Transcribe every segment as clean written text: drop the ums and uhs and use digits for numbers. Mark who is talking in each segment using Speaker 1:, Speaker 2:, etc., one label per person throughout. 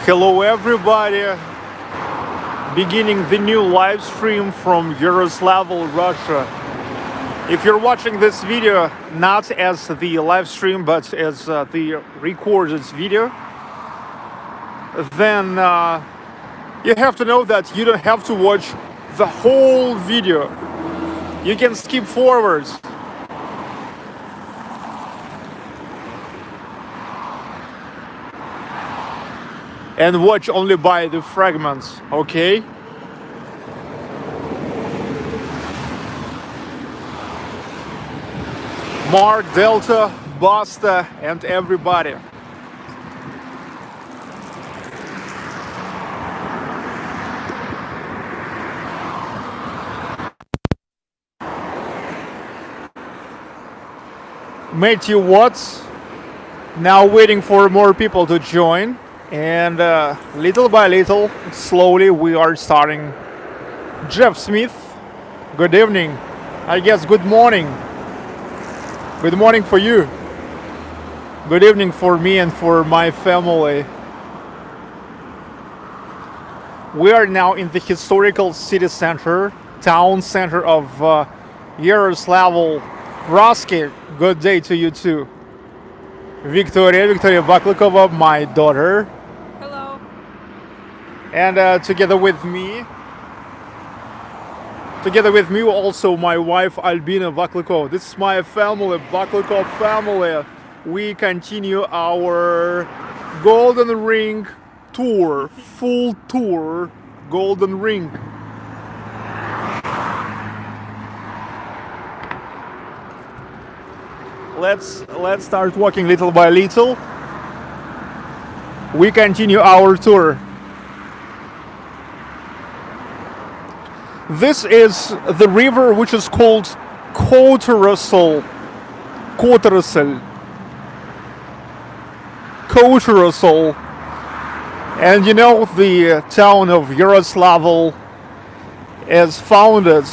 Speaker 1: Hello everybody, beginning the new live stream from Yaroslavl, Russia. If you're watching this video not as the live stream but as the recorded video, then you have to know that you don't have to watch the whole video. You can skip forwards. And watch only by the fragments, okay? Mark, Delta, Basta, and everybody. Matthew Watts, now waiting for more people to join. And little by little, slowly, we are starting. Jeff Smith, good evening. I guess good morning. Good morning for you. Good evening for me and for my family. We are now in the historical city center, town center of Yaroslavl Kremlin. Good day to you too. Victoria Baklikova, my daughter. And together with me also my wife Albina Baklikova. This is my family, Baklikov family. We continue our Golden Ring tour, full tour, Golden Ring. Let's start walking little by little. We continue our tour. This is the river which is called Cathedral. And you know, the town of Yaroslavl is founded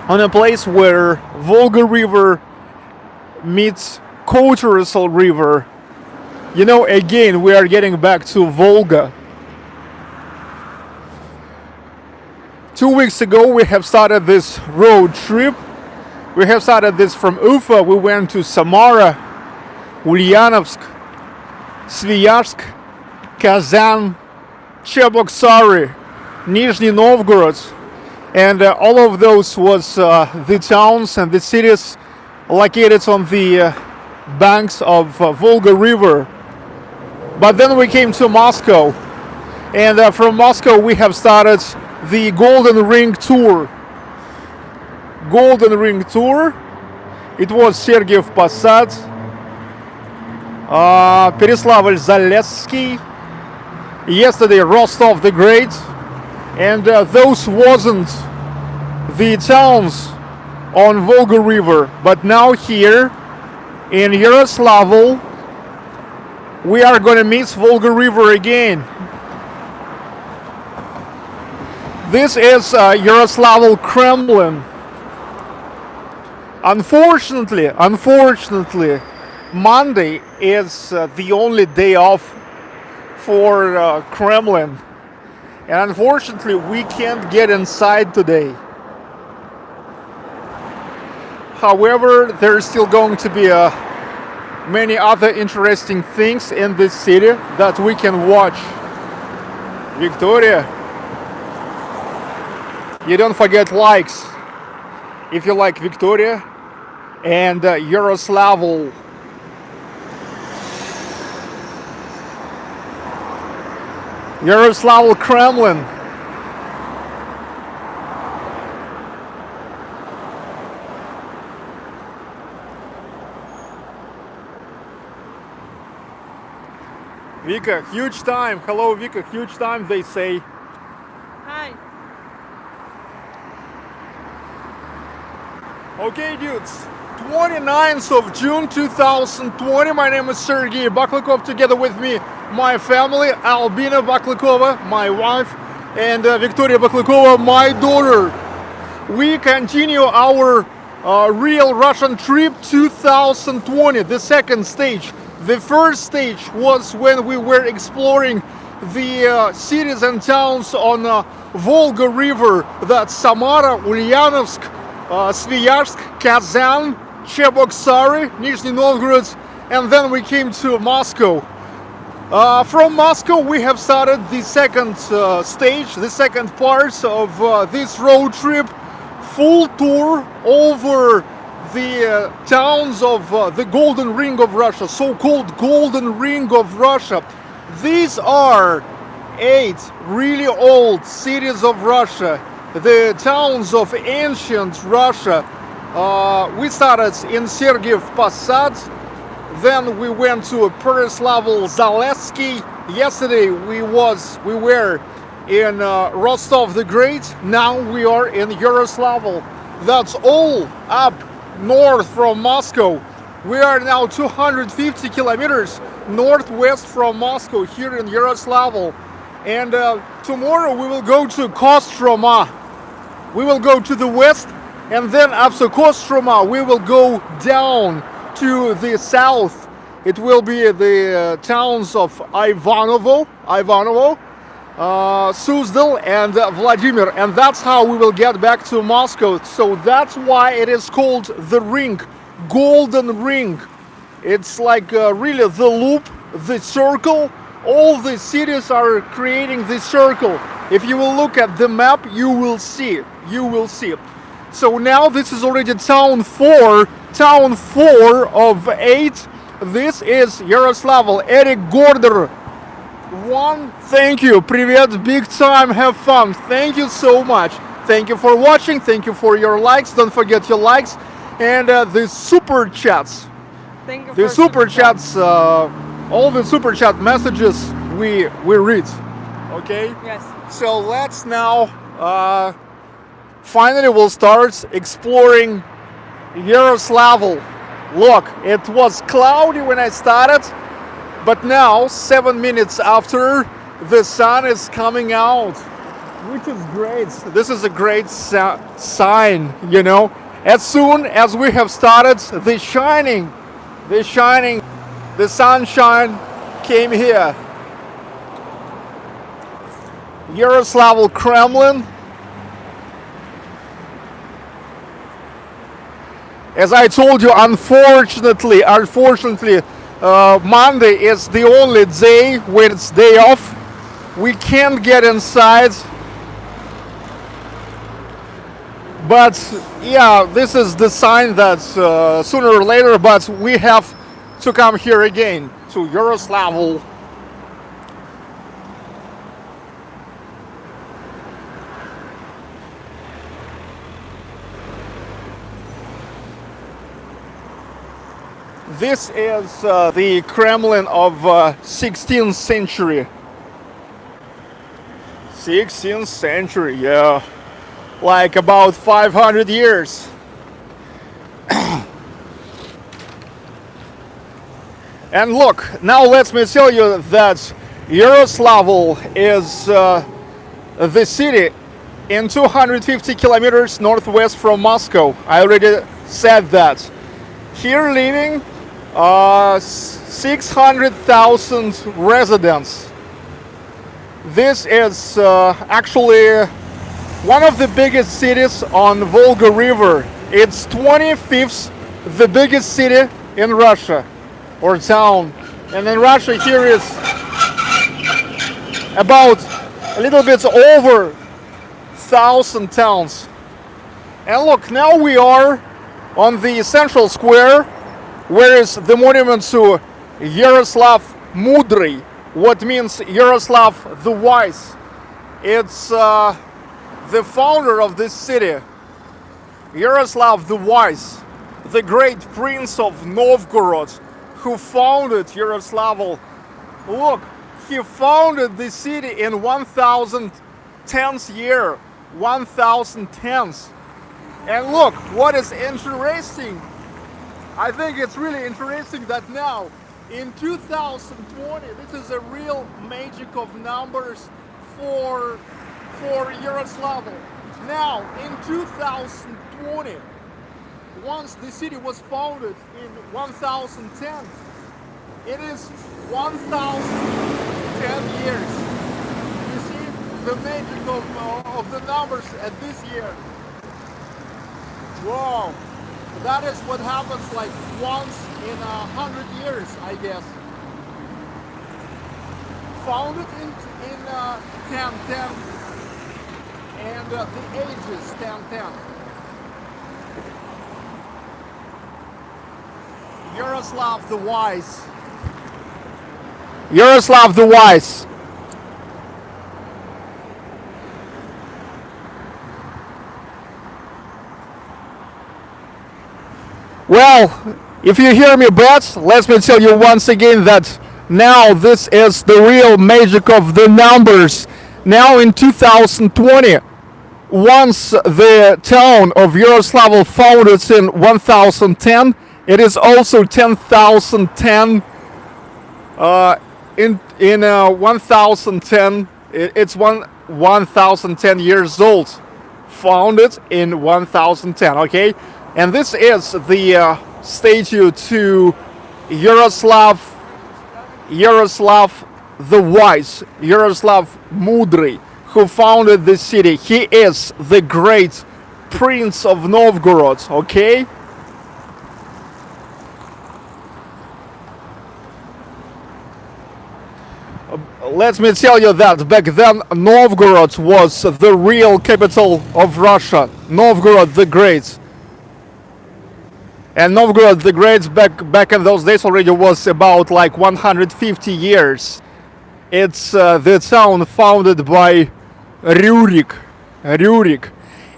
Speaker 1: on a place where Volga River meets Cathedral River. You know, again, we are getting back to Volga. 2 weeks ago, we have started this road trip. We have started this from Ufa. We went to Samara, Ulyanovsk, Sviazhsk, Kazan, Cheboksary, Nizhny Novgorod. And all of those was the towns and the cities located on the banks of Volga River. But then we came to Moscow. And from Moscow, we have started the Golden Ring tour. Golden Ring tour. It was Sergiev Posad, Pereslavl-Zalesky, yesterday Rostov the Great, and those wasn't the towns on Volga River. But now here in Yaroslavl, we are gonna meet Volga River again. This is Yaroslavl Kremlin. Unfortunately, Monday is the only day off for Kremlin. And unfortunately, we can't get inside today. However, there's still going to be many other interesting things in this city that we can watch. Victoria, you don't forget likes if you like Victoria and Yaroslavl. Yaroslavl Kremlin. Vika, huge time. Hello, Vika, huge time, they say.
Speaker 2: Hi.
Speaker 1: Okay, dudes, 29th of June 2020. My name is Sergey Baklakov. Together with me, my family, Albina Baklakova, my wife, and Victoria Baklakova, my daughter. We continue our Real Russian Trip 2020, the second stage. The first stage was when we were exploring the cities and towns on Volga River. That's Samara, Ulyanovsk, Sviazhsk, Kazan, Cheboksary, Nizhny Novgorod, and then we came to Moscow. From Moscow we have started the second stage, the second part of this road trip. Full tour over the towns of the Golden Ring of Russia, so-called Golden Ring of Russia. These are 8 really old cities of Russia, the towns of ancient Russia. We started in Sergiev Posad, then we went to Yaroslavl Zalesky. Yesterday we were in Rostov the Great. Now we are in Yaroslavl. That's all up north from Moscow. We are now 250 kilometers northwest from Moscow here in Yaroslavl. And tomorrow we will go to Kostroma. We will go to the west, and then after Kostroma we will go down to the south. It will be the towns of Ivanovo, Suzdal, and Vladimir, and that's how we will get back to Moscow. So that's why it is called the ring, Golden Ring. It's like really the loop, the circle. All the cities are creating this circle. If you will look at the map, you will see. So now this is already town 4 of 8. This is Yaroslavl. Eric Gorder 1. Thank you. Привет, big time, have fun. Thank you so much. Thank you for watching. Thank you for your likes. Don't forget your likes and the super chats.
Speaker 2: Thank you
Speaker 1: The
Speaker 2: for
Speaker 1: super chats, all the super chat messages we read. Okay.
Speaker 2: Yes.
Speaker 1: So let's now finally we'll start exploring Yaroslavl. Look, it was cloudy when I started, but now 7 minutes after, the sun is coming out, which is great. This is a great sign, you know. As soon as we have started, the sunshine came here. Yaroslavl Kremlin. As I told you, unfortunately, Monday is the only day when it's day off. We can't get inside. But yeah, this is the sign that sooner or later, but we have to come here again to Yaroslavl. This is the Kremlin of 16th century. 16th century, yeah. Like about 500 years. And look, now let me tell you that Yaroslavl is the city in 250 kilometers northwest from Moscow. I already said that. Here living 600,000 residents. This is actually one of the biggest cities on Volga River. It's 25th the biggest city in Russia, or town. And in Russia here is about a little bit over 1,000 towns. And look, now we are on the central square, where is the monument to Yaroslav Mudry, what means Yaroslav the Wise. It's the founder of this city, Yaroslav the Wise, the great prince of Novgorod, who founded Yaroslavl. Look, he founded the city in 1010th year, 1010th. And look, what is interesting, I think it's really interesting that now in 2020, this is a real magic of numbers for Yaroslavl. Now in 2020, once the city was founded in 1010, it is 1010 years. You see the magic of the numbers at this year. Wow, that is what happens like once in 100 years, I guess. Founded in 1010, and the age is 1010. Yaroslav the Wise. Yaroslav the Wise. Well, if you hear me bad, let me tell you once again that now this is the real magic of the numbers. Now in 2020, once the town of Yaroslavl founded in 1010, it is also 10,010. In 1010, it's 1010 years old. Founded in 1010. Okay. And this is the statue to Yaroslav the Wise, Yaroslav Mudry, who founded the city. He is the great Prince of Novgorod, okay? Let me tell you that back then Novgorod was the real capital of Russia, Novgorod the Great. And Novgorod the Great back in those days already was about like 150 years. It's the town founded by Rurik.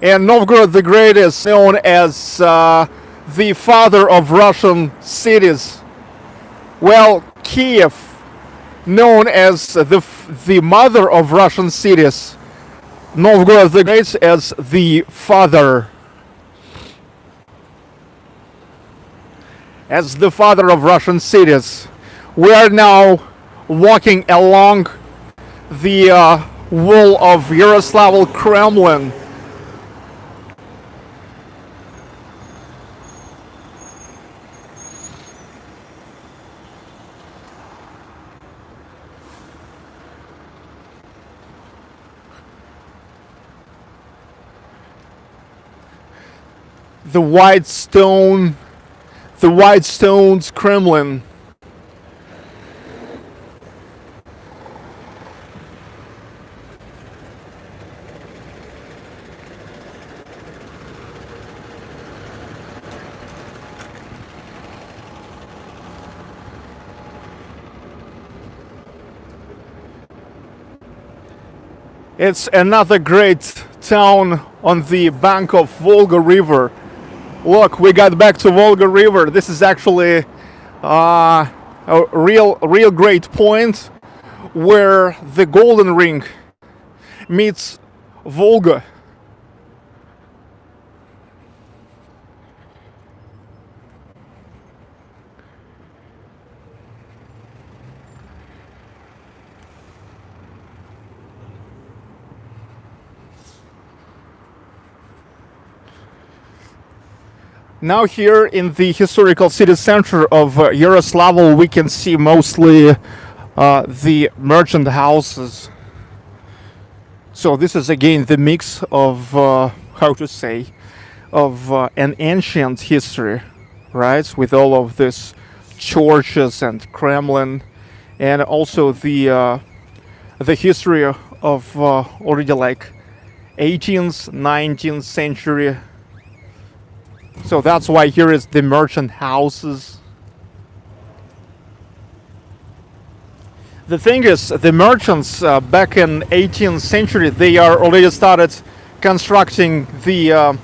Speaker 1: And Novgorod the Great is known as the father of Russian cities. Well, Kiev, known as the mother of Russian cities. Novgorod the Great as the father. As the father of Russian cities. We are now walking along the wall of Yaroslavl Kremlin. The white stone's Kremlin. It's another great town on the bank of Volga River. Look, we got back to Volga River. This is actually a real great point where the Golden Ring meets Volga. Now here in the historical city center of Yaroslavl, we can see mostly the merchant houses. So this is again the mix of, an ancient history, right? With all of these churches and Kremlin, and also the history of already like 18th, 19th century. So that's why here is the merchant houses. The thing is, the merchants back in 18th century, they are already started constructing the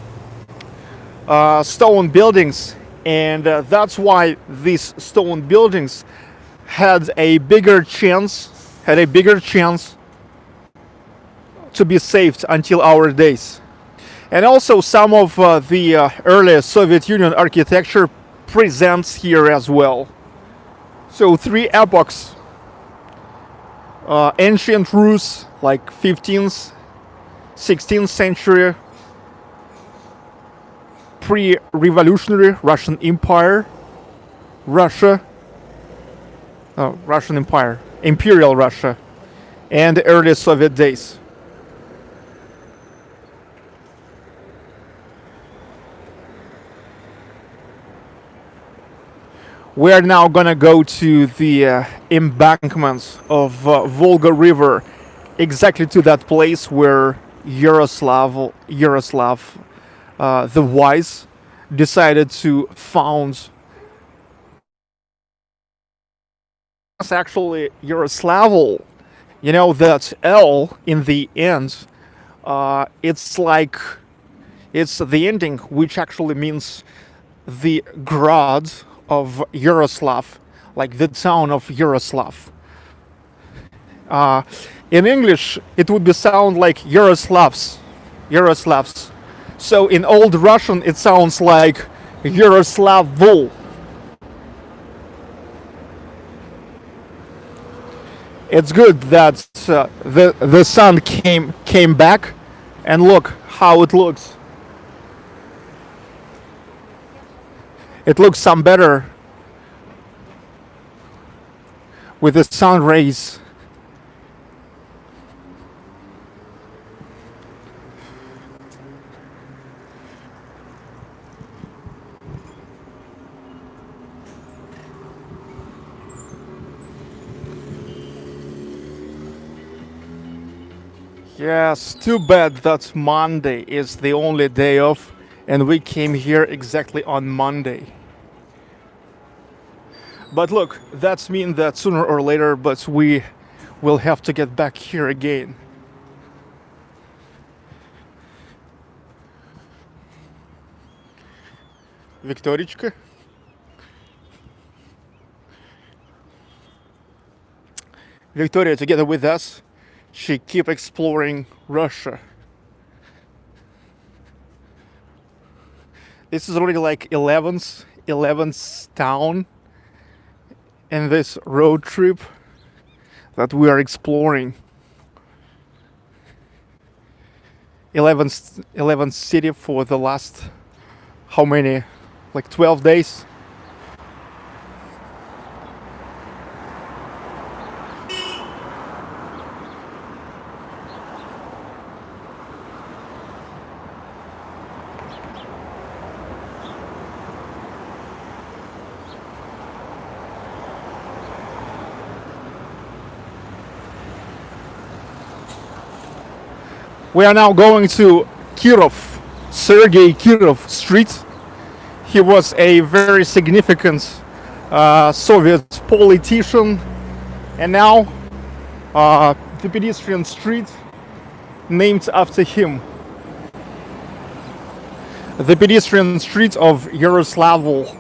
Speaker 1: stone buildings, and that's why these stone buildings had a bigger chance to be saved until our days. And also some of the early Soviet Union architecture presents here as well. So three epochs. Ancient Rus, like 15th, 16th century, pre-revolutionary Russian Empire, Russian Empire, Imperial Russia, and the early Soviet days. We are now gonna go to the embankments of Volga River, exactly to that place where Yaroslav the Wise decided to found. It's actually Yaroslavl. You know that L in the end. It's like it's the ending, which actually means the grad of Yaroslav, like the town of Yaroslav. In English, it would be sound like Yaroslavs. So in Old Russian, it sounds like Yaroslavl. It's good that the sun came back, and look how it looks. It looks some better with the sun rays. Yes, too bad that Monday is the only day off, and we came here exactly on Monday. But look, that's mean that sooner or later, but we will have to get back here again. Victorichka. Victoria, together with us, she keep exploring Russia. This is already like 11th town in this road trip that we are exploring. 11th city for the last, how many, like 12 days. We are now going to Kirov, Sergei Kirov Street. He was a very significant Soviet politician, and now the pedestrian street named after him. The pedestrian street of Yaroslavl.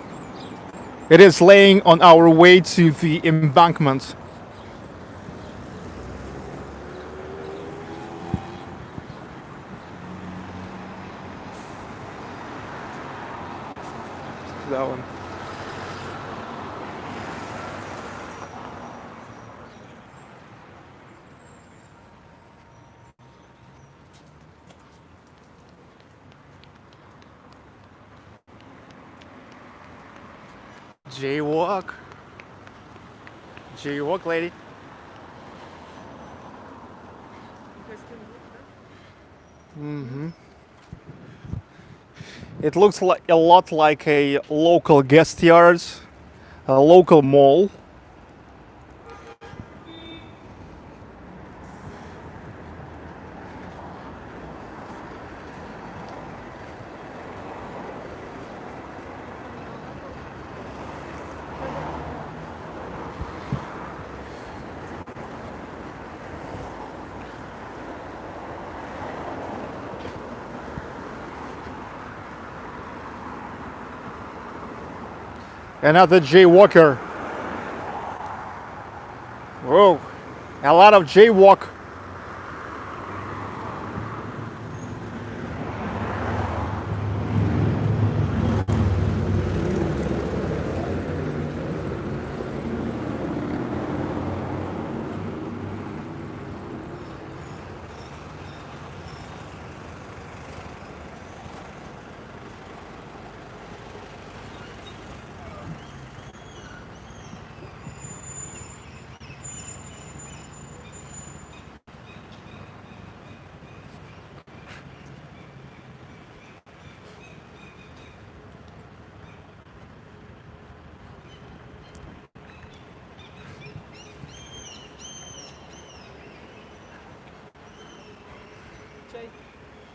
Speaker 1: It is laying on our way to the embankment. That one. Jaywalk. Jaywalk, lady. Mm-hmm. It looks like a lot like a local guest yard, a local mall. Another jaywalker. Whoa, a lot of jaywalk.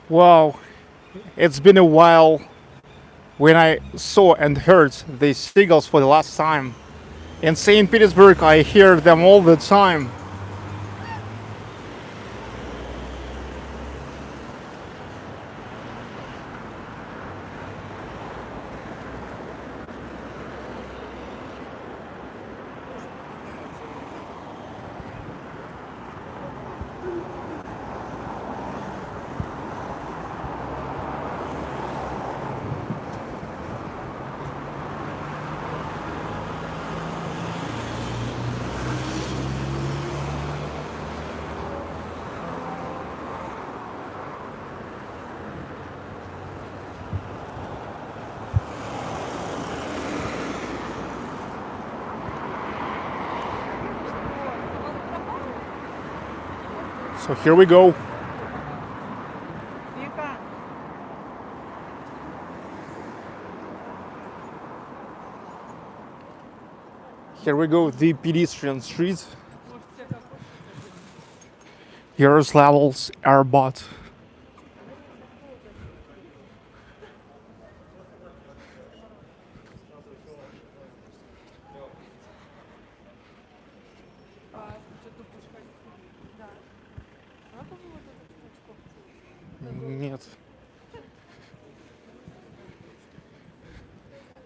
Speaker 1: Wow, it's been a while when I saw and heard the seagulls for the last time. In Saint Petersburg, I hear them all the time. So here we go. Here we go, the pedestrian street. Yaroslavl's Airport. Нет.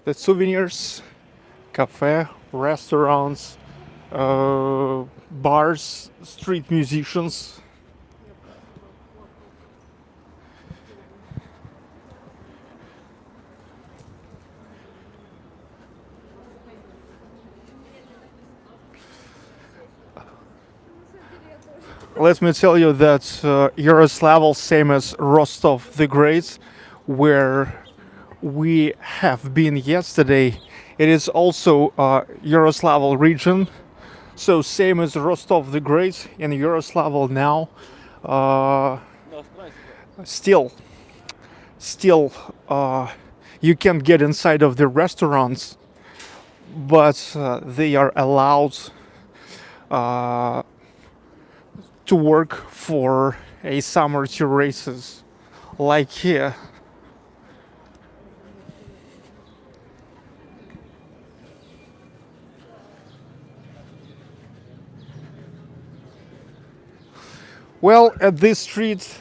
Speaker 1: The souvenirs, cafe, restaurants, bars, street musicians. Let me tell you that Yaroslavl, same as Rostov the Great, where we have been yesterday, it is also Yaroslavl region. So same as Rostov the Great in Yaroslavl now. Still, you can get inside of the restaurants, but they are allowed to work for a summer terraces like here. Well, at this street,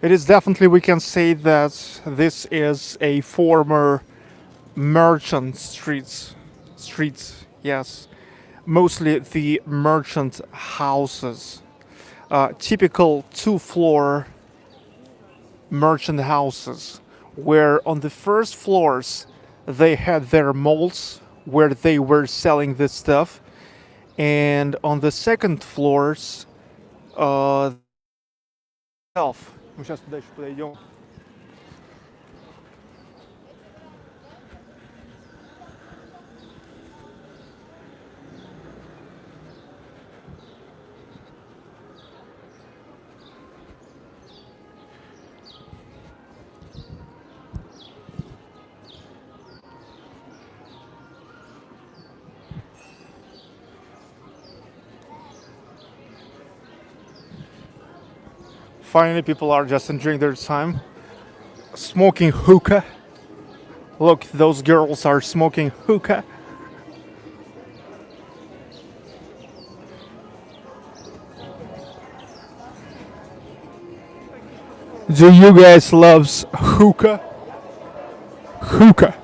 Speaker 1: it is definitely, we can say that this is a former merchant streets, yes, mostly the merchant houses. Typical two-floor merchant houses, where on the first floors they had their malls where they were selling this stuff, and on the second floors, self. Мы сейчас дальше подойдем. Finally, people are just enjoying their time, smoking hookah. Look, those girls are smoking hookah. Do you guys love hookah? Hookah.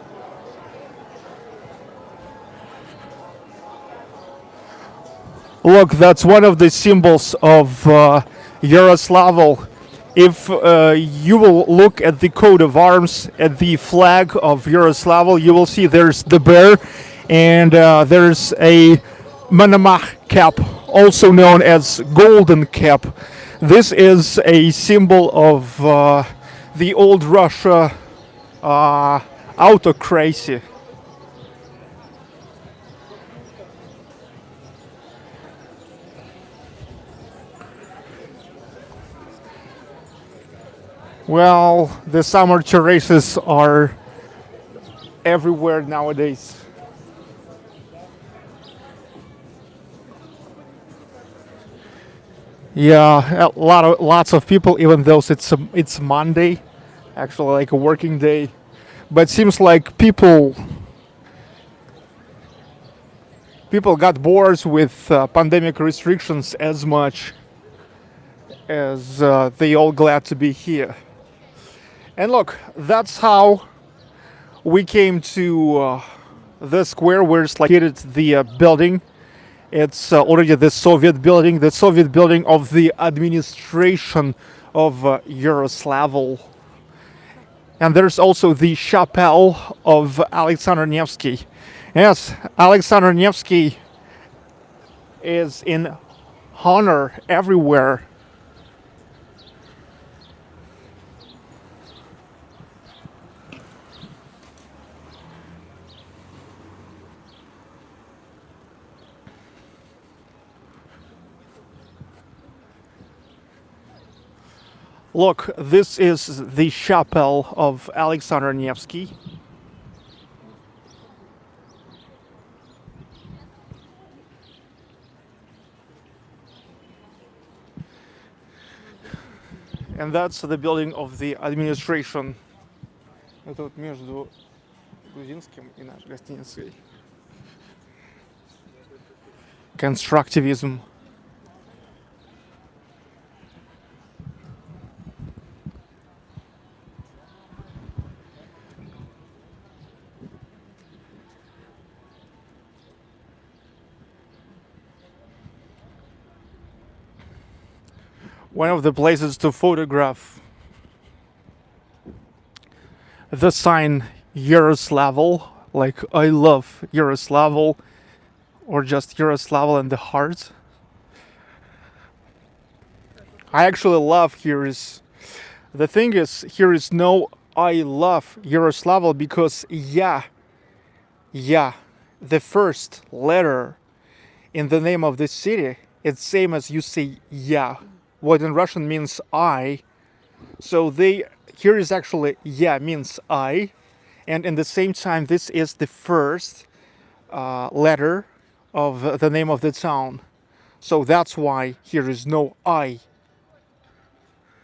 Speaker 1: Look, that's one of the symbols of Yaroslavl. If you will look at the coat of arms, at the flag of Yaroslavl, you will see there's the bear, and there's a Manamach cap, also known as golden cap. This is a symbol of the old Russia autocracy. Well, the summer terraces are everywhere nowadays. Yeah, lots of people, even though it's Monday, actually like a working day, but seems like people got bored with pandemic restrictions as much as they all glad to be here. And look, that's how we came to the square where it's located the building. It's already the Soviet building of the administration of Yaroslavl. And there's also the chapel of Alexander Nevsky. Yes, Alexander Nevsky is in honor everywhere. Look, this is the chapel of Alexander Nevsky. And that's the building of the administration. Это вот между грузинским и нашей гостиницей. Constructivism. One of the places to photograph the sign Yaroslavl, like I love Yaroslavl, or just Yaroslavl in the heart. I actually love here is no I love Yaroslavl because yeah, the first letter in the name of this city, it's same as you say yeah, what in Russian means I. So here is actually yeah means I, and in the same time this is the first letter of the name of the town. So that's why here is no I.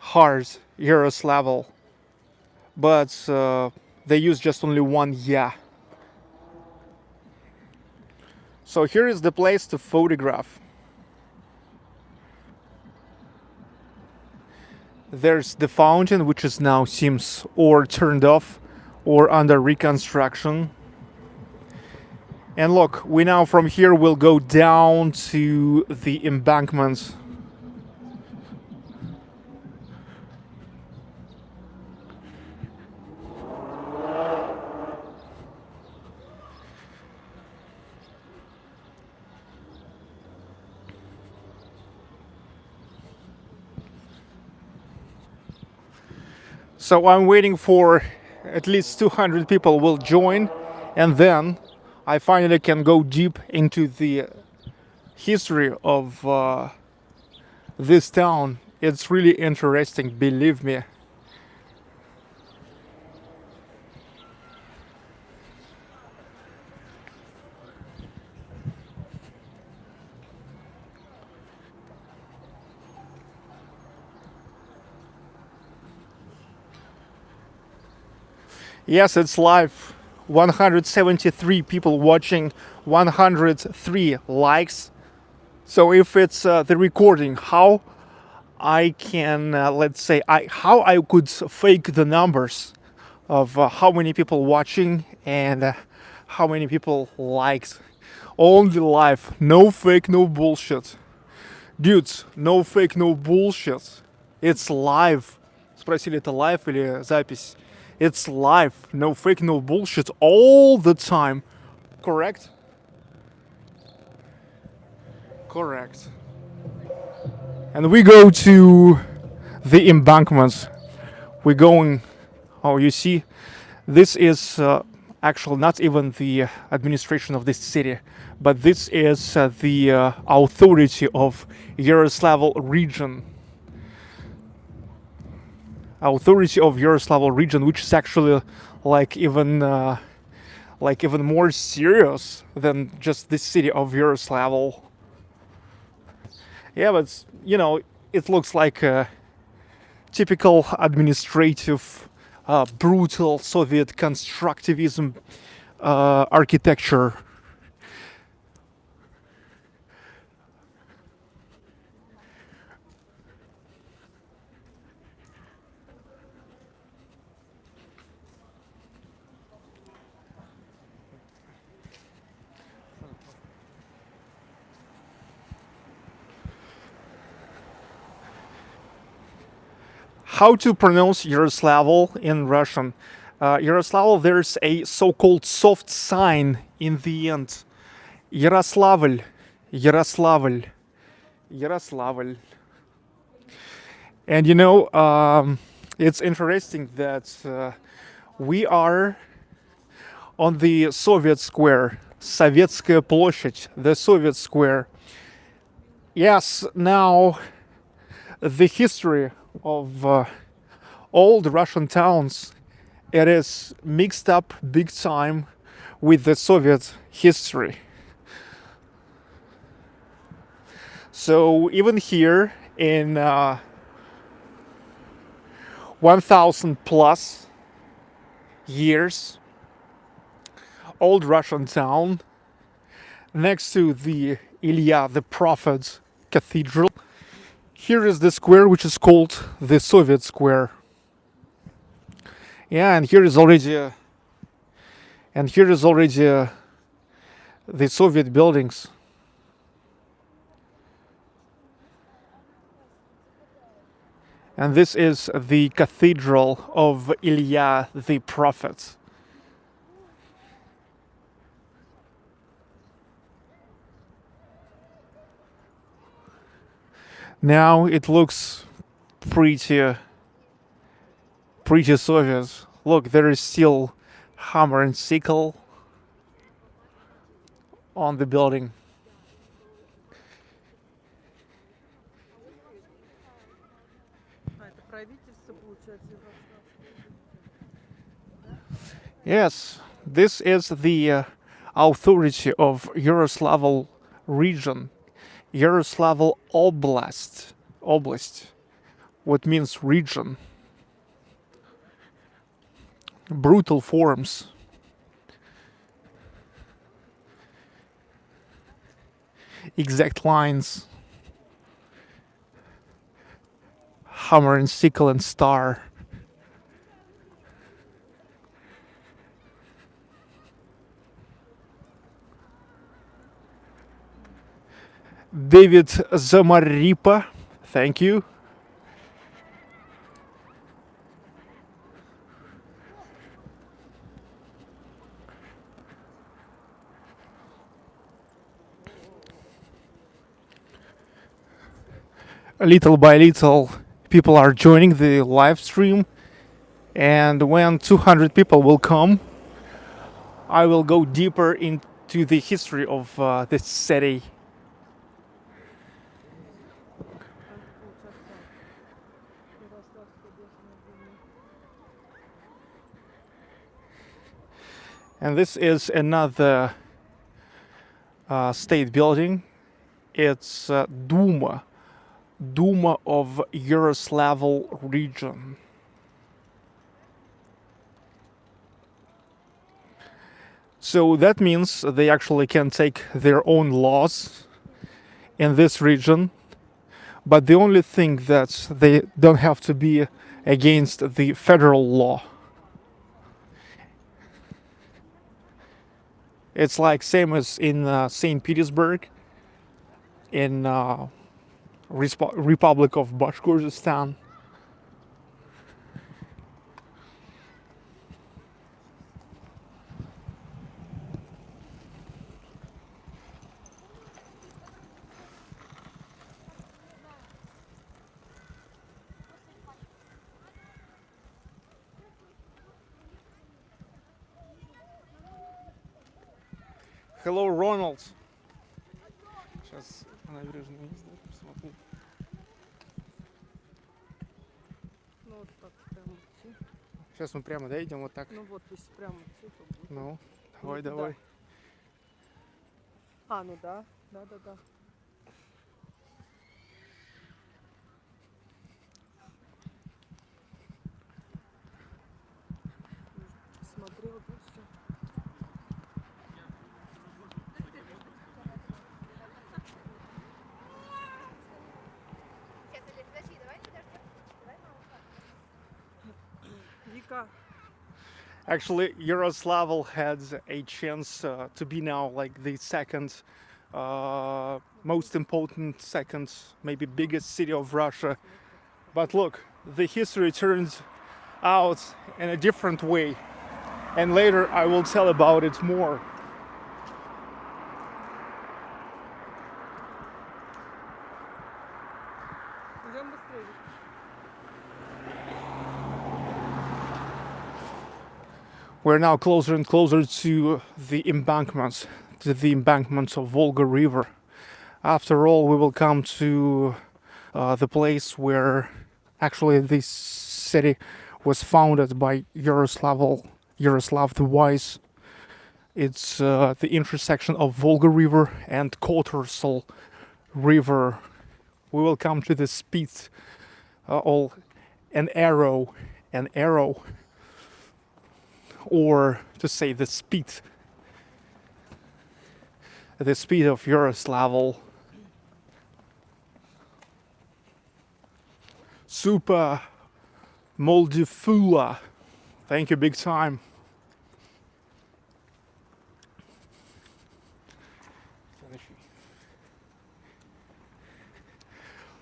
Speaker 1: Hard Yaroslavl, but they use just only one yeah. So here is the place to photograph. There's the fountain, which is now seems or turned off or under reconstruction. And look, we now from here will go down to the embankments. So I'm waiting for at least 200 people will join, and then I finally can go deep into the history of this town. It's really interesting, believe me. Yes, it's live. 173 people watching, 103 likes. So if it's the recording, how I can, let's say, how I could fake the numbers of how many people watching and how many people liked. Only live, no fake, no bullshit. Dudes, no fake, no bullshit. It's live. Спросили, это live или запись? It's live, no fake, no bullshit, all the time. Correct? Correct. And we go to the embankments. We're going, oh, you see, this is actually not even the administration of this city, but this is the authority of Yaroslavl region. Authority of Yaroslavl region, which is actually like even more serious than just this city of Yaroslavl. Yeah, but you know, it looks like a typical administrative, brutal Soviet constructivism architecture. How to pronounce Yaroslavl in Russian? Yaroslavl, there's a so-called soft sign in the end. Yaroslavl, Yaroslavl, Yaroslavl. And you know, it's interesting that we are on the Soviet square, Советская площадь, the Soviet square. Yes, now the history of old Russian towns, it is mixed up big time with the Soviet history. So even here in 1000 plus years, old Russian town next to the Ilya the Prophet Cathedral. Here is the square which is called the Soviet Square. Yeah, and here is already the Soviet buildings. And this is the Cathedral of Ilya the Prophet. Now it looks pretty Soviet. Look, there is still hammer and sickle on the building. Yes, this is the authority of Yaroslavl region, Yaroslavl Oblast, what means region. Brutal forms. Exact lines. Hammer and sickle and star. David Zamaripa, thank you. Little by little, people are joining the live stream, and when 200 people will come, I will go deeper into the history of this city. And this is another state building. It's Duma of Yaroslavl region. So that means they actually can take their own laws in this region, but the only thing that they don't have to be against the federal law. It's like same as in Saint Petersburg, in Republic of Bashkortostan. Hello, Ronald. Сейчас набережную езду посмотрю.
Speaker 2: Ну вот так прямо идти.
Speaker 1: Сейчас мы прямо доедем вот так.
Speaker 2: Ну вот, если прямо идти, то будет.
Speaker 1: Ну, давай,
Speaker 2: Ну,
Speaker 1: давай.
Speaker 2: А, ну да, да. Vika.
Speaker 1: Actually, Yaroslavl had a chance to be now like the second most important, second, maybe biggest city of Russia. But look, the history turns out in a different way. And later I will tell about it more.
Speaker 2: Идем быстрее.
Speaker 1: We're now closer and closer to the embankments of Volga River. After all, we will come to the place where actually this city was founded by Yaroslav the Wise. It's the intersection of Volga River and Cathedral River. We will come to the speed, an arrow, or to say the speed of Yaroslavl. Super Moldifula. Thank you, big time.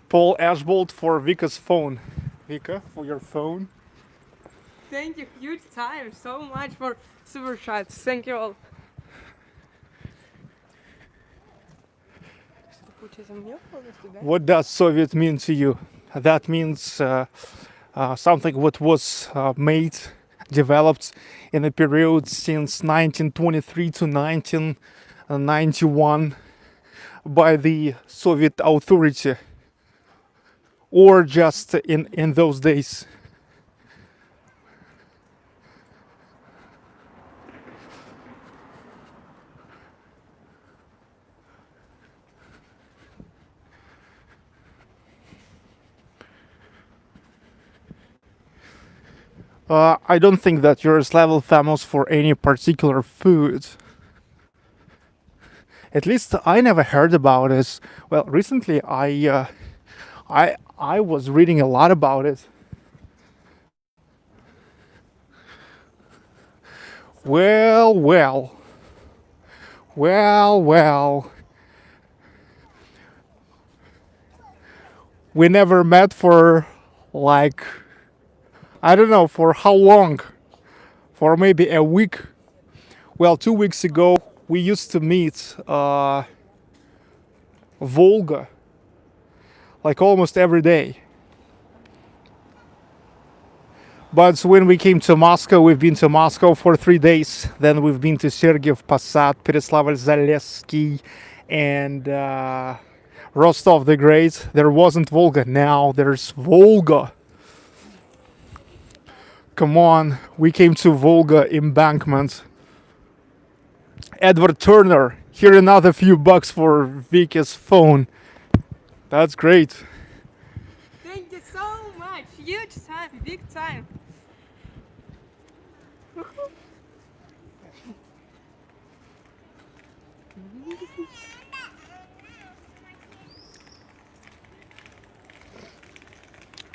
Speaker 1: Paul Ashbolt for Vika's phone. Vika, for your phone.
Speaker 2: Thank you, huge time, so much for super chats. Thank you all.
Speaker 1: What does Soviet mean to you? That means something what was developed in a period since 1923 to 1991 by the Soviet authority, or just in those days. I don't think that Yaroslavl famous for any particular food. At least I never heard about it. Well, recently I was reading a lot about it. Well. We never met for like, I don't know for how long, for maybe a week. Well, 2 weeks ago we used to meet Volga like almost every day. But when we came to Moscow, we've been to Moscow for 3 days. Then we've been to Sergiev Posad, Pereslavl-Zalesky, and Rostov the Great. There wasn't Volga. Now there's Volga. Come on, we came to Volga embankment. Edward Turner, here another few bucks for Vika's phone. That's great.
Speaker 2: Thank you so much. Huge time, big time.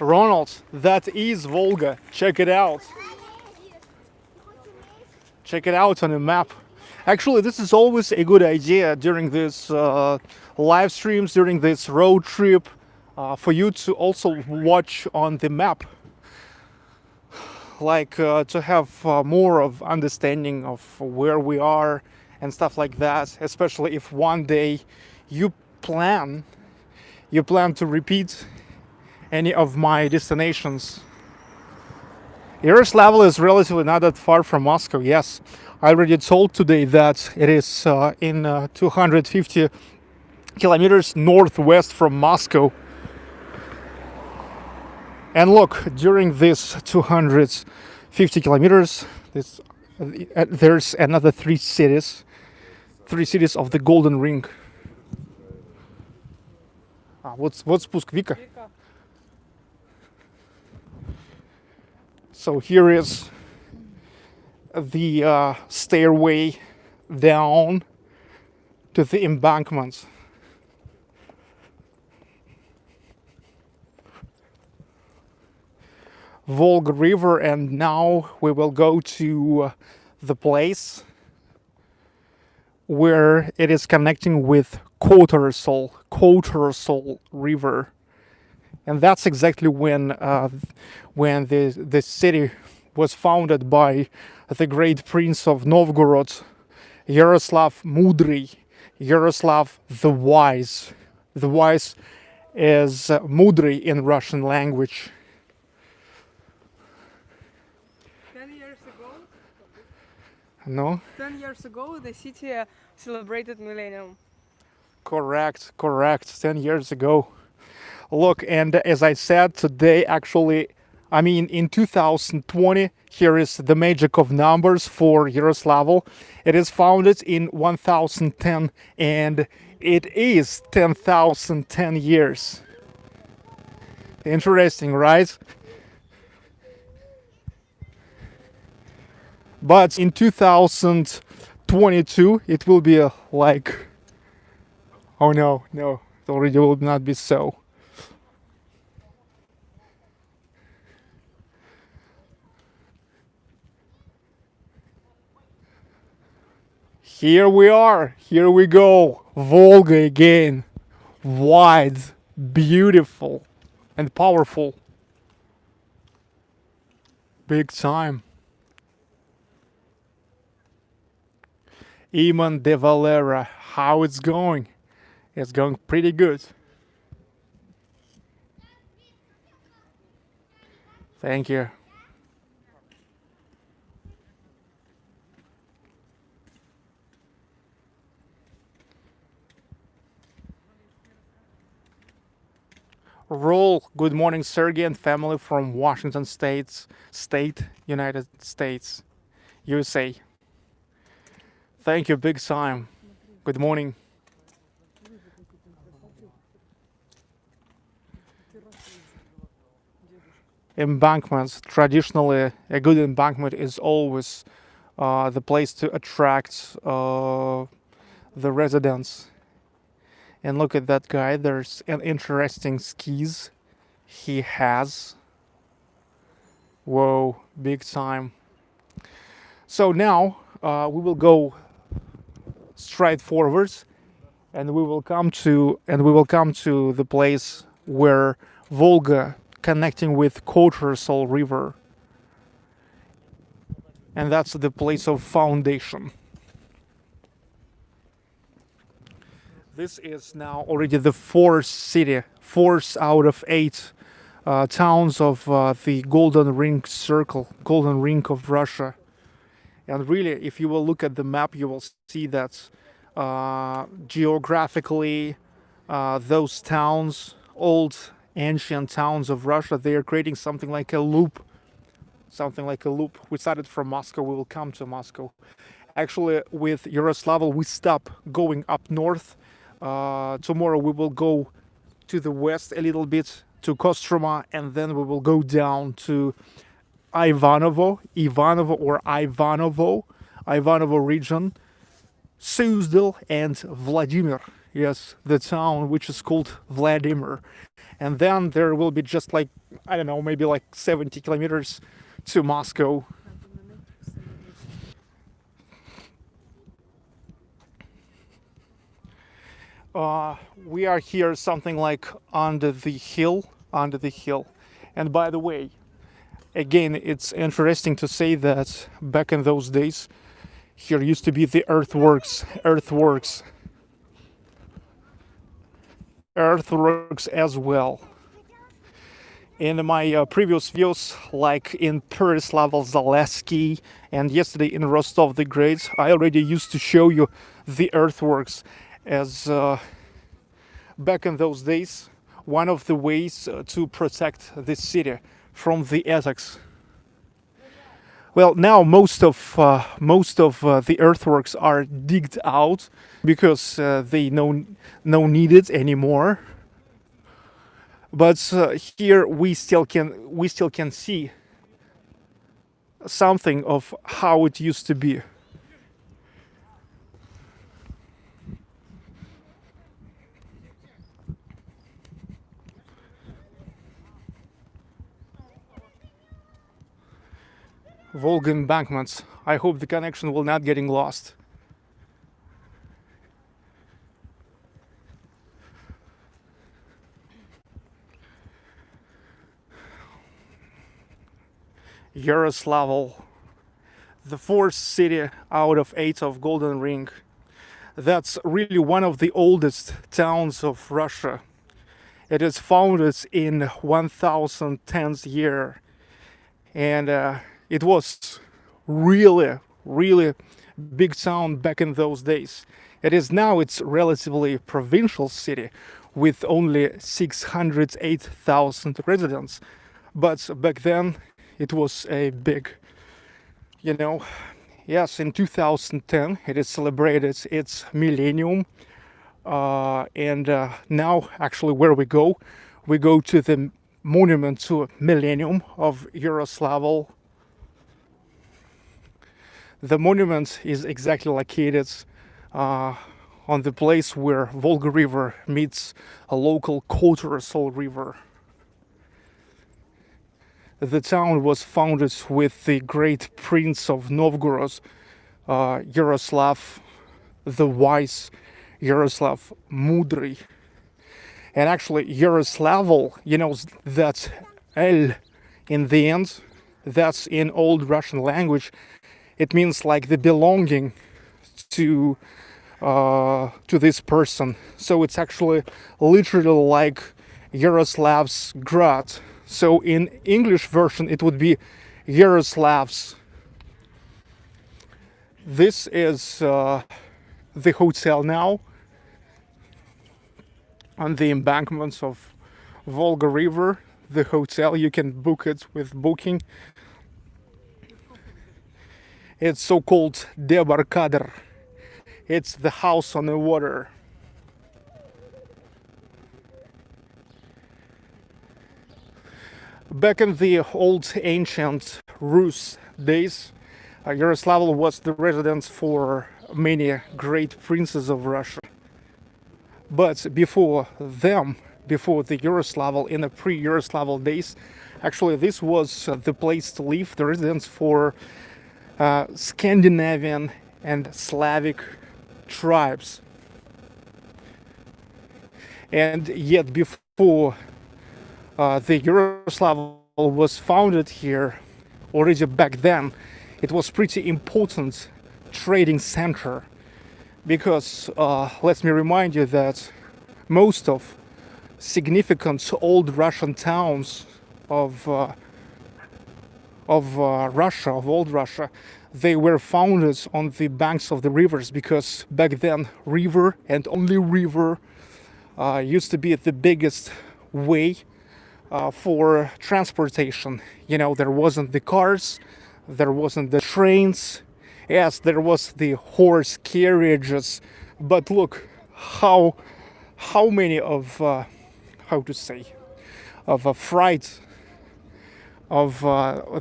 Speaker 1: Ronald, that is Volga. Check it out. Check it out on a map. Actually, this is always a good idea during this live streams, during this road trip, for you to also watch on the map. Like to have more of understanding of where we are and stuff like that. Especially if one day you plan to repeat any of my destinations. Yaroslavl is relatively not that far from Moscow. Yes, I already told today that it is in 250 kilometers northwest from Moscow. And look, during this 250 kilometers, there's another three cities of the Golden Ring. Вот спуск, Вика. So here is the stairway down to the embankments. Volga River, and now we will go to the place where it is connecting with Kotorsol River, and that's exactly when the city was founded by the great prince of Novgorod, Yaroslav Mudry, Yaroslav the Wise. The Wise is Mudry in Russian language.
Speaker 2: 10 years ago,
Speaker 1: No?
Speaker 2: 10 years ago, the city celebrated Millennium.
Speaker 1: Correct. 10 years ago. Look, and as I said, today actually, I mean, in 2020, here is the magic of numbers for Yaroslavl. It is founded in 1010, and it is 10,010 years. Interesting, right? But in 2022, it will be like, oh no, it already will not be so. Here we are, here we go, Volga again, wide, beautiful, and powerful. Big time. Iman de Valera, how it's going? It's going pretty good. Thank you. Roll. Good morning, Sergey and family from Washington State, United States, USA. Thank you, big time. Good morning. Embankments. Traditionally, a good embankment is always the place to attract the residents. And look at that guy. There's an interesting skis he has. Whoa, big time. So now we will go straight forwards, and we will come to the place where Volga connecting with Kotorsol River, and that's the place of foundation. This is now already the fourth out of 8 towns of the Golden Ring of Russia. And really, if you will look at the map, you will see that geographically, those towns, old ancient towns of Russia, they are creating something like a loop. We started from Moscow, we will come to Moscow. Actually, with Yaroslavl, we stop going up north. Tomorrow we will go to the west a little bit to Kostroma, and then we will go down to Ivanovo region, Suzdal and Vladimir. Yes, the town which is called Vladimir. And then there will be just like, I don't know, maybe like 70 kilometers to Moscow. We are here something like under the hill. And by the way, again, it's interesting to say that back in those days, here used to be the earthworks as well. In my previous videos, like in Pereslavl-Zalesky and yesterday in Rostov the Great, I already used to show you the earthworks as back in those days, one of the ways to protect the city from the attacks. Well, now most of the earthworks are digged out because they no needed anymore. But here we still can see something of how it used to be. Volga embankments. I hope the connection will not getting lost. Yaroslavl, the fourth city out of 8 of Golden Ring. That's really one of the oldest towns of Russia. It is founded in 1010th year, and it was really big town back in those days. It is now it's relatively provincial city with only 608,000 residents, but back then it was a big, yes, in 2010 it is celebrated its Millennium, and now actually where we go to the monument to Millennium of Yaroslavl. The monument is exactly located on the place where Volga River meets a local Cathedral river. The town was founded with the great Prince of Novgorod, Yaroslav the Wise, Yaroslav Mudry. And actually Yaroslavl, that L in the end, that's in old Russian language. It means like the belonging to this person. So it's actually literally like Yaroslav's grad. So in English version it would be Yaroslav's. This is the hotel now on the embankments of Volga River. The hotel, you can book it with booking. It's so-called Debarkadr. It's the house on the water. Back in the old ancient Rus days, Yaroslavl was the residence for many great princes of Russia. But before them, before the Yaroslavl, in the pre-Yaroslavl days, actually this was the place to live, the residence for Scandinavian and Slavic tribes. And yet before the Yaroslavl was founded here, already back then, it was pretty important trading center, because let me remind you that most of significant old Russian towns of Russia, of old Russia, they were founded on the banks of the rivers, because back then river and only river used to be the biggest way for transportation. There wasn't the cars, there wasn't the trains. Yes, there was the horse carriages, but look how many of how to say of a freight of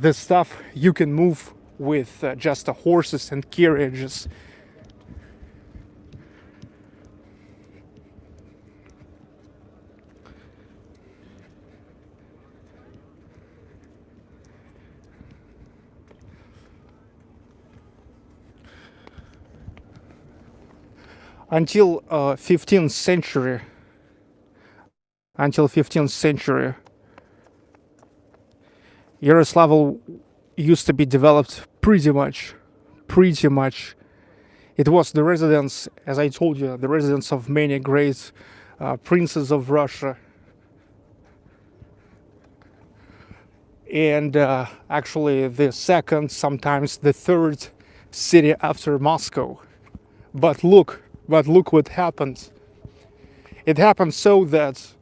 Speaker 1: the stuff you can move with just horses and carriages. Until 15th century, Yaroslavl used to be developed pretty much. It was the residence, as I told you, the residence of many great princes of Russia. And actually the second, sometimes the third city after Moscow. But look what happened. It happened so that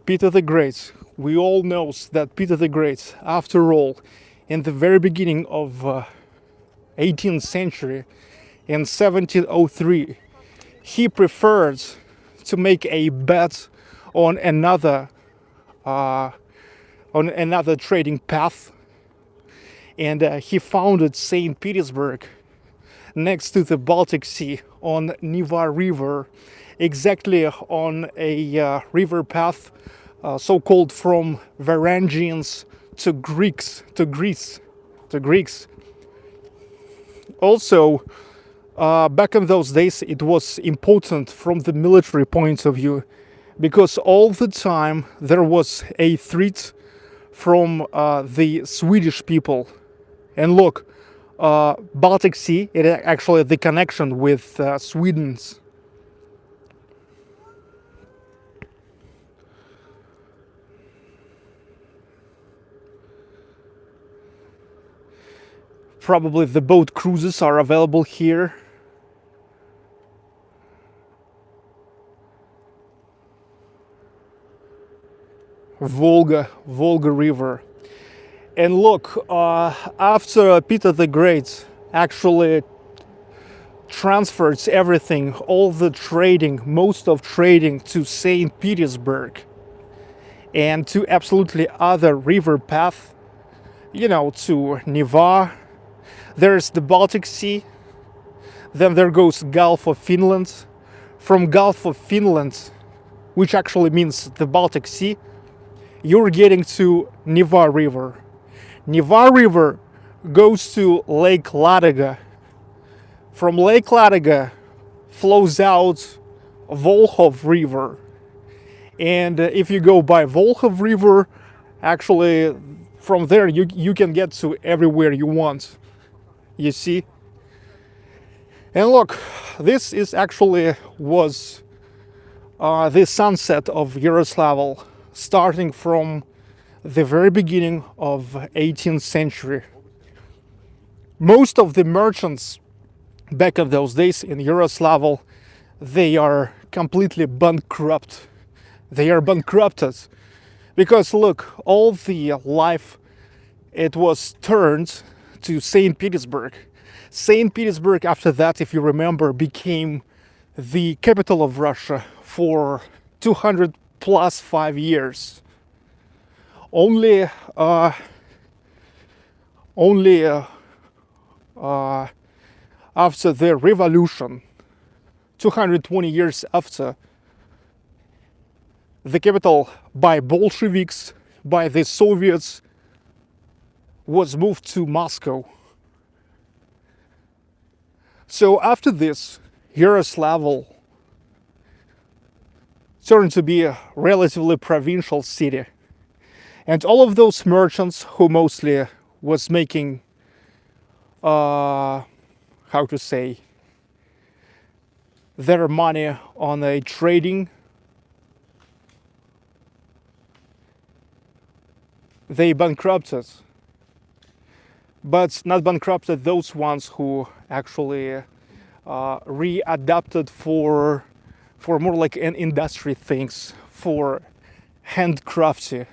Speaker 1: Peter the Great, we all know that Peter the Great, after all, in the very beginning of 18th century, in 1703, he preferred to make a bet on another trading path, and he founded Saint Petersburg next to the Baltic Sea on Neva River, exactly on a river path so-called from Varangians to Greeks. Also, back in those days, it was important from the military point of view, because all the time there was a threat from the Swedish people. And look, Baltic Sea, it actually the connection with Sweden's. Probably the boat cruises are available here. Volga River. And look, after Peter the Great actually transferred everything, all the trading, most of trading to Saint Petersburg and to absolutely other river path, you know, to Neva. There's the Baltic Sea, then there goes Gulf of Finland. From Gulf of Finland, which actually means the Baltic Sea, you're getting to Neva River. Neva River goes to Lake Ladoga. From Lake Ladoga flows out Volkhov River. And if you go by Volkhov River, actually from there you can get to everywhere you want. You see? And look, this is actually was the sunset of Yaroslavl, starting from the very beginning of 18th century. Most of the merchants back in those days in Yaroslavl, they are completely bankrupt. They are bankrupted because look, all the life it was turned to Saint Petersburg. Saint Petersburg, after that, if you remember, became the capital of Russia for 200 plus 5 years. Only after the revolution, 220 years after, the capital by Bolsheviks, by the Soviets, was moved to Moscow. So after this, Yaroslavl turned to be a relatively provincial city. And all of those merchants who mostly was making, how to say, their money on a trading, they bankrupted. But not bankrupted those ones who actually readapted for more like an industry things, for handcrafty.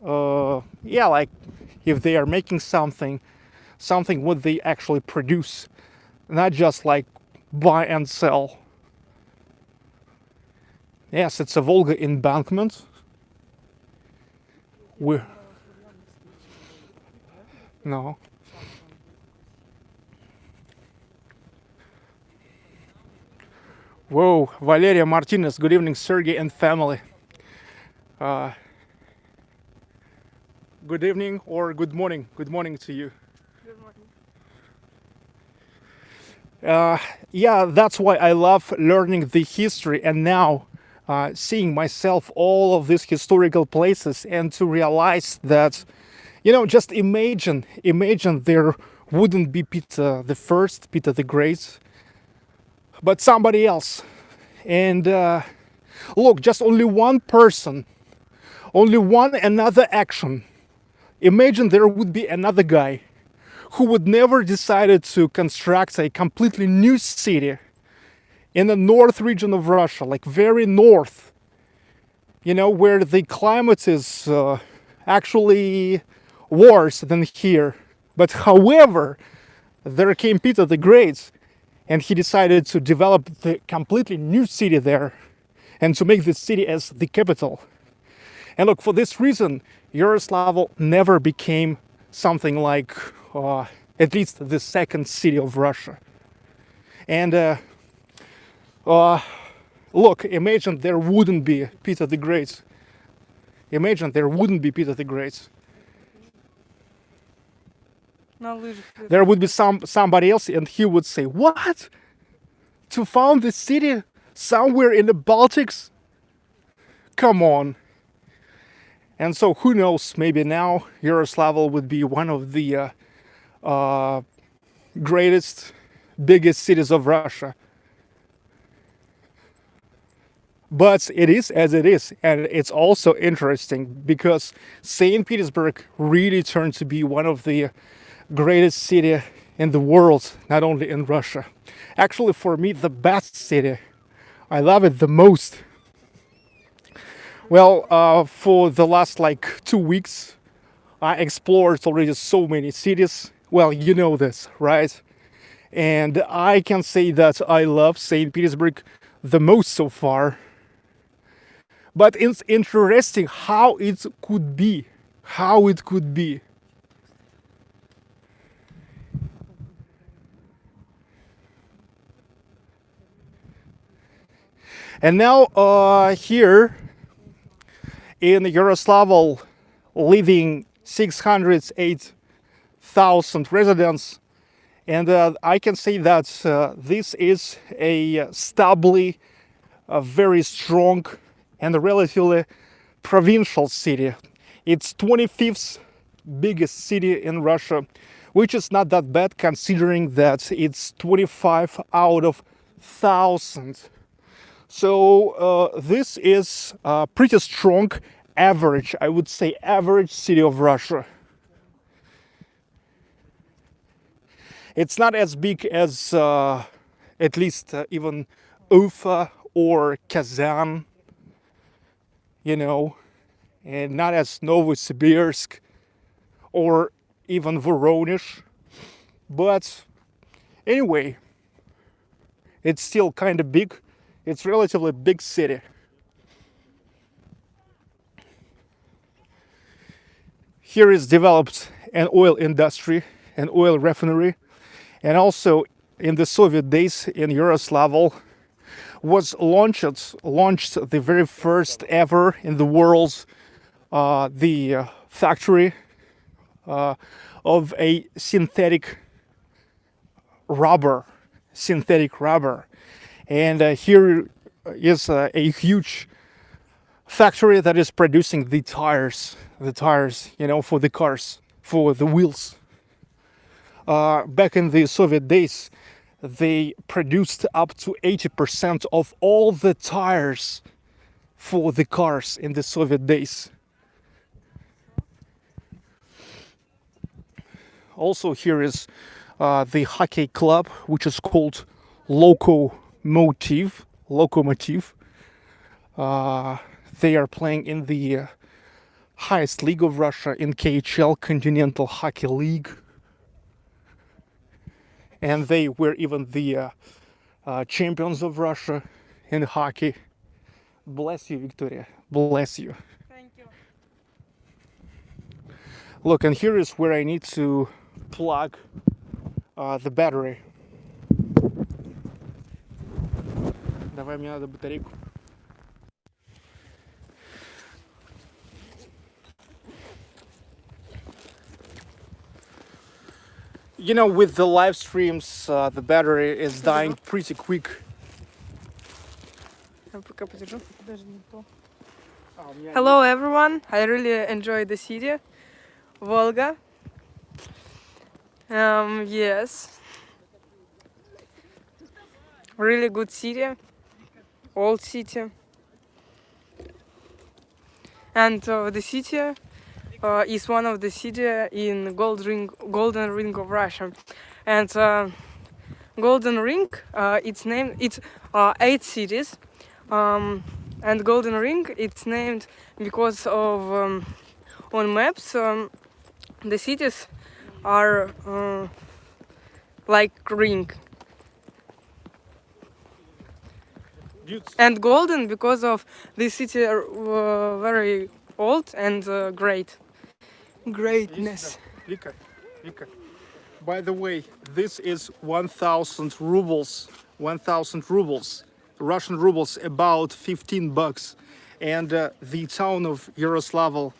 Speaker 1: Yeah, like if they are making something what they actually produce, not just like buy and sell. Yes, it's a Volga embankment. No. Whoa, Valeria Martinez, good evening, Sergey and family. Good evening or good morning. Good morning to you.
Speaker 2: Good morning.
Speaker 1: Yeah, that's why I love learning the history and now seeing myself all of these historical places and to realize that, you know, just imagine there wouldn't be Peter the First, Peter the Great, but somebody else. And look, just only one person, only one another action. Imagine there would be another guy who would never decided to construct a completely new city in the north region of Russia, like very north, you know, where the climate is actually worse than here. But however, there came Peter the Great, and he decided to develop the completely new city there and to make this city as the capital. And look, for this reason, Yaroslavl never became something like at least the second city of Russia. And look, imagine there wouldn't be Peter the Great. Imagine there wouldn't be Peter the Great.
Speaker 2: На лыжах.
Speaker 1: There would be somebody else, and he would say, "What? To found this city somewhere in the Baltics? Come on!" And so, who knows? Maybe now Yaroslavl would be one of the greatest, biggest cities of Russia. But it is as it is, and it's also interesting because Saint Petersburg really turned to be one of the greatest city in the world, not only in Russia. Actually, for me, the best city. I love it the most. Well, for the last like 2 weeks, I explored already so many cities. Well, you know this, right? And I can say that I love Saint Petersburg the most so far. But it's interesting how it could be. How it could be. And now here in Yaroslavl, living 608,000 residents, and I can say that this is a stably, very strong and relatively provincial city. It's 25th biggest city in Russia, which is not that bad considering that it's 25 out of 1,000. So this is a pretty strong average, I would say average city of Russia. It's not as big as at least even Ufa or Kazan, you know, and not as Novosibirsk or even Voronezh. But anyway, it's still kind of big. It's relatively big city. Here is developed an oil industry, an oil refinery, and also in the Soviet days in Yaroslavl was launched the very first ever in the world the factory of a synthetic rubber. And here is a huge factory that is producing the tires, you know, for the cars, for the wheels. Back in the Soviet days, they produced up to 80% of all the tires for the cars in the Soviet days. Also, here is the hockey club, which is called Lokomotiv. They are playing in the highest league of Russia, in KHL, Continental Hockey League. And they were even the champions of Russia in hockey. Bless you, Victoria. Bless you.
Speaker 2: Thank you.
Speaker 1: Look, and here is where I need to plug the battery. Давай, мне надо батарейку. You know, with the live streams, the battery is dying pretty quick.
Speaker 2: Hello everyone, I really enjoy the city, Volga. Yes, really good city, old city, and the city is one of the city in Golden Ring of Russia, and Golden Ring, it's 8 cities, and Golden Ring it's named because of on maps the cities are like ring, and golden because of the city are very old and greatness.
Speaker 1: Vika, by the way, this is 1,000 rubles. 1,000 rubles, Russian rubles, about $15. And the town of Yaroslavl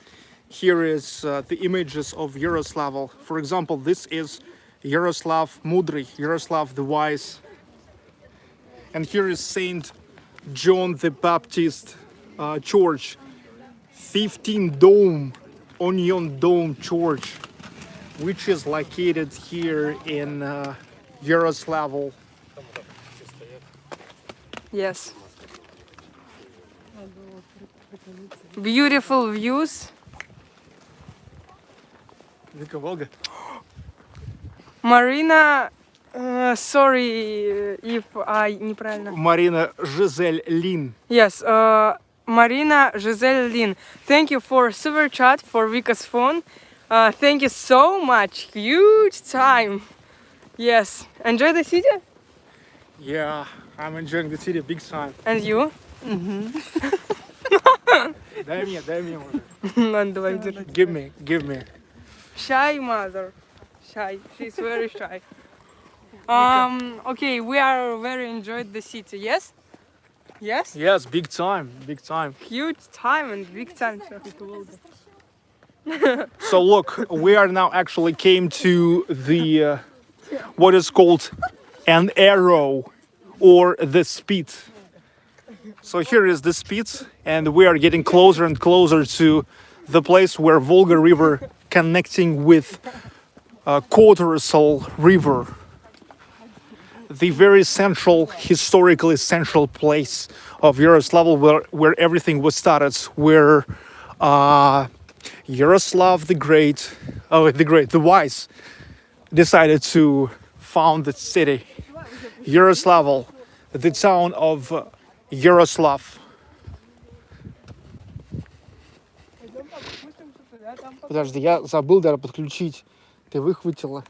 Speaker 1: Here is the images of Yaroslavl. For example, this is Yaroslav Mudry, Yaroslav the Wise. And here is Saint John the Baptist Church, 15 dome, onion dome church, which is located here in Yaroslavl.
Speaker 2: Yes. Beautiful views.
Speaker 1: Volga.
Speaker 2: Marina, sorry if I неправильно.
Speaker 1: Marina Giselle Lin.
Speaker 2: Yes, Marina Giselle Lin. Thank you for super chat for Vika's phone. Thank you so much. Huge time. Yes. Enjoy the city?
Speaker 1: Yeah, I'm enjoying the city big time.
Speaker 2: And you?
Speaker 1: Дай мне уже.
Speaker 2: Ладно, давай, держи.
Speaker 1: Give me.
Speaker 2: Shy mother. Shy. She's very shy. Okay, we are very enjoyed the city. Yes? Yes?
Speaker 1: Yes, big time.
Speaker 2: Huge time and big time.
Speaker 1: So look, we are now actually came to the what is called an arrow or the speed. So here is the speed, and we are getting closer and closer to the place where Volga River connecting with Cathedral River, the very central, historically central place of Yaroslavl, where everything was started, where Yaroslav the Wise, decided to found the city, Yaroslavl, the town of Yaroslav. Подожди, я забыл даже подключить. Ты выхватила.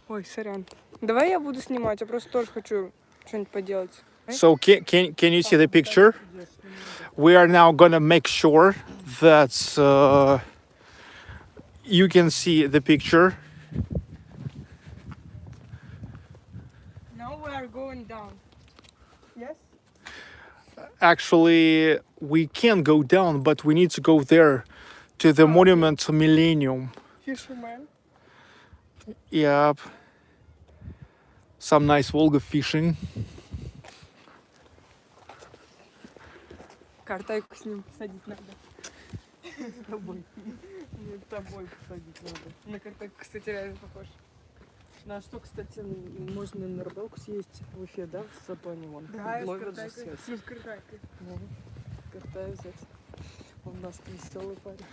Speaker 2: Ой, сорян. Давай я буду снимать, я просто тоже хочу что-нибудь поделать.
Speaker 1: So can you see the picture? We are now gonna make sure that you can see the picture.
Speaker 2: Now we are going down. Yes?
Speaker 1: Actually, we can go down, but we need to go there to the monument to Millennium.
Speaker 2: Fisherman.
Speaker 1: Yep. Some nice Volga fishing.
Speaker 2: Картайку с ним посадить надо. С тобой. Нет, с тобой посадить надо. На картайку, кстати, реально похож.
Speaker 3: На что, кстати, можно на рыбалку съесть в Уфе, да, в Сапоне вон.
Speaker 2: Да, с
Speaker 3: Ловят же
Speaker 2: картайкой.
Speaker 3: связь.
Speaker 2: Ну, с картайкой.
Speaker 3: Ну, Картаю взять. Он у нас веселый парень.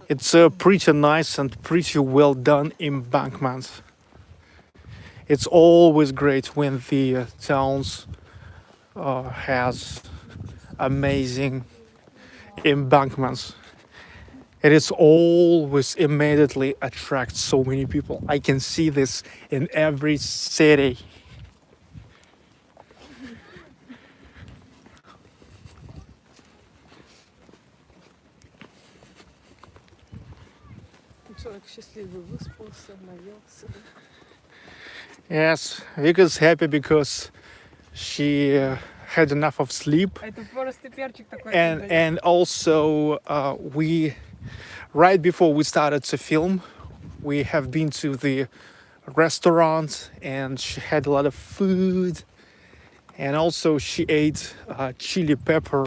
Speaker 1: It's a pretty nice and pretty well done embankment. It's always great when the towns has amazing embankments. It is always immediately attracts so many people. I can see this in every city.
Speaker 3: Человек счастливый, выспался, наелся.
Speaker 1: Yes, Vika's happy because she had enough of sleep,
Speaker 2: Это просто перчик такой.
Speaker 1: and also we right before we started to film, we have been to the restaurant and she had a lot of food, and also she ate chili pepper,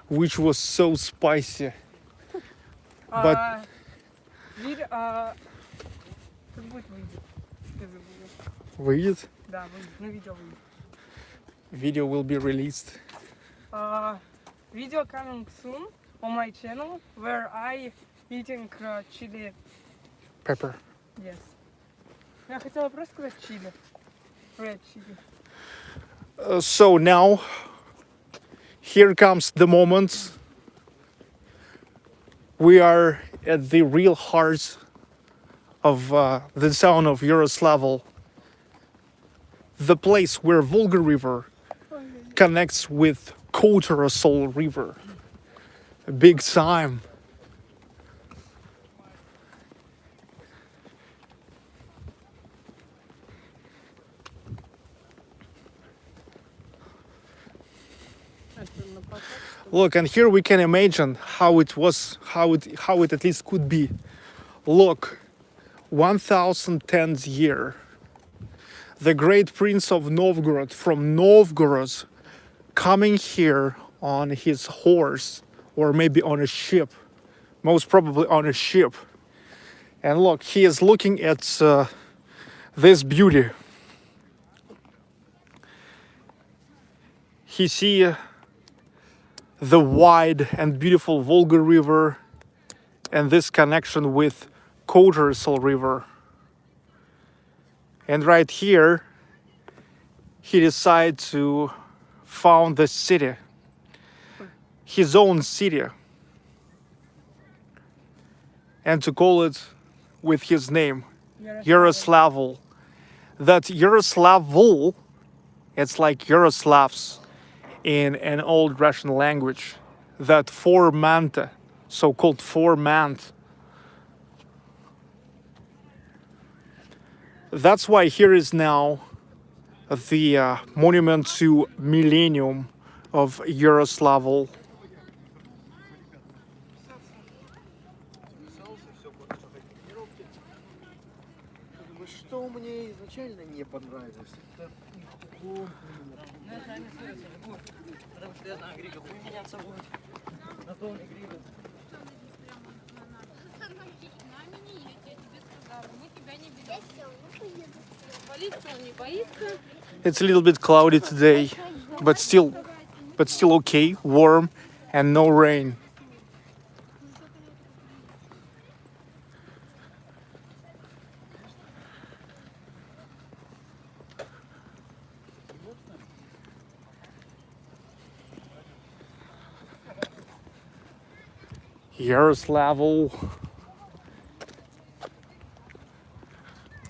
Speaker 1: which was so spicy. But
Speaker 2: Как будет выйдет? Я забыла.
Speaker 1: выйдет.
Speaker 2: Да, выйдет. Ну, видео выйдет.
Speaker 1: Video will be released.
Speaker 2: Video coming soon on my channel where I eating chili.
Speaker 1: Pepper.
Speaker 2: Yes. Я хотела просто сказать чили. Red chili.
Speaker 1: So now, here comes the moment. We are at the real heart of the town of Yaroslavl, the place where Volga River connects with Cathedral River. Big time. Look, and here we can imagine how it was, how it at least could be. Look, 1010th year. The great prince of Novgorod from Novgorod coming here on his horse, or maybe on a ship, most probably on a ship. And look, he is looking at this beauty. He see the wide and beautiful Volga River and this connection with Cathedral River. And right here, he decided to found the city, his own city, and to call it with his name, Yaroslavl. That Yaroslavl, it's like Yaroslavs in an old Russian language. That four-manta, so-called four-mant. That's why here is now the monument to Millennium of Yaroslavl.
Speaker 4: Что мне изначально не понравилось, это потому что я знаю, Грига, хуй меняться будет. На то он и Грига.
Speaker 1: It's a little bit cloudy today, but still okay, warm and no rain. Yaroslavl,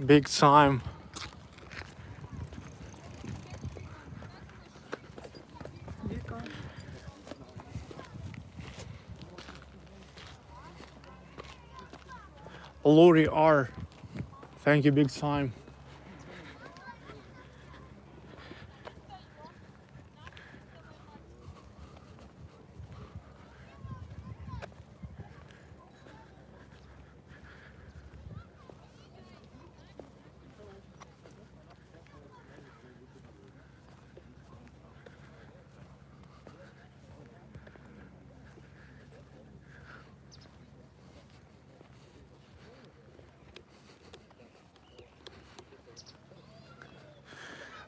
Speaker 1: big time. Lori R, thank you, big time.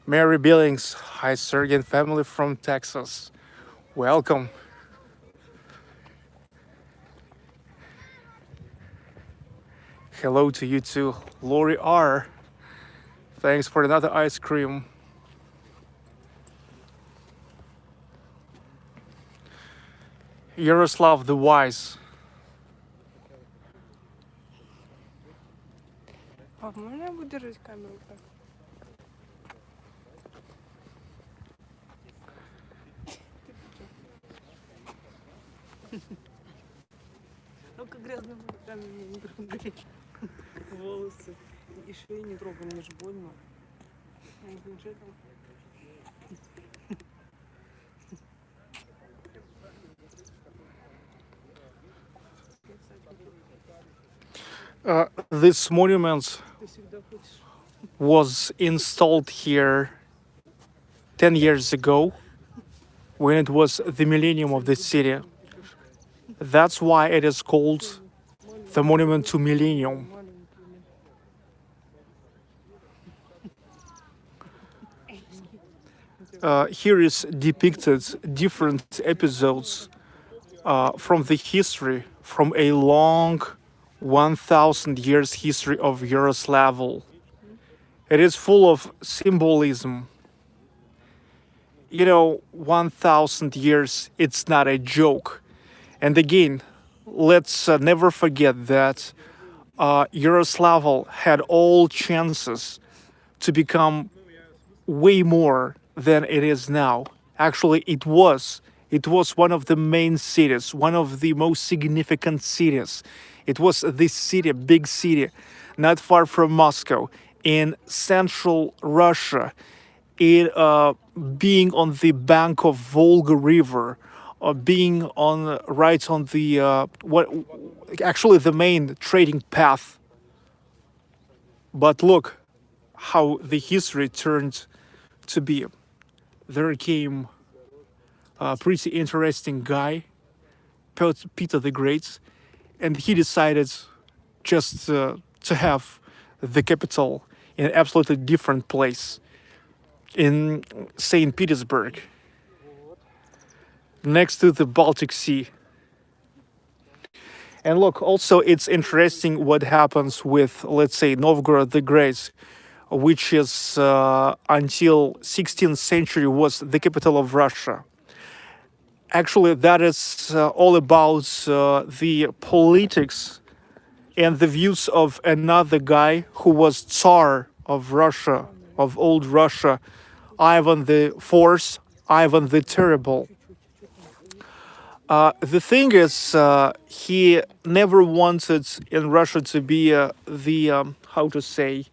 Speaker 1: Mary Billings, hi Sergeant family from Texas. Welcome. Hello to you too. Lori R, thanks for another ice cream. Yaroslav the Wise.
Speaker 2: Пап, можно я буду держать камеру так?
Speaker 3: Ну-ка грязными руками меня не трогай. Волосы. И шею не трогай, мне же больно.
Speaker 1: This monument was installed here 10 years ago when it was the millennium of the city. That's why it is called the monument to Millennium. Here is depicted different episodes from the history, from a long 1000 years history of Yaroslavl. It is full of symbolism. You know, 1000 years, it's not a joke. And again, let's never forget that Yaroslavl had all chances to become way more than it is now. Actually, it was one of the main cities, one of the most significant cities. It was this city, big city, not far from Moscow, in central Russia, being on the bank of Volga River, being on right on the what actually the main trading path. But look how the history turned to be. There came a pretty interesting guy, Peter the Great, and he decided just to have the capital in an absolutely different place, in Saint Petersburg, next to the Baltic Sea. And look, also it's interesting what happens with, let's say, Novgorod the Great, which is until 16th century was the capital of Russia. Actually, that is all about the politics and the views of another guy who was Tsar of Russia, of old Russia, Ivan the Fourth, Ivan the Terrible. The thing is, he never wanted in Russia to be the how to say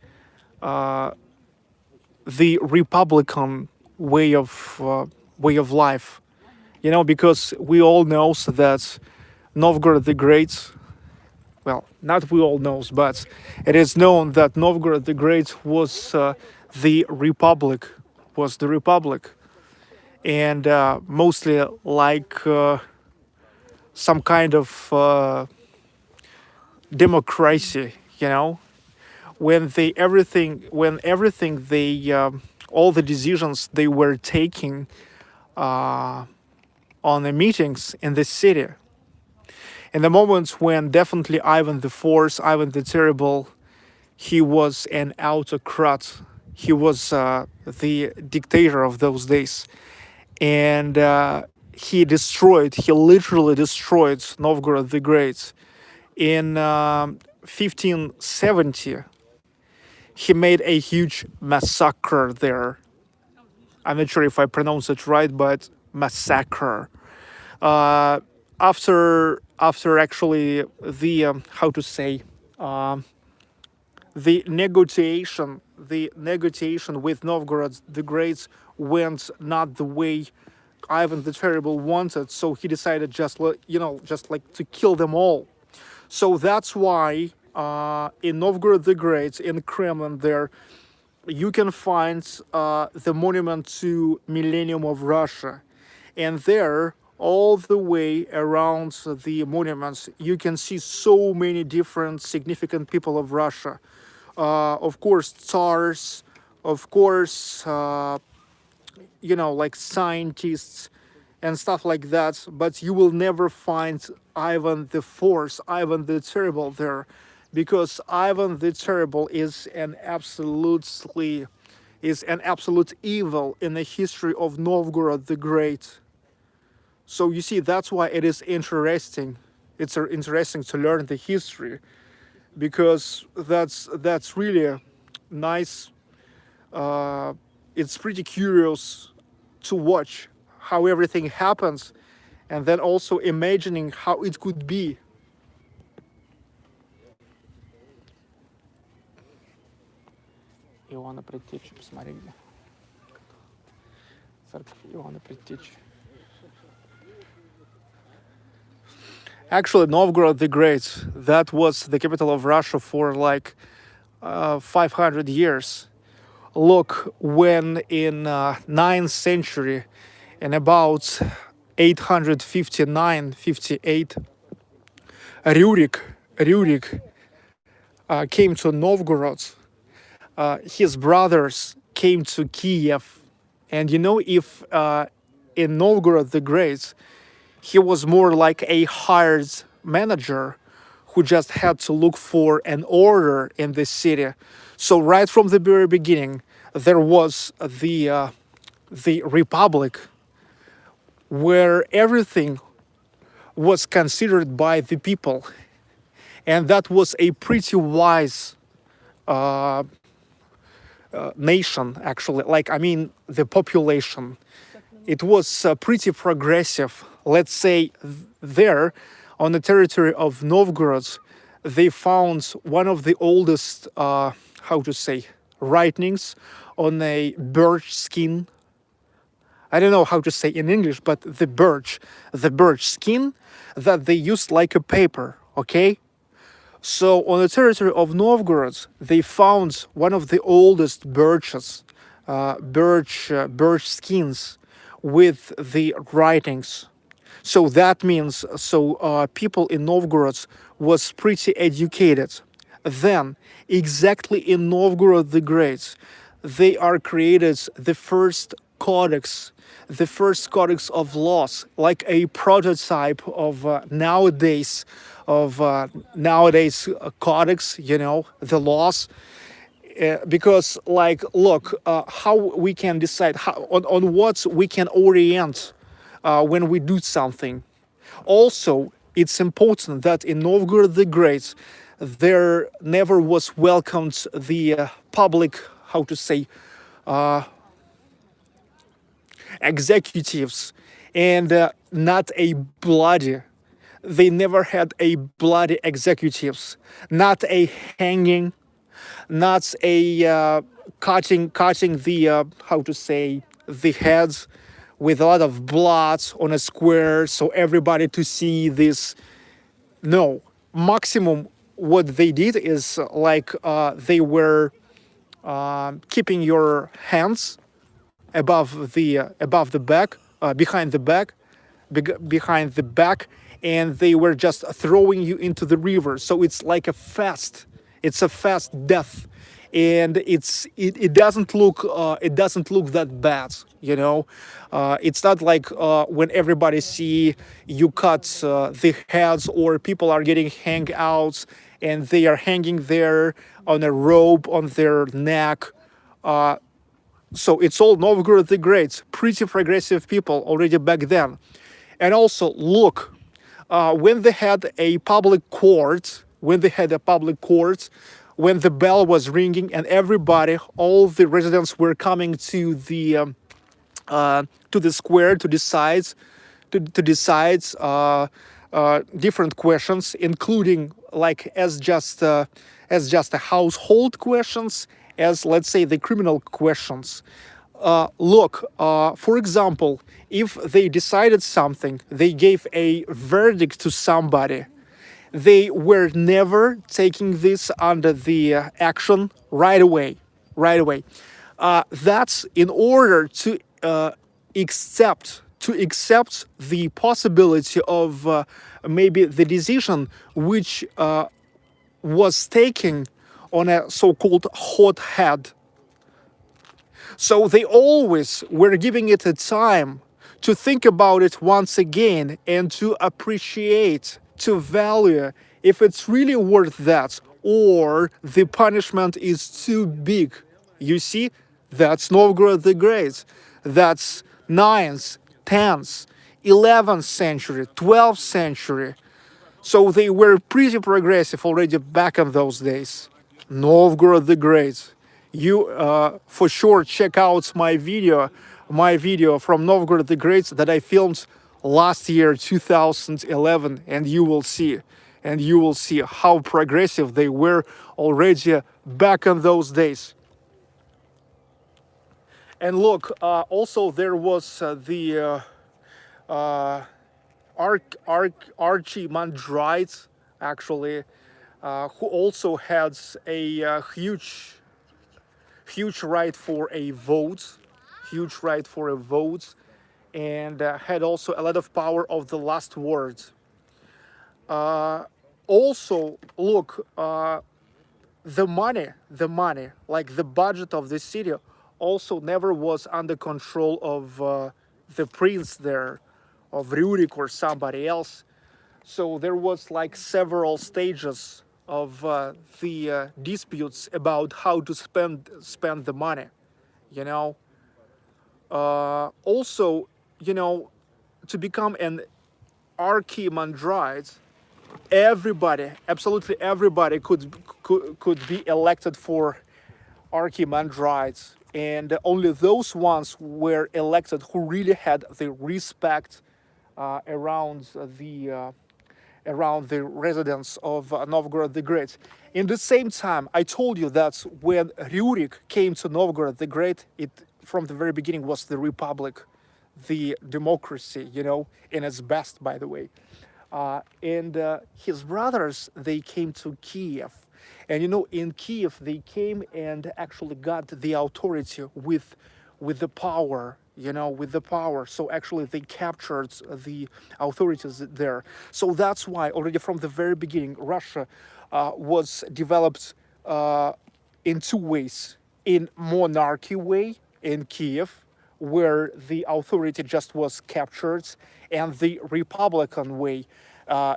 Speaker 1: the Republican way of life, you know, because we all know that Novgorod the Great. Well, not we all knows, but it is known that Novgorod the Great was the republic, and mostly like some kind of democracy, you know, when everything they all the decisions they were taking on the meetings in the city. In the moments when definitely Ivan the Fourth, Ivan the Terrible, he was an autocrat. He was the dictator of those days. And he literally destroyed Novgorod the Great. In 1570, he made a huge massacre there. I'm not sure if I pronounce it right, but massacre. After actually the how to say the negotiation with Novgorod the Great went not the way Ivan the Terrible wanted, so he decided just like to kill them all. So that's why in Novgorod the Great, in Kremlin there, you can find the monument to Millennium of Russia, and there all the way around the monuments you can see so many different significant people of Russia. Of course tsars, of course like scientists and stuff like that, but you will never find Ivan the Fourth, Ivan the Terrible there, because Ivan the Terrible is an absolute evil in the history of Novgorod the Great. So you see, that's why it is interesting. It's interesting to learn the history, because that's really nice. It's pretty curious to watch how everything happens, and then also imagining how it could be. Иоанна Предтечи, посмотри где. Церковь Иоанна Предтечи. Actually, Novgorod the Great, that was the capital of Russia for like 500 years. Look, when in 9th century, in about 859-58, Rurik came to Novgorod. His brothers came to Kiev. And if in Novgorod the Great, he was more like a hired manager who just had to look for an order in the city. So right from the very beginning, there was the republic, where everything was considered by the people, and that was a pretty wise nation, actually. The population. It was pretty progressive. Let's say there, on the territory of Novgorod, they found one of the oldest, writings on a birch skin. I don't know how to say in English, but the birch skin that they used like a paper, okay? So on the territory of Novgorod, they found one of the oldest birches, birch skins with the writings. So that means people in Novgorod was pretty educated. Then, exactly in Novgorod the Great, they are created the first codex of laws, like a prototype of nowadays codex, you know, the laws. Because, like, look, how we can decide on what we can orient when we do something. Also, it's important that in Novgorod the Great, there never was welcomed the public, how to say, executives, and not a bloody. They never had a bloody executives, not a hanging, not a cutting the how to say, the heads with a lot of blood on a square so everybody to see this. No, maximum what they did is like they were keeping your hands above the back, behind the back, and they were just throwing you into the river. So it's like a fast death, and it doesn't look that bad, you know. It's not like when everybody see you cut the heads, or people are getting hang out and they are hanging there on a rope on their neck. So it's all Novgorod the Great, pretty progressive people already back then. And also, look, when they had a public court, when the bell was ringing and everybody, all the residents were coming to the square to decide different questions, including like as just a household questions, as, let's say, the criminal questions. Look, for example, if they decided something, they gave a verdict to somebody, they were never taking this under the action right away. That's in order to accept the possibility of maybe the decision which was taken on a so-called hot head. So they always were giving it a time to think about it once again and to appreciate, to value if it's really worth that, or the punishment is too big. You see, that's Novgorod the Great. That's 9th, 10th, 11th century, 12th century. So they were pretty progressive already back in those days. Novgorod the Great. You for sure check out my video from Novgorod the Great that I filmed last year, 2011, and you will see how progressive they were already back in those days. And look, also there was the Archimandrite, actually, who also had a huge right for a vote, and had also a lot of power of the last word. Also, look, the money, like the budget of the city, also never was under control of the prince there, of Rurik or somebody else. So there was like several stages of the disputes about how to spend the money, you know. Also, you know, to become an archimandrite, everybody, absolutely everybody could be elected for archimandrites, and only those ones were elected who really had the respect around the residents of Novgorod the Great. In the same time, I told you that when Rurik came to Novgorod the Great, it from the very beginning was the republic. the democracy, you know, in its best, by the way. And his brothers, they came to Kiev. And you know, in Kiev, they came and actually got the authority with the power, you know, with the power. So actually they captured the authorities there. So that's why already from the very beginning, Russia was developed in two ways. In monarchy way in Kiev, where the authority just was captured, and the republican way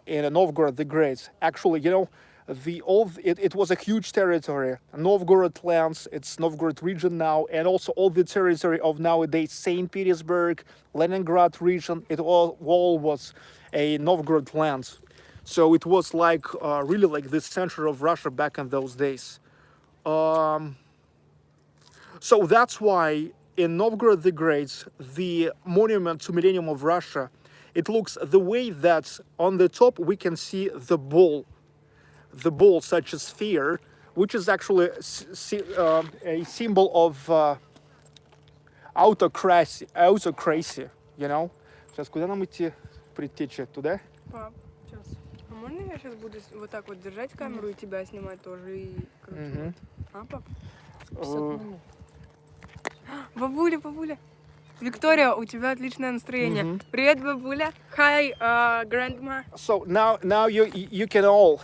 Speaker 1: in Novgorod the Great. Actually, you know, it was a huge territory. Novgorod lands, it's Novgorod region now, and also all the territory of nowadays Saint Petersburg, Leningrad region, it all was a Novgorod land. So it was like really like the center of Russia back in those days. So that's why in Novgorod the Great, the monument to Millennium of Russia, it looks the way that on the top we can see the ball such a sphere, which is actually a symbol of autocracy, you know. Сейчас куда нам идти? Прийти туда?
Speaker 2: Пап, сейчас. А можно я сейчас буду вот так вот держать камеру и тебя снимать тоже? И, короче, вот. А, пап?
Speaker 3: 50 минут.
Speaker 2: Бабуля, бабуля. Виктория, у тебя отличное настроение. Привет, бабуля. Hi, grandma.
Speaker 1: So now you can all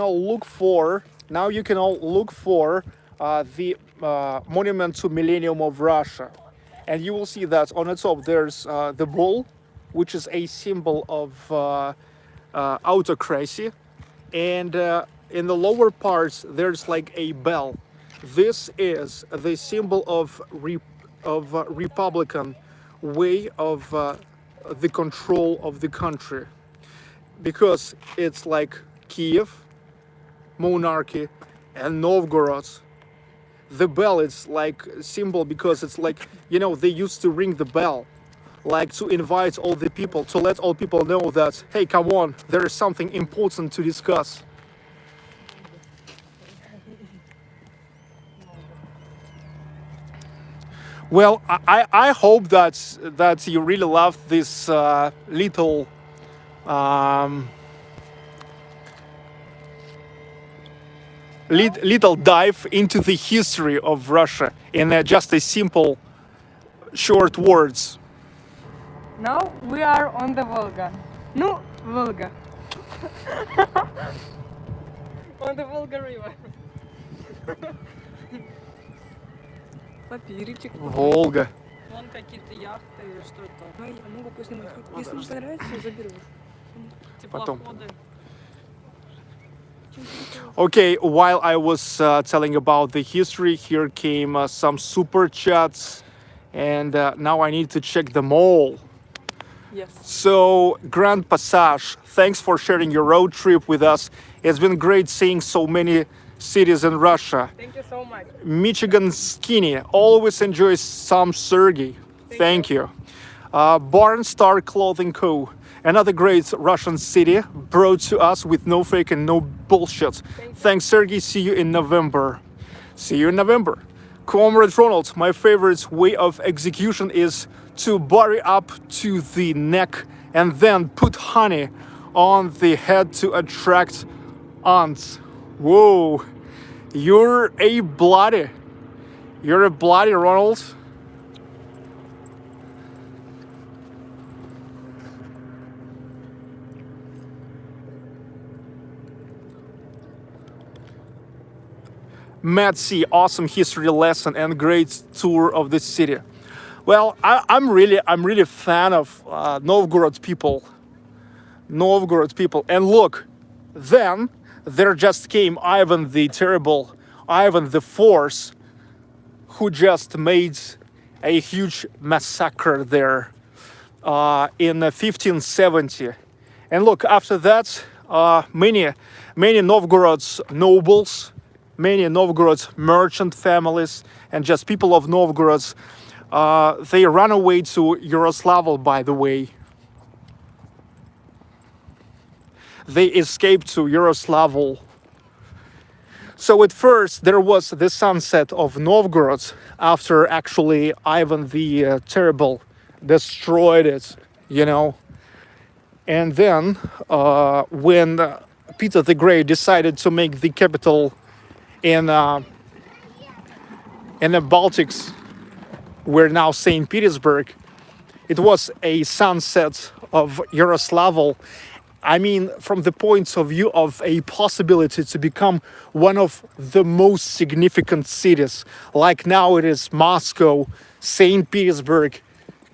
Speaker 1: look for the monument to Millennium of Russia, and you will see that on the top there's the bull, which is a symbol of autocracy, and in the lower parts there's like a bell. This is the symbol of republican way of the control of the country, because it's like Kiev, monarchy, and Novgorod. The bell is like symbol because it's like, you know, they used to ring the bell like to invite all the people, to let all people know that, hey, come on, there is something important to discuss. Well, I hope that you really love this little little dive into the history of Russia in just a simple, short words.
Speaker 2: Now we are on the Volga. No, Volga. On the Volga River. Папирчик.
Speaker 1: Волга.
Speaker 3: Вон какие-то яхты, что это?
Speaker 2: Ай, я могу поснимать. Если не понравится, заберу.
Speaker 3: Теплоходы.
Speaker 1: Okay, while I was telling about the history, here came some super chats, and now I need to check them all.
Speaker 2: Yes.
Speaker 1: So, Grand Passage, thanks for sharing your road trip with us. It's been great seeing so many cities in Russia.
Speaker 2: Thank you so much.
Speaker 1: Michigan Skinny, always enjoys some Sergey. Thank you. Barnstar Clothing Co., another great Russian city brought to us with no fake and no bullshit. Thanks, Sergey. See you in November. See you in November. Comrade Ronald, my favorite way of execution is to bury up to the neck and then put honey on the head to attract ants. Whoa, you're a bloody Ronald. Matt C, awesome history lesson and great tour of the city. Well, I'm really a fan of Novgorod people. And look, then there just came Ivan the Terrible, Ivan the Fourth, who just made a huge massacre there in 1570. And look, after that, many Novgorod's nobles, many Novgorod's merchant families, and just people of Novgorod, they ran away to Yaroslavl, by the way. They escaped to Yaroslavl. So at first there was the sunset of Novgorod after actually Ivan the Terrible destroyed it, you know. And then when Peter the Great decided to make the capital in the Baltics, where now Saint Petersburg, it was a sunset of Yaroslavl. I mean, from the point of view of a possibility to become one of the most significant cities, like now it is Moscow, Saint Petersburg,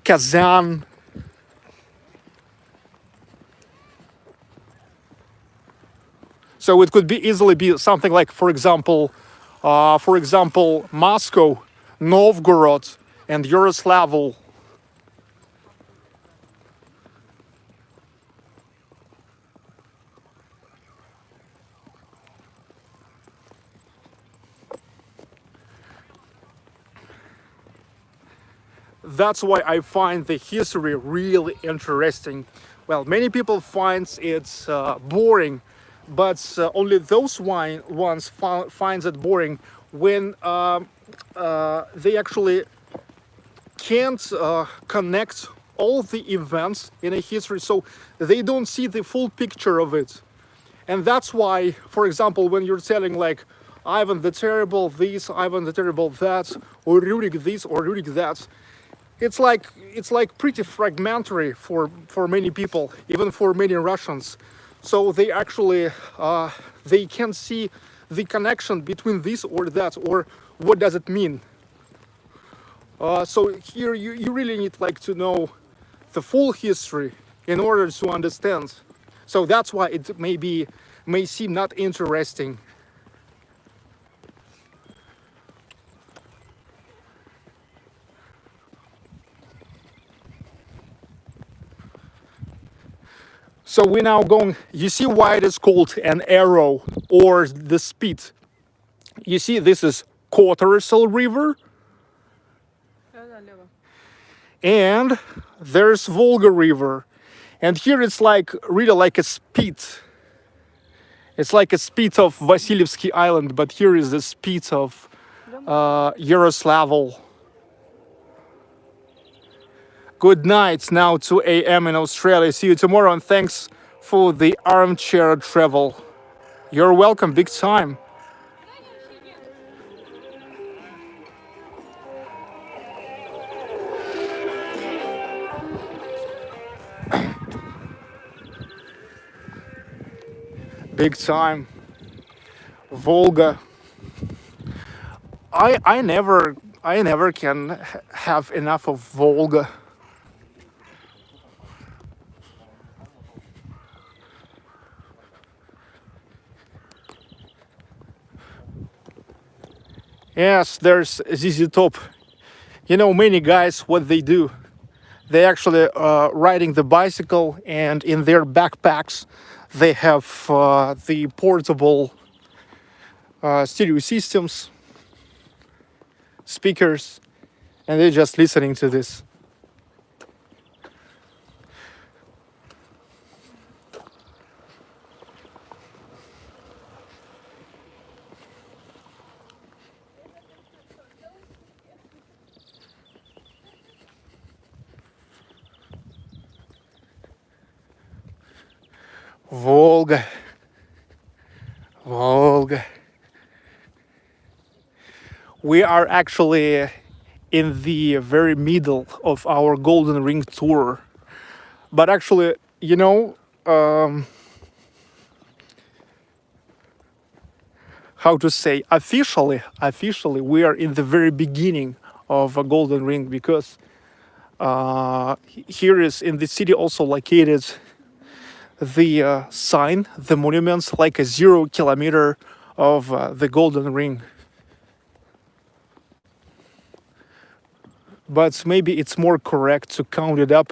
Speaker 1: Kazan. So it could be easily be something like, for example, Moscow, Novgorod, and Yaroslavl. That's why I find the history really interesting. Well, many people find it boring, but only those ones finds it boring when they actually can't connect all the events in a history, so they don't see the full picture of it. And that's why, for example, when you're telling like Ivan the Terrible this, Ivan the Terrible that, or Rurik this or Rurik that, it's like pretty fragmentary for many people, even for many Russians. So they actually they can't see the connection between this or that, or what does it mean. So here you really need like to know the full history in order to understand. So that's why it may seem not interesting. So we're now going, you see why it is called an arrow or the speed. You see, this is Cathedral River. And there's Volga River. And here it's like, really like a speed. It's like a speed of Vasilievsky Island, but here is the speed of Yaroslavl. Good night, now 2 a.m. in Australia. See you tomorrow, and thanks for the armchair travel. You're welcome, big time. Big time. Volga. I never can have enough of Volga. Yes, there's ZZ Top. You know, many guys, what they do, they actually riding the bicycle, and in their backpacks they have the portable stereo systems, speakers, and they're just listening to this. Volga, Volga. We are actually in the very middle of our Golden Ring tour. But actually, you know, how to say, officially, we are in the very beginning of a Golden Ring, because here is in the city also located the sign, the monuments, like a 0 kilometer of the Golden Ring. But maybe it's more correct to count it up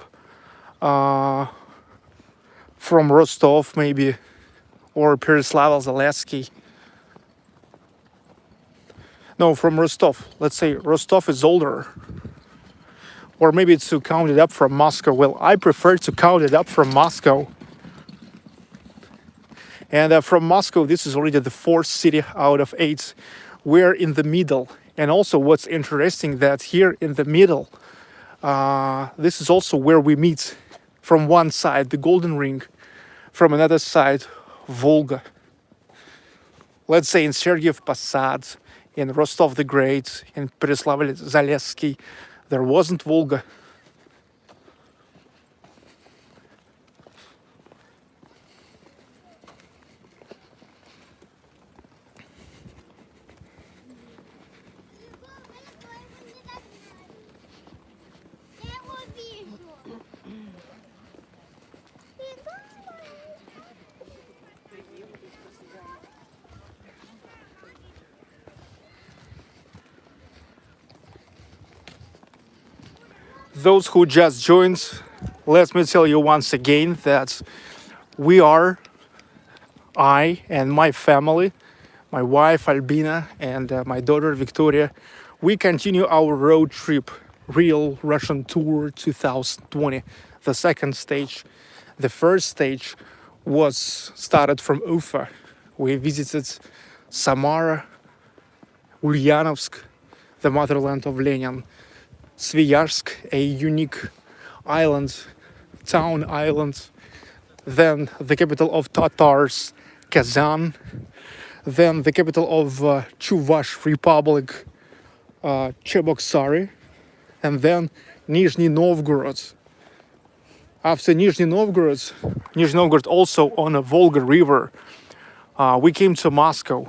Speaker 1: from Rostov, maybe, or Peroslavl-Zalesky. No, from Rostov. Let's say Rostov is older. Or maybe it's to count it up from Moscow. Well, I prefer to count it up from Moscow. And from Moscow, this is already the 4th city out of 8. We're in the middle. And also what's interesting that here in the middle, This is also where we meet from one side, the Golden Ring, from another side, Volga. Let's say in Sergiev Posad, in Rostov the Great, in Pereslavl-Zalesky, there wasn't Volga. Those who just joined, let me tell you once again that I and my family, my wife Albina and my daughter Victoria, we continue our road trip, Real Russian Tour 2020, the second stage. The first stage was started from Ufa. We visited Samara, Ulyanovsk, the motherland of Lenin, Sviazhsk, a unique island, town island, then the capital of Tatars, Kazan, then the capital of Chuvash Republic, Cheboksary, and then Nizhny Novgorod. After Nizhny Novgorod also on the Volga River, we came to Moscow.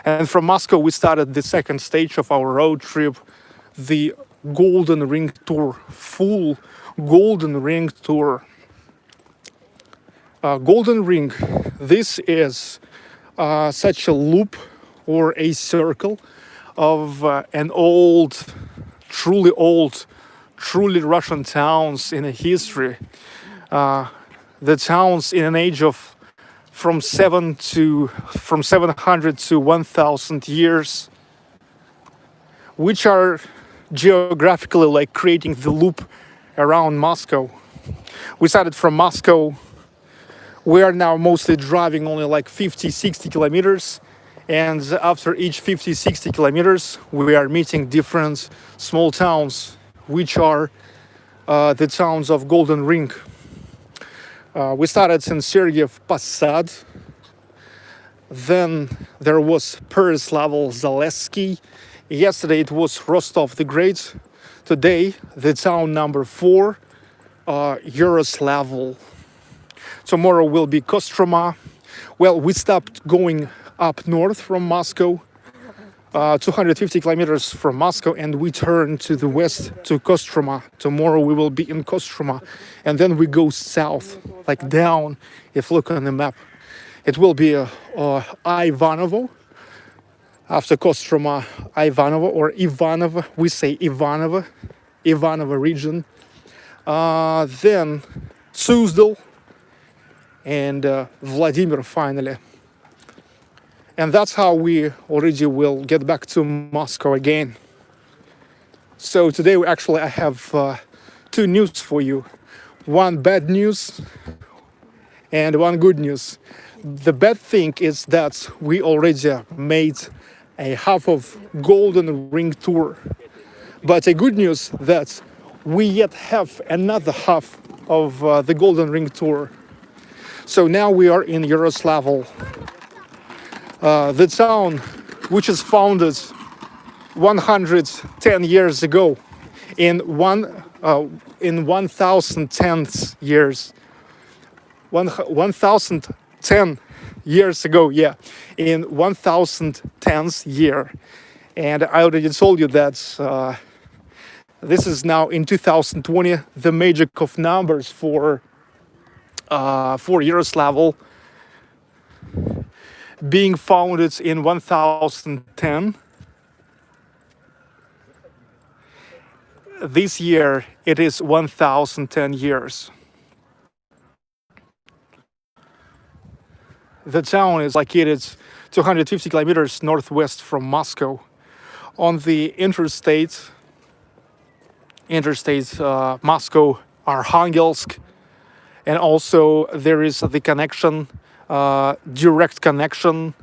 Speaker 1: And from Moscow we started the second stage of our road trip, the Golden Ring Tour, full Golden Ring Tour. Golden Ring, this is such a loop or a circle of an truly Russian towns in a history. The towns in an age of from 700 to 1000 years, which are geographically like creating the loop around Moscow. We started from Moscow. We are now mostly driving only like 50-60 kilometers, and after each 50-60 kilometers we are meeting different small towns, which are the towns of Golden Ring. We started in Sergiev Posad, then there was Pereslavl-Zalesky. Yesterday it was Rostov the Great. Today the town number 4, Yaroslavl. Tomorrow will be Kostroma. Well, we stopped going up north from Moscow, 250 kilometers from Moscow, and we turn to the west to Kostroma. Tomorrow we will be in Kostroma, and then we go south, like down. If you look on the map, it will be Ivanovo. After Kostroma, Ivanovo or Ivanovo, we say Ivanovo region. Then Suzdal and Vladimir finally. And that's how we already will get back to Moscow again. So today I have two news for you. One bad news and one good news. The bad thing is that we already made a half of Golden Ring Tour. But a good news that we yet have another half of the Golden Ring Tour. So now we are in Yaroslavl, the town which is founded 110 years ago, in 1010 years. 1010 years ago, yeah, in 1010th year. And I already told you that this is now in 2020 the magic of numbers for Yaroslavl being founded in 1010. This year it is 1010 years. The town is located 250 kilometers northwest from Moscow on the interstate Moscow-Arkhangelsk, and also there is the connection, direct connection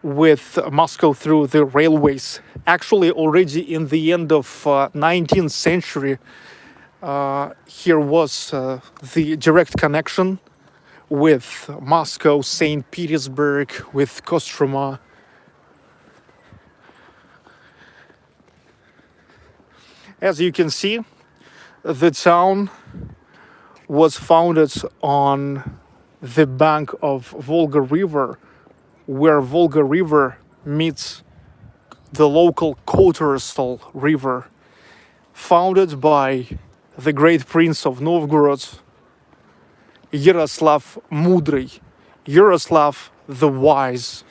Speaker 1: with Moscow through the railways. Actually, already in the end of 19th century, here was the direct connection with Moscow, Saint Petersburg, with Kostroma. As you can see, the town was founded on the bank of Volga River, where Volga River meets the local Cathedral River, founded by the great prince of Novgorod, Yaroslav Mudry, Yaroslav the Wise.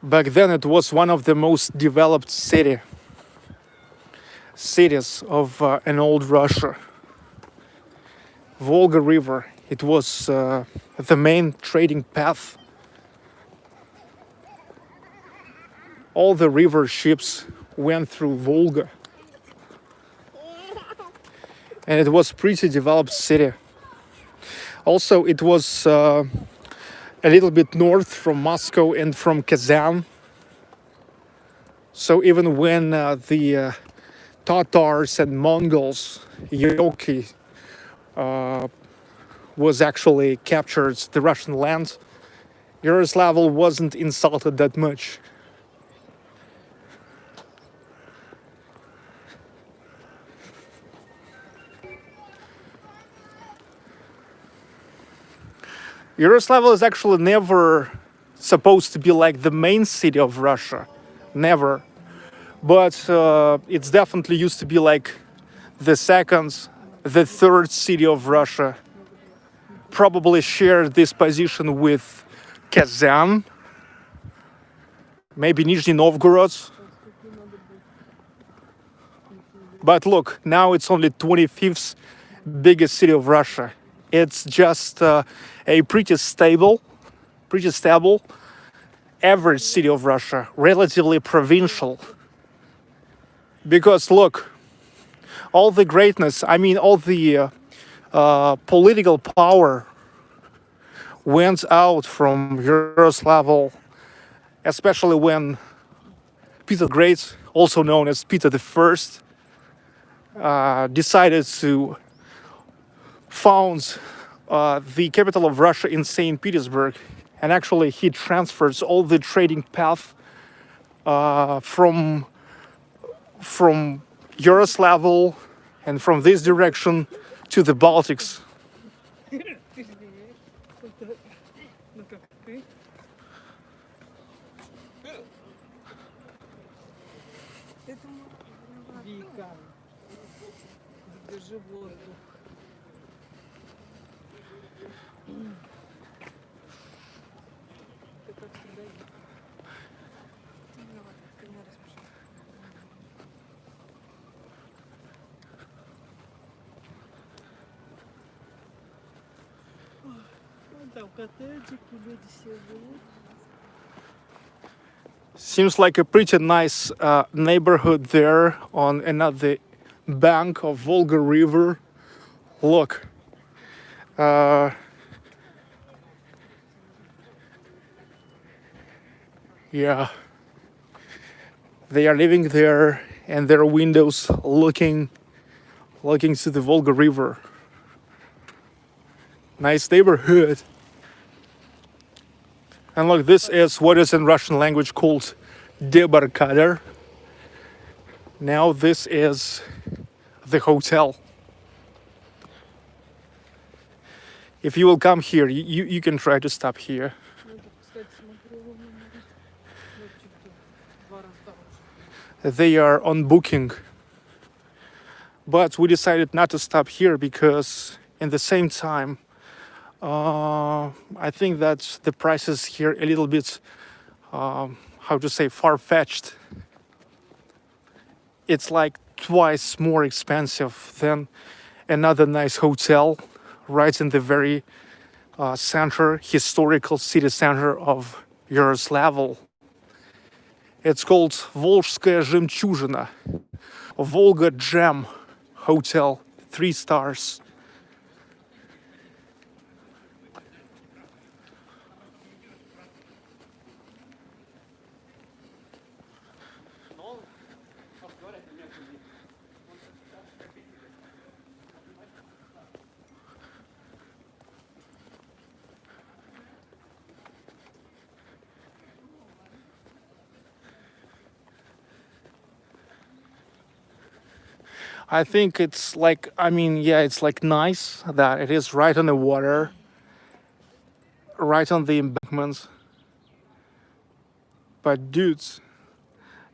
Speaker 1: Back then it was one of the most developed cities of an old Russia. Volga River, it was the main trading path. All the river ships went through Volga. And it was pretty developed city. Also, it was a little bit north from Moscow and from Kazan. So even when the Tatars and Mongols, Yoki, was actually captured the Russian land, Yaroslavl wasn't insulted that much. Yaroslavl is actually never supposed to be like the main city of Russia. Never. But it's definitely used to be like the second, the third city of Russia. Probably shared this position with Kazan, maybe Nizhny Novgorod. But look, now it's only 25th biggest city of Russia. It's just a pretty stable average city of Russia, relatively provincial. Because look, all the greatness, I mean all the political power went out from Yaroslavl, especially when Peter the Great, also known as Peter the First, decided to found the capital of Russia in Saint Petersburg, and actually he transfers all the trading path from Yaroslavl and from this direction to the Baltics.
Speaker 3: Ну как ты? Вика, задержи воздух. Ты как всегда. Там коттеджики, люди все живут.
Speaker 1: Seems like a pretty nice neighborhood there on another bank of Volga River. Look. Yeah. They are living there and their windows looking to the Volga River. Nice neighborhood. And look, this is what is in Russian language called debarkadar. Now this is the hotel. If you will come here, you can try to stop here. They are on booking. But we decided not to stop here because in the same time, I think that the prices here a little bit, how to say, far-fetched. It's like twice more expensive than another nice hotel right in the very center, historical city center of Yaroslavl. It's called Volgskaya Жемчужина, Volga Gem Hotel, 3 stars. I think it's like, I mean, yeah, it's like nice that it is right on the water, right on the embankments. But dudes,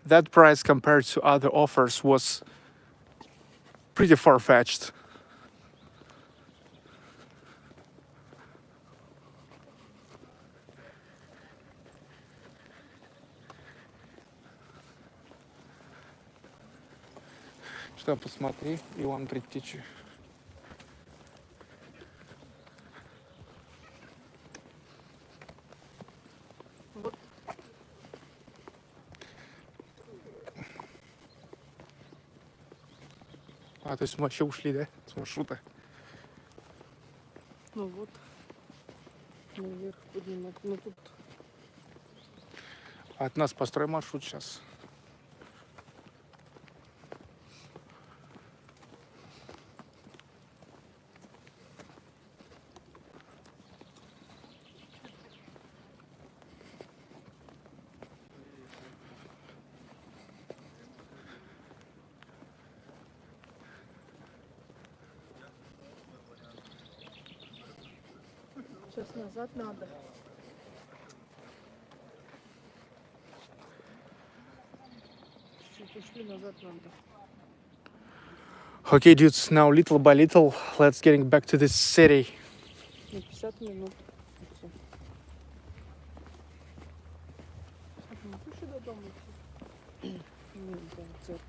Speaker 1: that price compared to other offers was pretty far-fetched. Что, посмотри, Иван Предтечи. А, то есть мы вообще ушли, да, с маршрута?
Speaker 3: Ну вот, наверх поднимать. Ну тут
Speaker 1: От нас построй маршрут сейчас.
Speaker 3: сейчас назад надо. Чуть-чуть ушли, назад надо.
Speaker 1: Okay, dudes, now little by little, let's getting back to this city.
Speaker 3: На 50 минут. И всё. 50 минут еще до дома идти. Нет, да, церковь.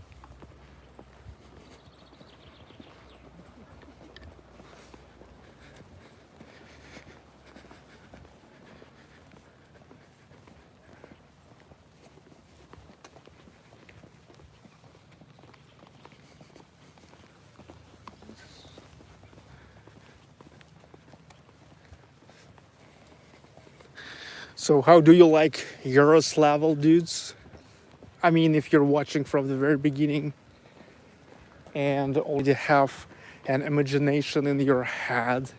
Speaker 1: So how do you like Yaroslavl, dudes? I mean, if you're watching from the very beginning and already have an imagination in your head.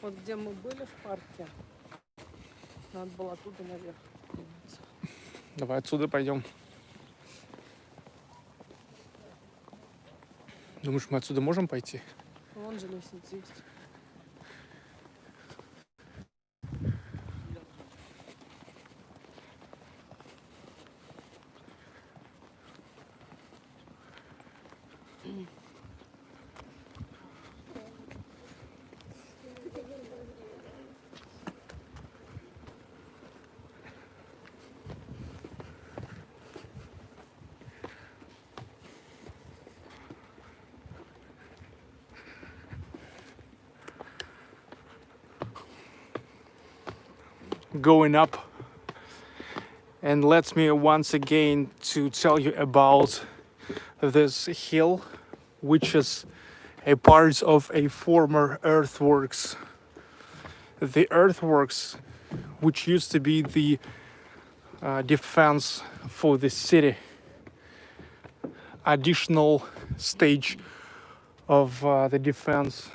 Speaker 3: Вот где мы были в парке, надо было оттуда наверх подняться.
Speaker 1: Давай отсюда пойдем. Думаешь, мы отсюда можем пойти?
Speaker 3: Вон же лестница есть.
Speaker 1: Going up, and let me once again to tell you about this hill, which is a part of a former earthworks. The earthworks, which used to be the defense for the city, additional stage of the defense.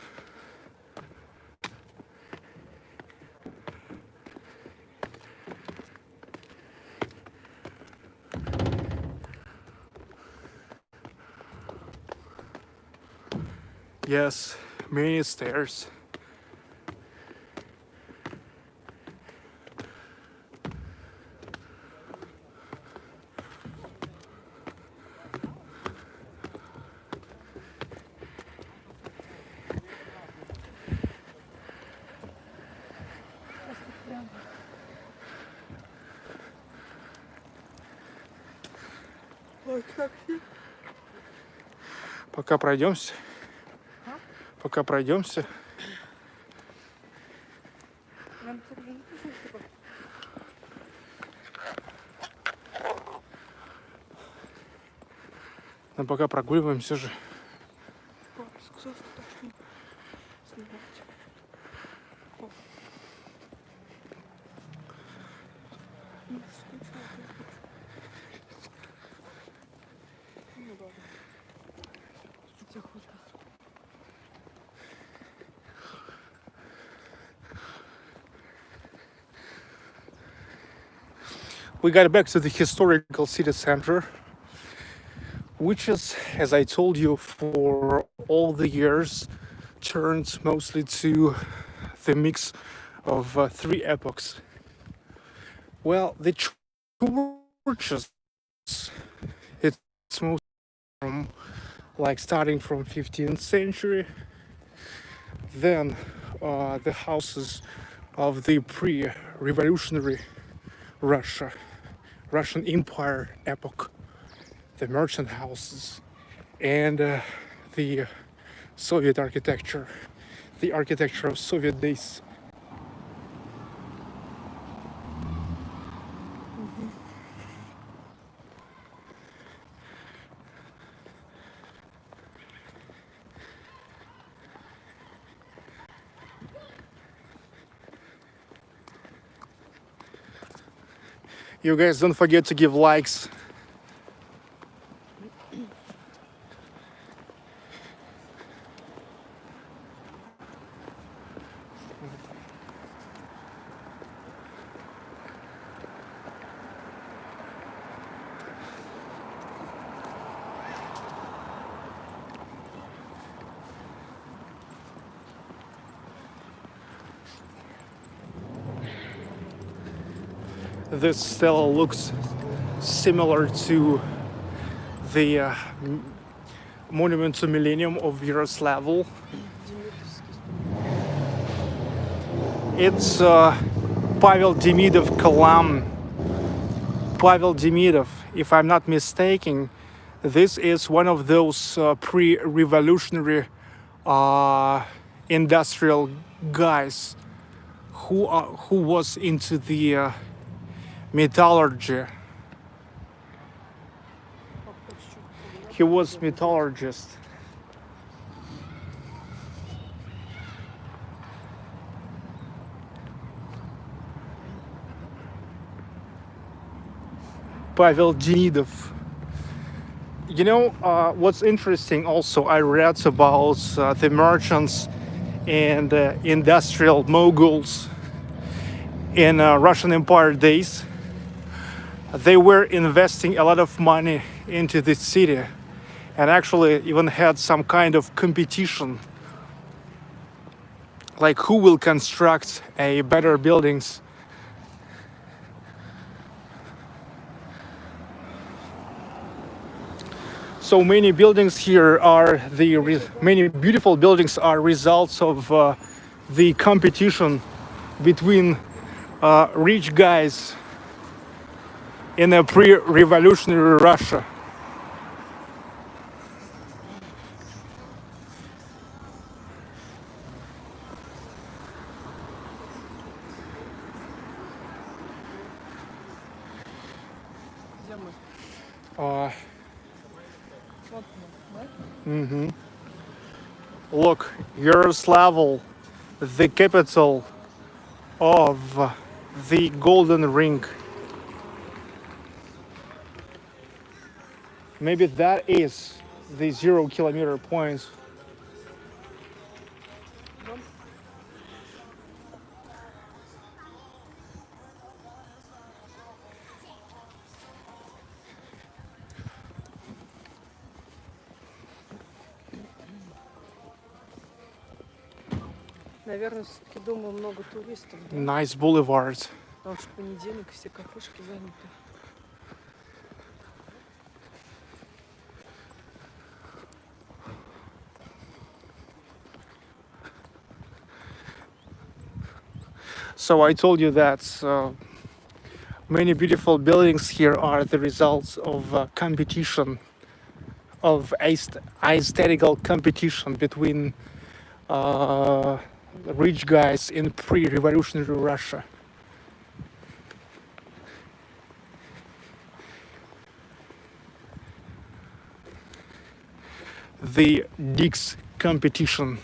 Speaker 1: Yes, many stairs. Пока пройдемся. Пока пройдемся. Но пока прогуливаемся же. we got back to the historical city center, which is, as I told you, for all the years turned mostly to the mix of three epochs. Well, the churches, it's mostly from, like, starting from 15th century, then the houses of the pre-revolutionary Russian Empire epoch, the merchant houses, and the Soviet architecture, the architecture of Soviet days. You guys don't forget to give likes. This stela looks similar to the monument to Millennium of Yaroslavl. It's Pavel Demidov column. Pavel Demidov, if I'm not mistaken, this is one of those pre-revolutionary industrial guys who was into the metallurgy. He was metallurgist. Pavel Demidov. You know, what's interesting also, I read about the merchants and industrial moguls in Russian Empire days. They were investing a lot of money into this city and actually even had some kind of competition, like who will construct a better buildings. So many buildings here are many beautiful buildings are results of the competition between rich guys in a pre-revolutionary Russia. Look, Yaroslavl, the capital of the Golden Ring. Maybe that is the 0 kilometer point.
Speaker 3: Наверное, все-таки дома много туристов, да?
Speaker 1: Nice boulevard.
Speaker 3: Потому что понедельник, все кафешки заняты.
Speaker 1: So I told you that many beautiful buildings here are the results of competition, of aesthetical competition between rich guys in pre-revolutionary Russia. The Dix competition.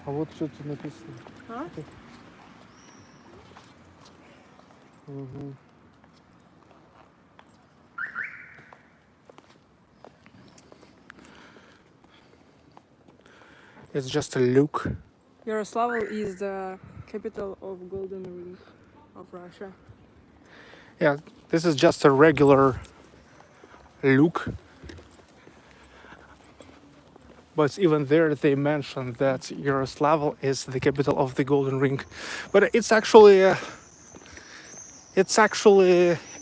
Speaker 1: А вот что тут написано.
Speaker 3: А?
Speaker 1: Угу. It's just a look.
Speaker 2: Yaroslavl is the capital of Golden Ring of Russia.
Speaker 1: Yeah, this is just a regular look. But even there they mentioned that Yaroslavl is the capital of the Golden Ring. But it's actually a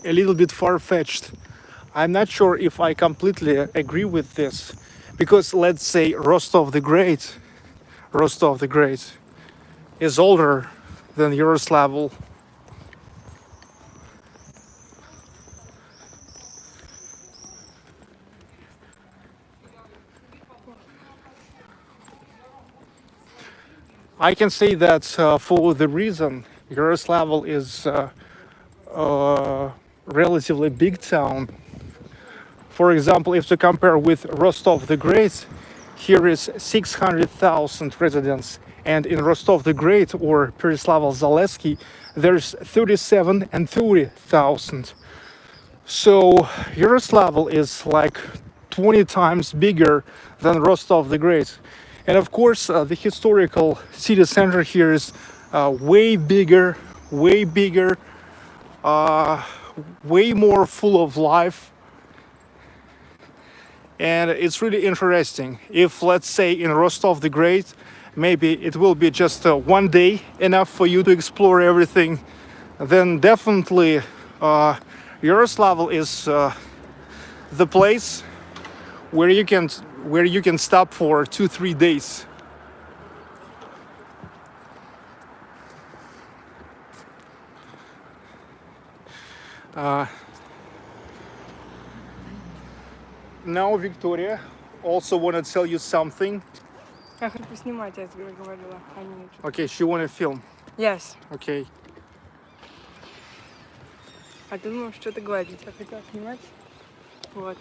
Speaker 1: little bit far-fetched. I'm not sure if I completely agree with this, because let's say Rostov the Great is older than Yaroslavl. I can say that for the reason Yaroslavl is a relatively big town. For example, if to compare with Rostov the Great, here is 600,000 residents, and in Rostov the Great or Pereslavl-Zalesky, there's 37 and 30,000. So Yaroslavl is like 20 times bigger than Rostov the Great. And of course, the historical city center here is way bigger, way more full of life. And it's really interesting. If, let's say, in Rostov the Great, maybe it will be just one day enough for you to explore everything, then definitely Yaroslavl is the place where you can stop for 2-3 days. Now Victoria also want to tell you something.
Speaker 2: Я хочу поснимать, я тебе говорила.
Speaker 1: Okay, she want to film.
Speaker 2: Yes.
Speaker 1: Okay.
Speaker 2: А ты думал, что-то говорить. Я хотела снимать. Вот.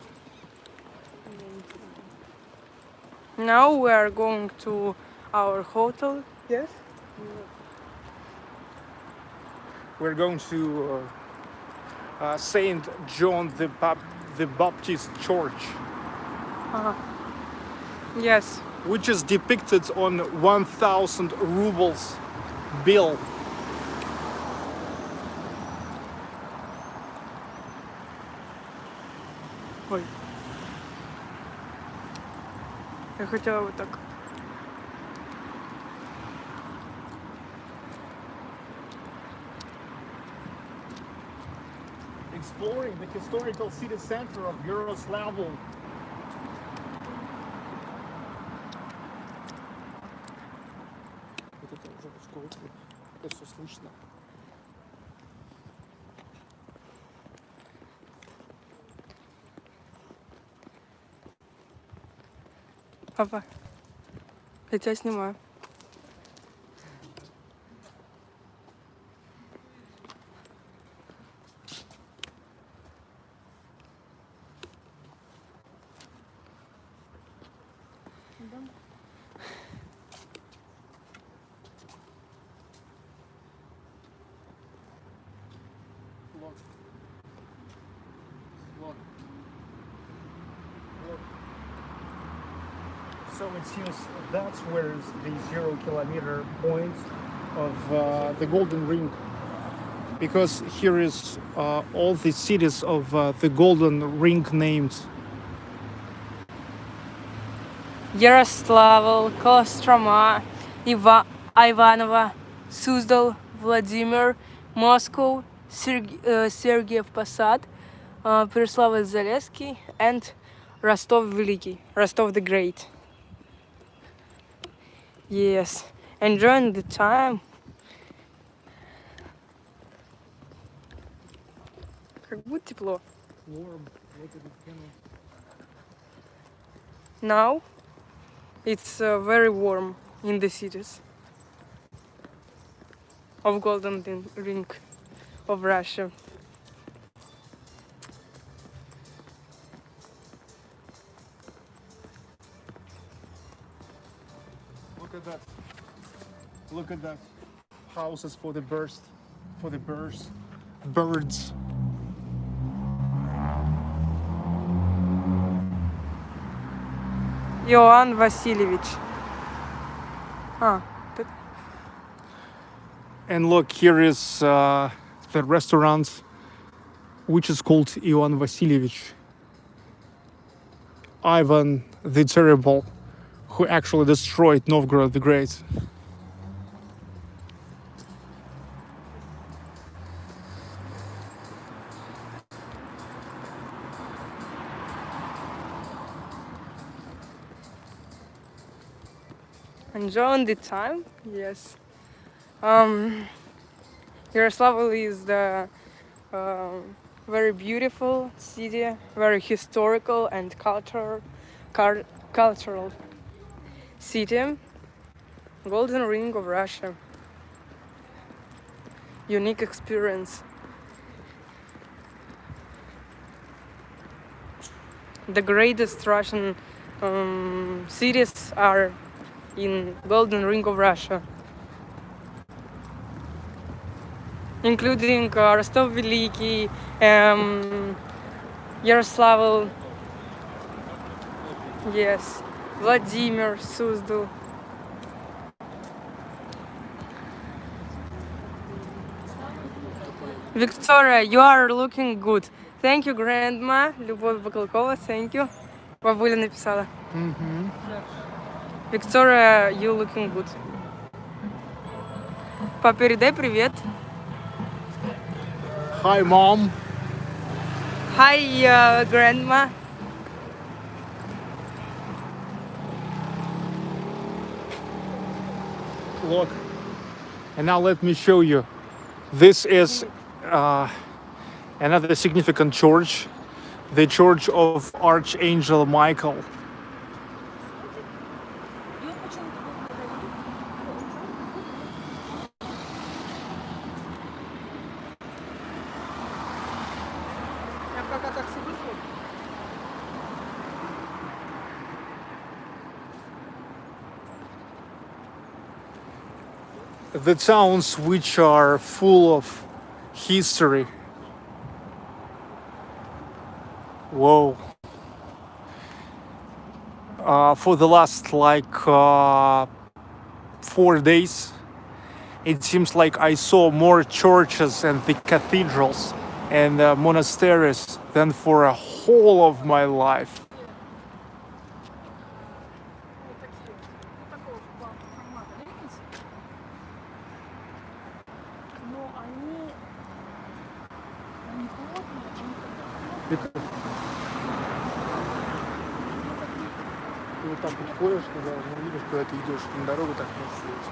Speaker 2: Now we are going to our hotel. Yes?
Speaker 1: We're going to Saint John the Baptist Church,
Speaker 2: Yes.
Speaker 1: which is depicted on 1,000 rubles bill.
Speaker 2: Ой. Я хотела вот так.
Speaker 1: Exploring the historical city center of Yaroslavl. Это все слышно.
Speaker 2: Папа, я тебя снимаю.
Speaker 1: So it seems that's where is the 0 kilometer point of the Golden Ring, because here is all the cities of the Golden Ring named.
Speaker 2: Yaroslavl, Kostroma, Ivanovo, Suzdal, Vladimir, Moscow, Sergiev Posad, Pereslavl-Zalesky, and Rostov Veliki, Rostov the Great. Yes, enjoying the time. Как будет тепло.
Speaker 1: Warm. Look at the panel.
Speaker 2: Now it's very warm in the cities of Golden Ring of Russia.
Speaker 1: Look at that. Look at that. Houses for the birds. Birds.
Speaker 2: Иоанн Васильевич. Ah, тут.
Speaker 1: And look, here is the restaurant, which is called Ivan Vasilievich. Ivan the Terrible, who actually destroyed Novgorod the Great.
Speaker 2: Enjoying the time, yes. Yaroslavl is the very beautiful city, very historical and cultural city. Golden Ring of Russia. Unique experience. The greatest Russian cities are in Golden Ring of Russia, including Rostov Veliki, Yaroslavl, yes, Vladimir, Suzdal. Victoria, you are looking good. Thank you, Grandma. Любовь Баклакова, thank you. Бабуля написала. Victoria, you looking good. Папа, передай привет.
Speaker 1: Hi, Mom.
Speaker 2: Hi, Grandma.
Speaker 1: Look. And now let me show you. This is another significant church, the Church of Archangel Michael. The towns which are full of history. Whoa. For the last 4 days, it seems like I saw more churches and the cathedrals and monasteries than for a whole of my life. Ты вот так вот ходишь, когда видишь, куда ты идешь, на дорогу так не встретишь.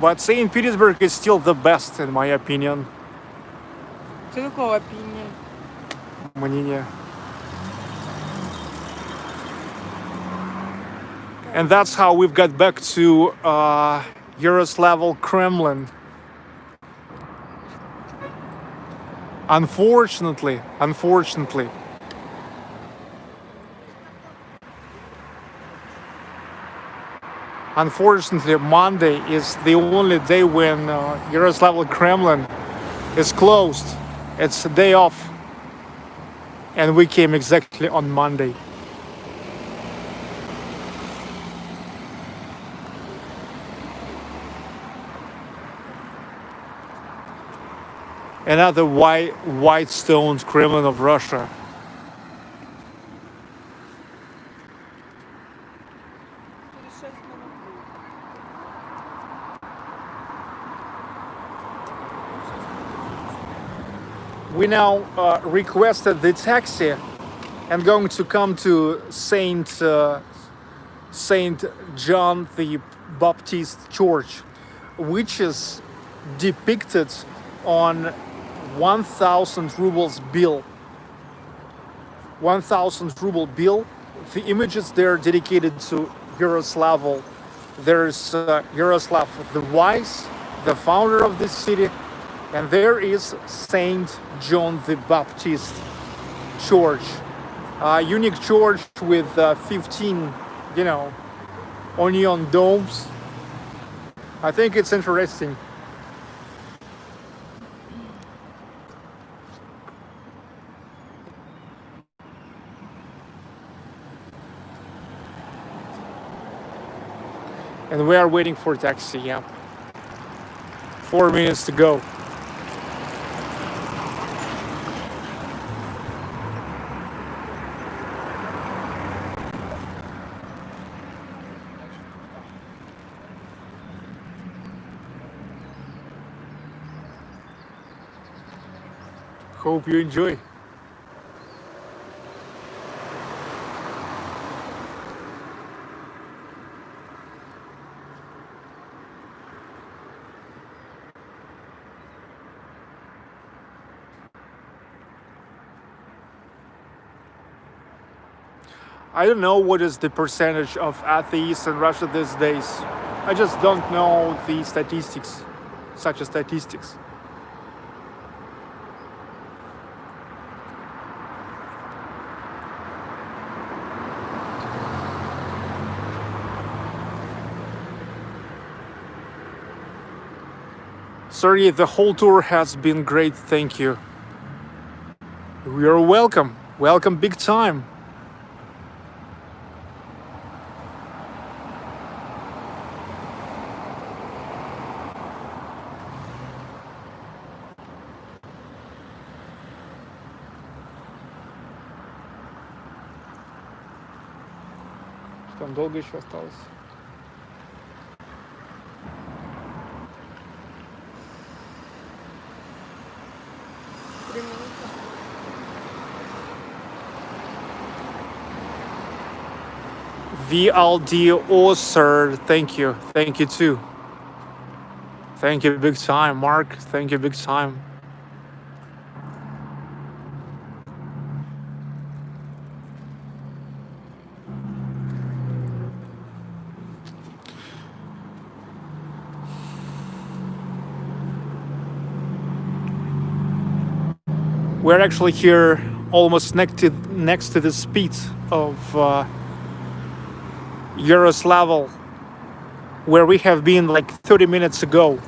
Speaker 1: But Saint Petersburg is still the best, in my opinion.
Speaker 2: Что такого opinion?
Speaker 1: Мнение. And that's how we've got back to Yaroslavl Kremlin. Unfortunately, Monday is the only day when Yaroslavl Kremlin is closed. It's a day off. And we came exactly on Monday. Another white stone Kremlin of Russia. We now requested the taxi and going to come to Saint John the Baptist Church, which is depicted on 1,000 rubles bill. 1,000 ruble bill. The images there are dedicated to Yaroslavl. There's Yaroslav the Wise, the founder of this city, and there is Saint John the Baptist Church, a unique church with 15, onion domes. I think it's interesting. And we are waiting for taxi, yeah. 4 minutes to go. Hope you enjoy. I don't know what is the percentage of atheists in Russia these days. I just don't know the statistics, such as statistics. Sorry, the whole tour has been great, thank you. You're welcome. Welcome big time. Там долго еще осталось? VLDO, sir. Thank you. Thank you too. Thank you big time, Mark. Thank you big time. We're actually here almost next to the speed of Yaroslavl, where we have been like 30 minutes ago.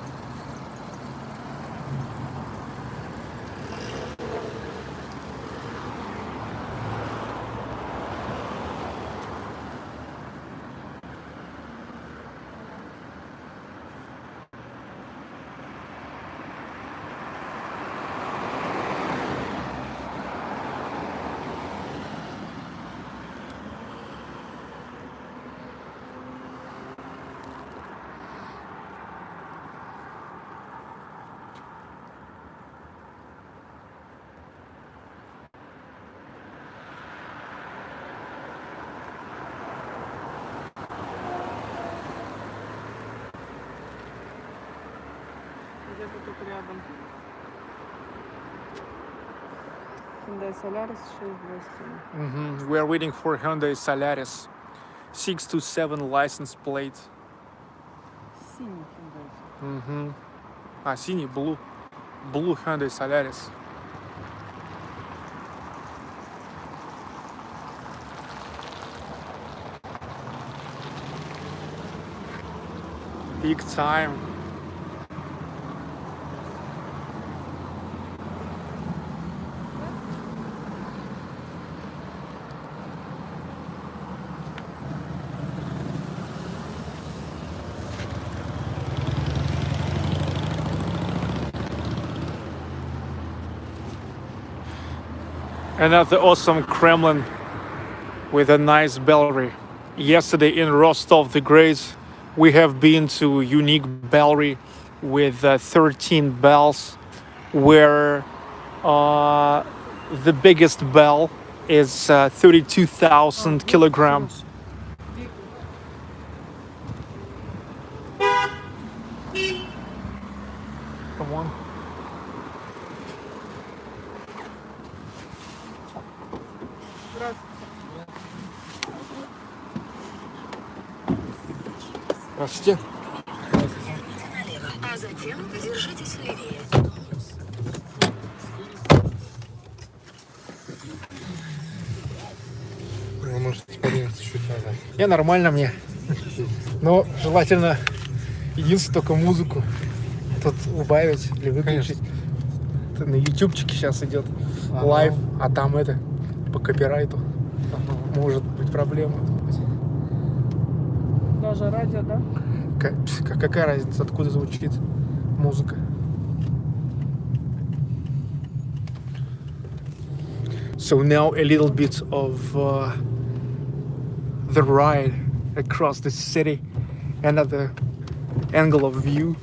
Speaker 3: Где-то тут рядом. Hyundai Solaris 6200.
Speaker 1: We are waiting for Hyundai Solaris 627 license plate.
Speaker 3: Синий Hyundai.
Speaker 1: А, синий, blue Hyundai Solaris. Big time. Another awesome Kremlin with a nice bellery. Yesterday in Rostov the Great, we have been to unique bellery with 13 bells, where the biggest bell is 32,000 kilograms. Come on. Здравствуйте.
Speaker 5: А затем держитесь левее.
Speaker 6: Вы можете подняться чуть назад.
Speaker 1: Не, нормально мне. Но желательно единственное только музыку тут убавить или выключить. Это на ютубчике сейчас идет лайв, а там это по копирайту может быть проблема.
Speaker 3: Даже радио, да?
Speaker 1: Какая разница, откуда звучит музыка? So now a little bit of the ride across the city, another angle of view.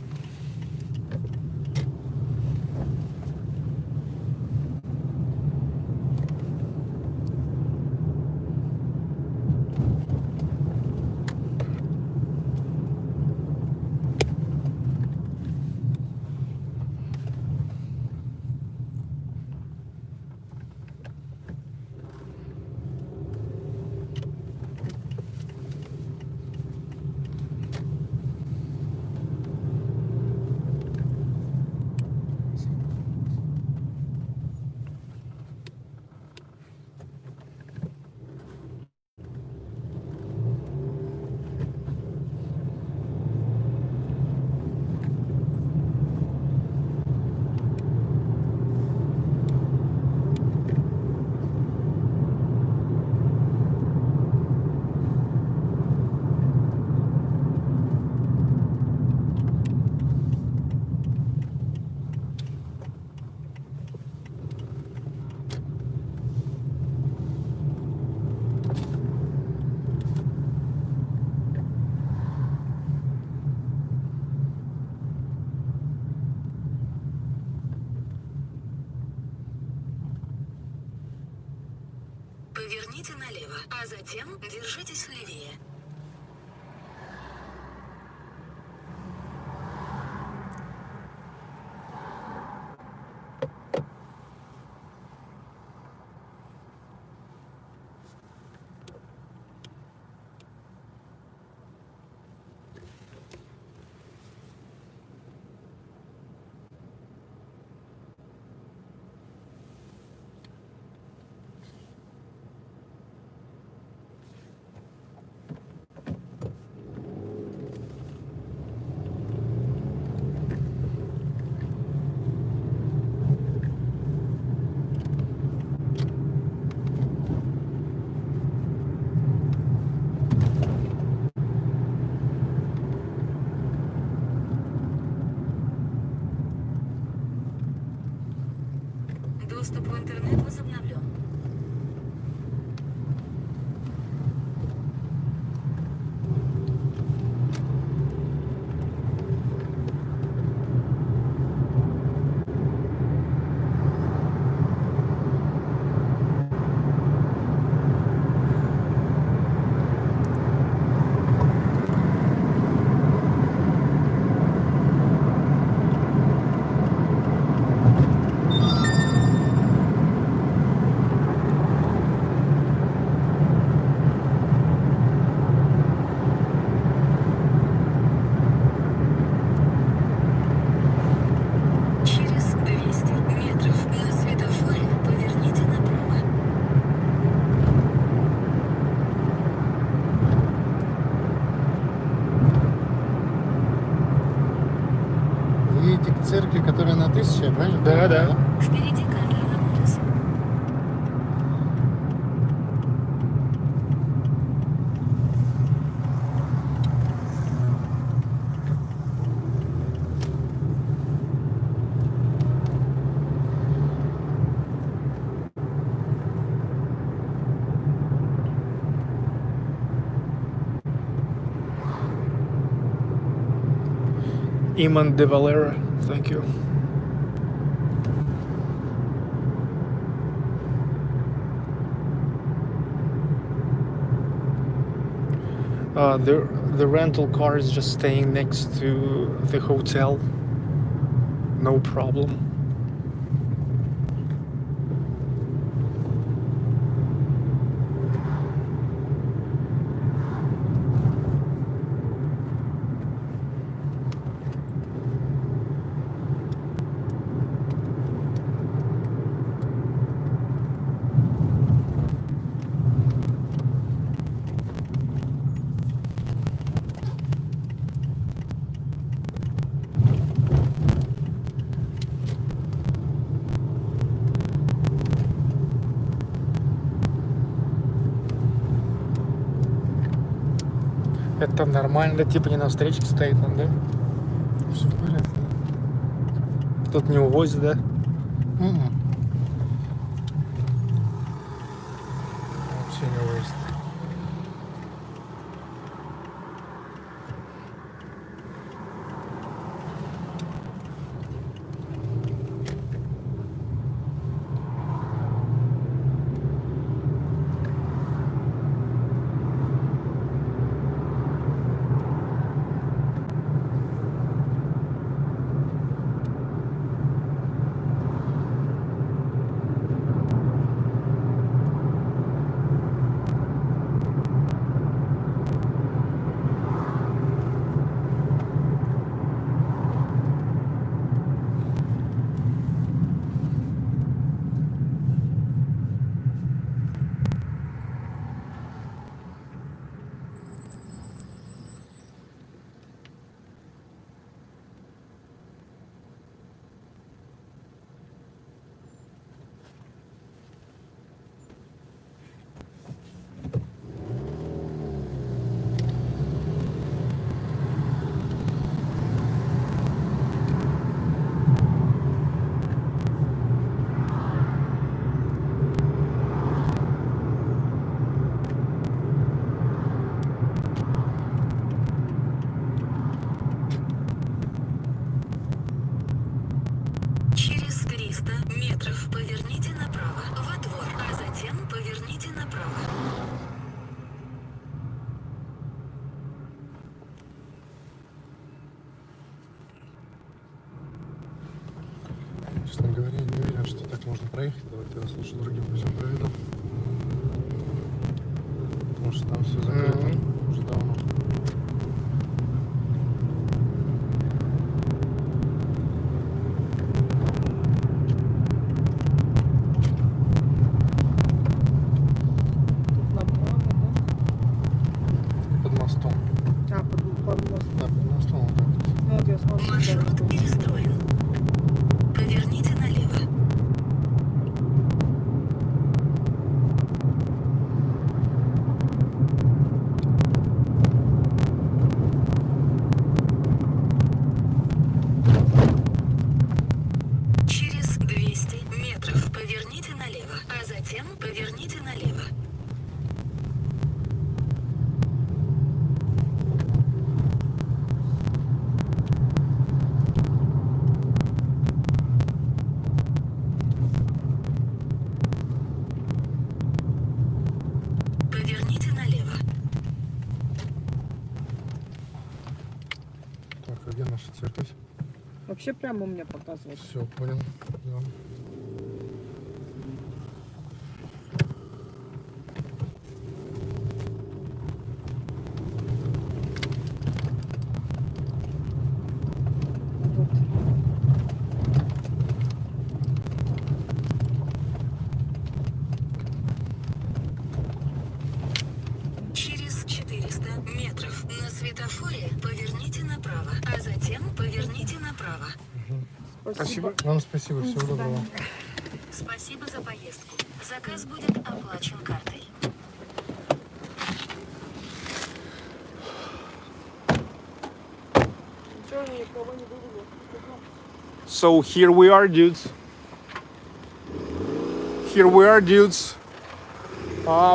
Speaker 5: Поверните налево, а затем держитесь левее. Доступ в интернет возобновлен. Через 200 метров на светофоре поверните направо.
Speaker 6: Вы едете к церкви, которая на 1000, я правильно?
Speaker 1: Да,
Speaker 6: понимаю,
Speaker 1: да.
Speaker 5: Впереди камера на полосе.
Speaker 1: Iman de Valera, thank you. The rental car is just staying next to the hotel. No problem. Это нормально, типа не на встречке стоит он, да?
Speaker 6: Все в порядке.
Speaker 1: Тут не увозит, да?
Speaker 6: Мгм.
Speaker 1: Вообще не увозит.
Speaker 5: Через 300 метров поверните направо во двор, а затем поверните направо.
Speaker 6: Честно говоря, не уверен, что так можно проехать. Давайте я вас лучше другим путем проведу. Потому что там все закрыто уже давно.
Speaker 3: Тут направо,
Speaker 6: Под мостом.
Speaker 3: да? А, под мостом.
Speaker 6: Да, под мостом вот так вот.
Speaker 3: Ну вот я смотрю.
Speaker 5: Маршрут перестроен. Поверните налево. Через 200 метров поверните налево, а затем поверните налево. Поверните налево.
Speaker 6: Так, а где наша церковь?
Speaker 3: Вообще прямо у меня показывает.
Speaker 6: Все, понял. Да.
Speaker 3: Вот.
Speaker 5: Через 400 метров на светофоре поверните направо, а затем поверните направо.
Speaker 3: Спасибо.
Speaker 6: Вам спасибо, всего доброго.
Speaker 5: Спасибо за поездку. Заказ будет оплачен картой.
Speaker 3: Ничего, никого не вывели.
Speaker 1: So here we are, dudes. Here we are, dudes.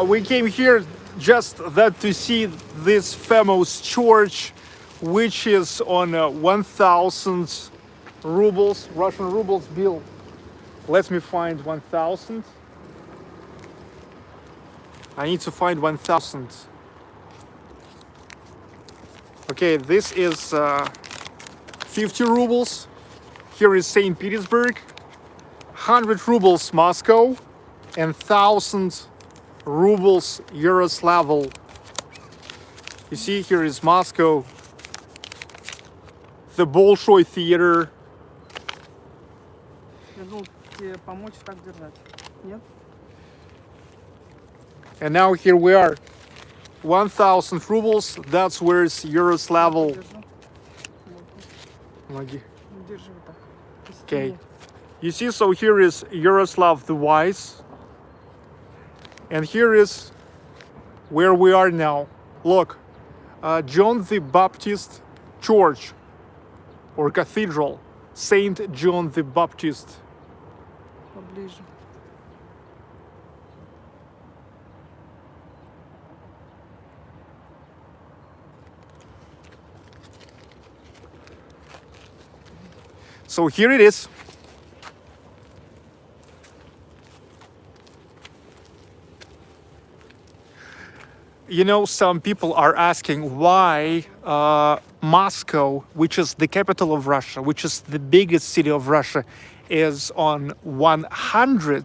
Speaker 1: We came here just that to see this famous church, which is on 1,000 rubles, Russian rubles bill. Let me find 1,000. I need to find 1,000. Okay, this is 50 rubles. Here is Saint Petersburg. 100 rubles Moscow, and 1,000 rubles Yaroslavl. You see, here is Moscow, the Bolshoi Theater.
Speaker 3: Я думал тебе помочь так держать. Нет?
Speaker 1: And now here we are. 1,000 rubles, that's where's Yaroslavl.
Speaker 3: Держу.
Speaker 1: Ноги.
Speaker 3: Держи вот так. По
Speaker 1: Okay.
Speaker 3: стене.
Speaker 1: You see, so here is Yaroslav the Wise. And here is where we are now. Look, John the Baptist Church or Cathedral. Saint John the Baptist.
Speaker 3: Поближе.
Speaker 1: So here it is. You know, some people are asking why Moscow, which is the capital of Russia, which is the biggest city of Russia, is on 100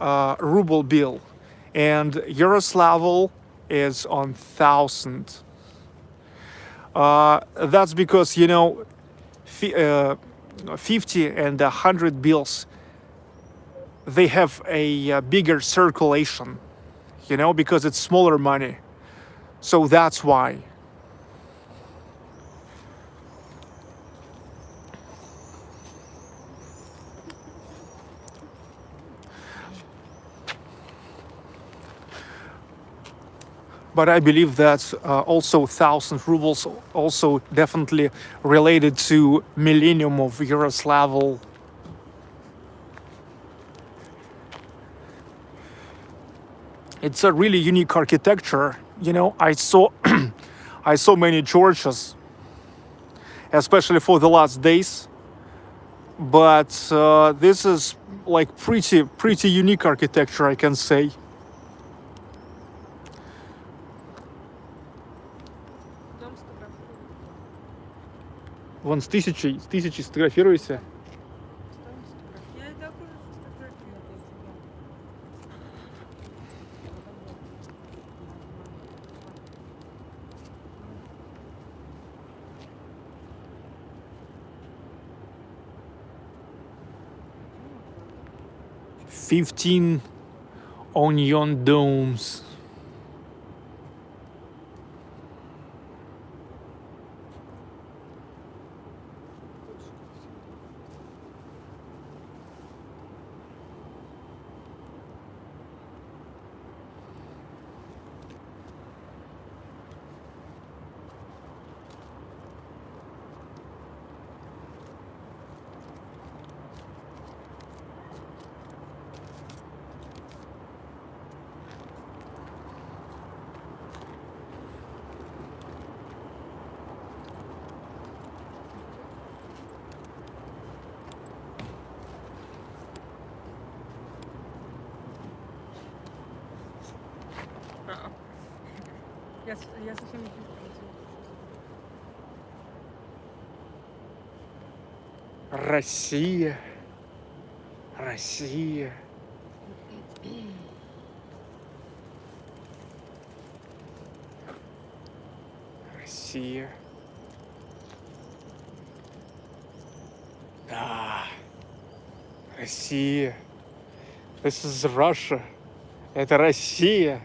Speaker 1: ruble bill, and Yaroslavl is on 1,000. That's because, you know, 50 and 100 bills, they have a bigger circulation, you know, because it's smaller money. So that's why. But I believe that also 1,000 rubles also definitely related to Millennium of Yaroslavl. It's a really unique architecture. You know, I saw I saw many churches, especially for the last days. But this is like pretty unique architecture, I can say.
Speaker 3: Дом сфотографировать.
Speaker 1: Вон с тысячи сфотографируйся.
Speaker 3: Я и так уже сфотографировала.
Speaker 1: 15 onion domes.
Speaker 3: Я совсем не чувствую.
Speaker 1: Россия. Россия. Россия. Да. Россия. This is Russia. Это Россия.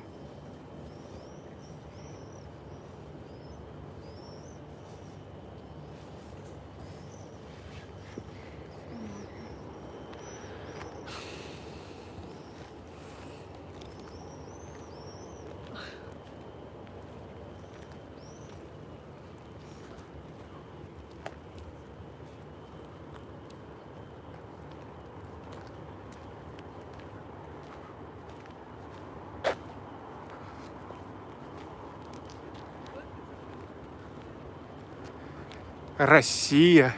Speaker 1: Россия.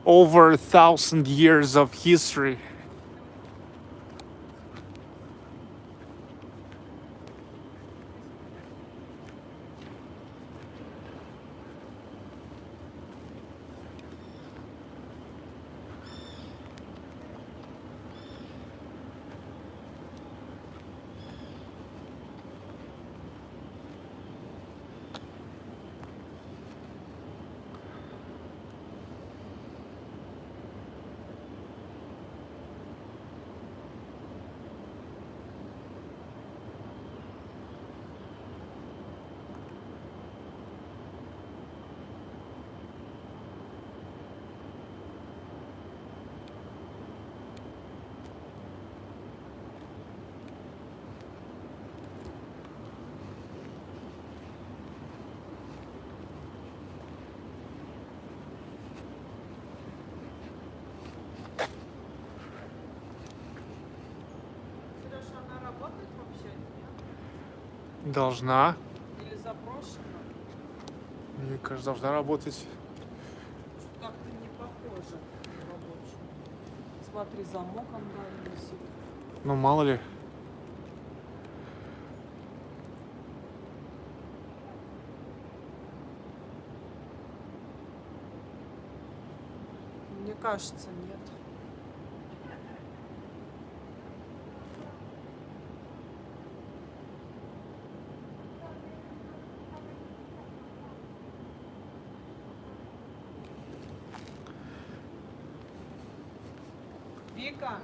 Speaker 1: Over 1,000 years of history. Должна.
Speaker 3: Или заброшена?
Speaker 1: Мне кажется, должна работать.
Speaker 3: Как-то не похоже на рабочую. Смотри, замок он да, висит.
Speaker 1: Ну, мало ли.
Speaker 3: Мне кажется, нет. Вика!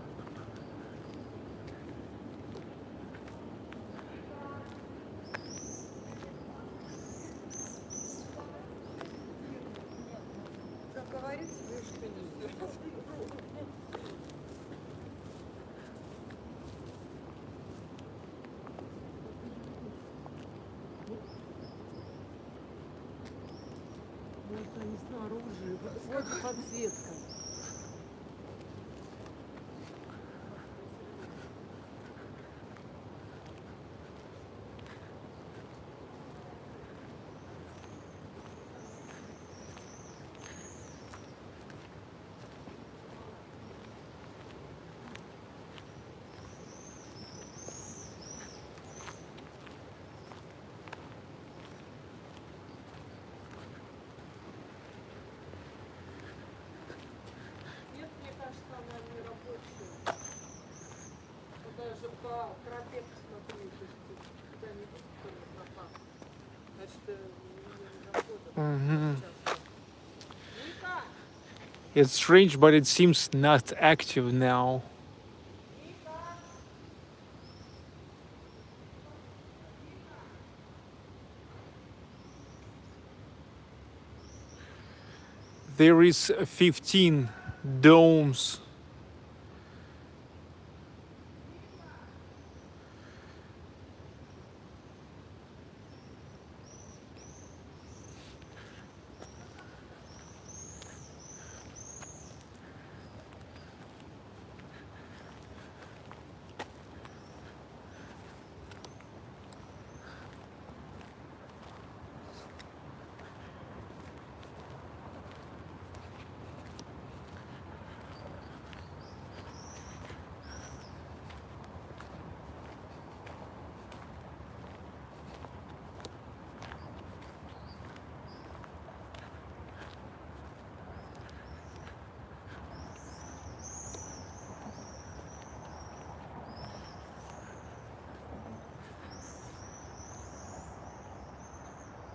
Speaker 3: Как говорится, вы что не сделаете? Может, они снаружи. Вот подсветка. Нет, мне кажется, она не рабочая. Вот даже по тропе посмотри, то есть куда-нибудь на тропах. Значит, не работает часто. Вика!
Speaker 1: It's strange, but it seems not active now. There is 15 domes.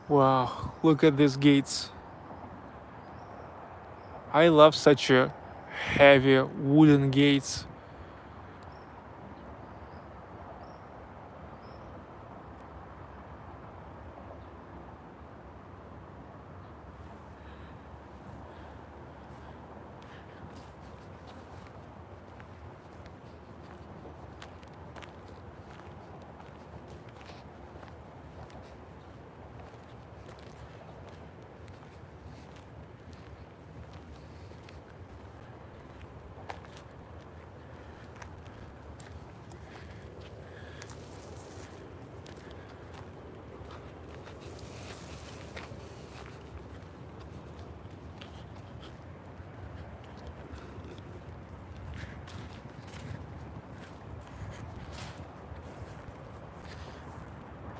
Speaker 1: Wow, look at these gates. I love such a heavy wooden gates.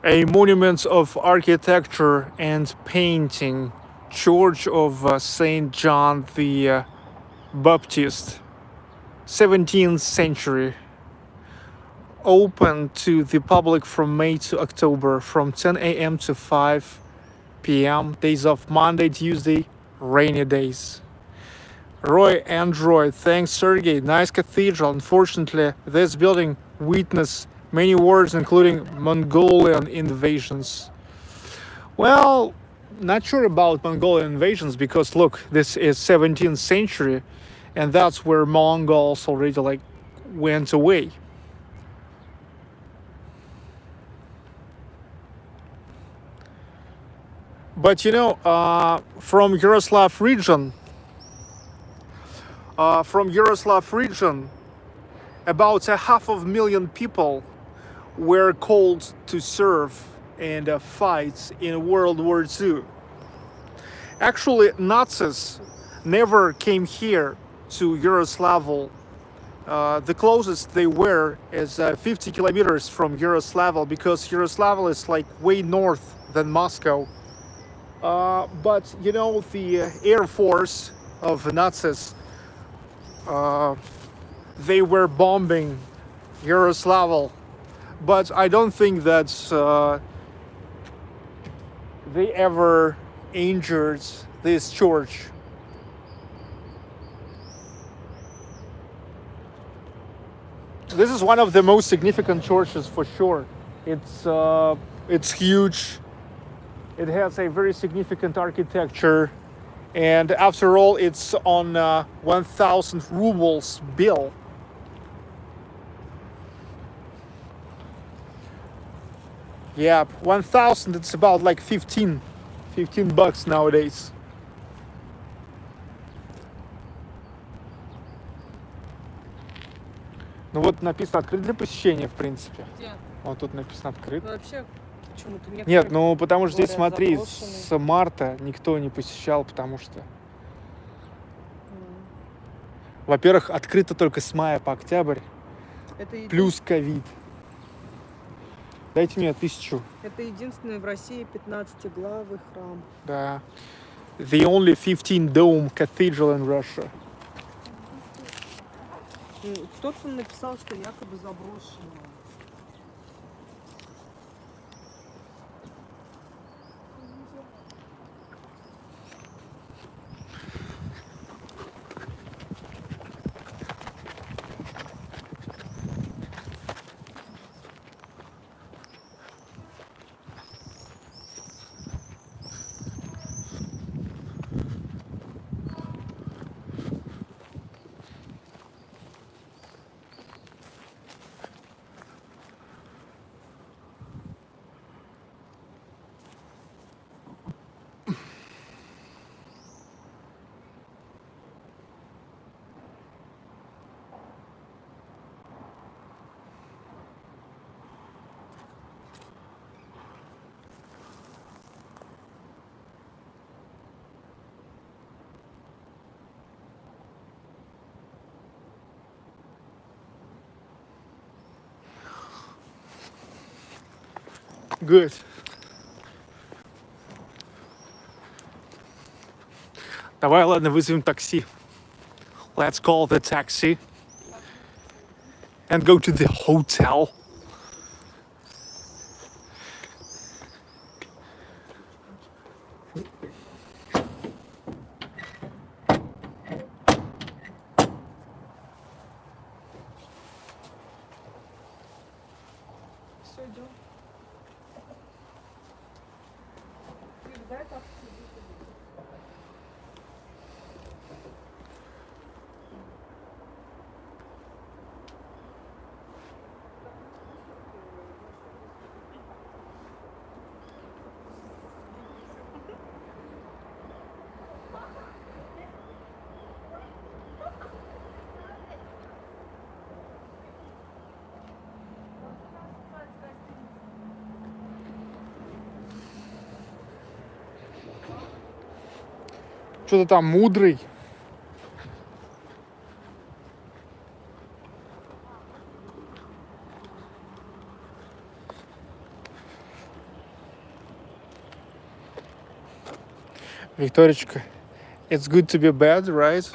Speaker 1: A monument of architecture and painting, Church of Saint John the Baptist, 17th century. Open to the public from May to October, from 10 a.m. to 5 p.m. Days of Monday, Tuesday, rainy days. Roy Android, thanks Sergey. Nice cathedral. Unfortunately, this building witnessed many wars, including Mongolian invasions. Well, not sure about Mongolian invasions because look, this is 17th century, and that's where Mongols already went away. But you know, from Yaroslav region, about 500,000 people were called to serve and fights in World War II. Actually, Nazis never came here to Yaroslavl. The closest they were is 50 kilometers from Yaroslavl, because Yaroslavl is like way north than Moscow. But you know, the Air Force of Nazis, they were bombing Yaroslavl, but I don't think that they ever injured this church. This is one of the most significant churches for sure. It's huge. It has a very significant architecture, and after all, it's on 1,000 rubles bill. Yeah, 1,000. It's about like 15 bucks nowadays. Ну вот написано открыт для посещения, в принципе.
Speaker 3: Где?
Speaker 1: Вот тут написано открыт.
Speaker 3: Ну, вообще, почему-то
Speaker 1: Нет,
Speaker 3: некоторые
Speaker 1: ну потому что здесь,
Speaker 3: говорят,
Speaker 1: смотри,
Speaker 3: заброшенный.
Speaker 1: с марта никто не посещал, потому что, во-первых, открыто только с мая по октябрь,
Speaker 3: Это
Speaker 1: плюс ковид. Дайте мне 1000.
Speaker 3: Это единственный в России 15-главый храм.
Speaker 1: Да. The only 15-dome cathedral in Russia.
Speaker 3: Кто-то написал, что якобы заброшенный.
Speaker 1: Good. Давай, ладно, вызовем такси. Let's call the taxi and go to the hotel.
Speaker 3: Все, идем. Дай так.
Speaker 1: Что-то там мудрый. Викторичка, it's good to be bad, right?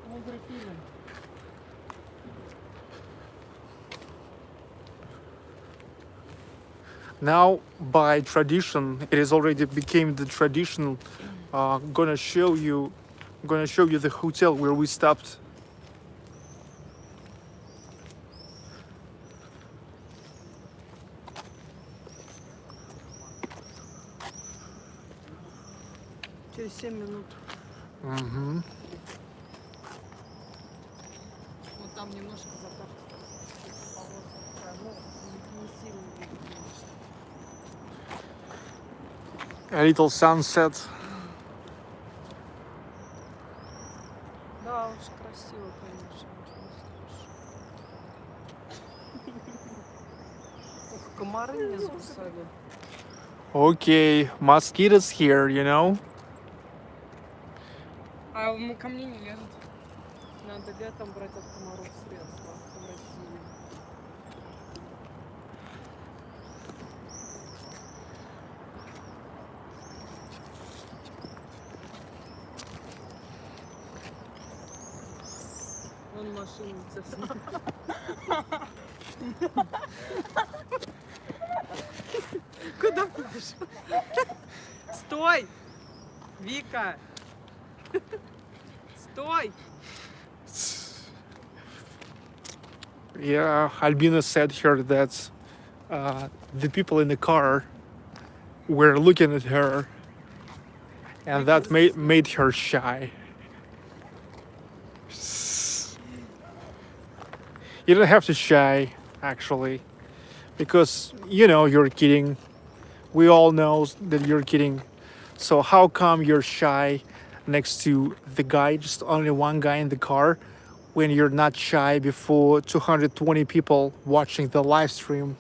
Speaker 3: Мудрый фильм.
Speaker 1: Now, by tradition, it has already became the tradition. Gonna show you the hotel where we stopped.
Speaker 3: Через 7 минут.
Speaker 1: Мгм.
Speaker 3: Вот там немножко закатка. Полоска такая, ну, не сильно видно, конечно.
Speaker 1: A little sunset.
Speaker 3: Да, уж красиво, конечно, ничего не скажешь. комары не закусали.
Speaker 1: Okay, mosquitoes here, you know?
Speaker 2: А ко мне не лезут.
Speaker 3: Надо летом брать от комаров средства в России. Вон машина совсем.
Speaker 2: Куда пошел? Стой! Вика! Стой!
Speaker 1: Yeah, Albina said here that the people in the car were looking at her, and that made her shy. You don't have to shy, actually, because you know you're kidding. We all know that you're kidding. So how come you're shy next to the guy, just only one guy in the car, when you're not shy before 220 people watching the live stream?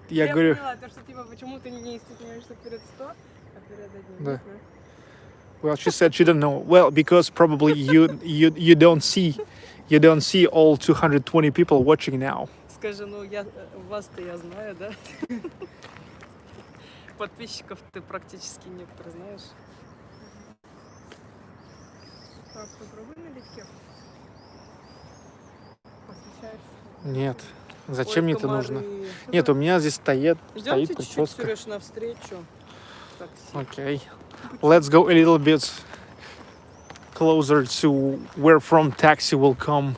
Speaker 1: Я
Speaker 2: Я
Speaker 1: говорю,
Speaker 2: поняла, то, что типа почему ты не стесняешься перед 100, а перед одним.
Speaker 1: Да.
Speaker 2: Не знаю.
Speaker 1: well, she said she didn't know. Well, because probably you don't see all 220 people watching now.
Speaker 2: Скажи, ну я вас-то я знаю, да? Подписчиков ты практически некоторых знаешь. Так, попробуй налить кеф. Посвящаешься.
Speaker 1: Нет. Зачем мне это нужно?
Speaker 2: Комары.
Speaker 1: Нет, у меня здесь стоит
Speaker 2: Идемте чуть-чуть,
Speaker 1: прическа.
Speaker 2: Сереж, навстречу. Такси.
Speaker 1: Okay. Let's go a little bit closer to where from taxi will come.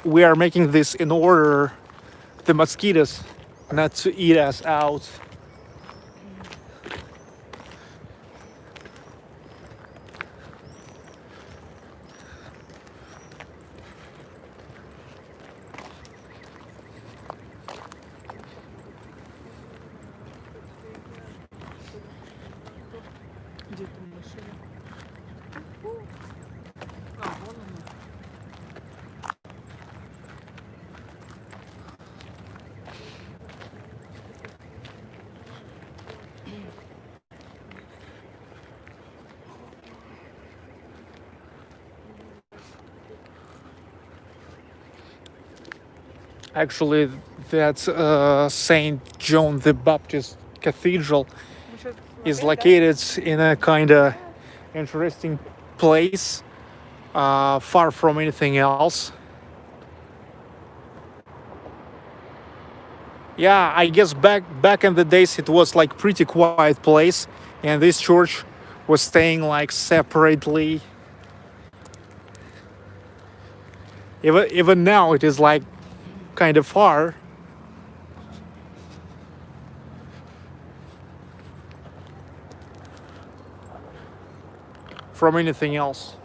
Speaker 1: We are making this in order the mosquitoes not to eat us out.
Speaker 2: Где там машина? А, вон она.
Speaker 1: Actually, that's Saint John the Baptist Cathedral
Speaker 2: Мы щас
Speaker 1: is
Speaker 2: смотрели,
Speaker 1: located in a kind of interesting place, far from anything else. Yeah, I guess back in the days it was like pretty quiet place, and this church was staying like separately. Even now it is like kind of far. From anything else.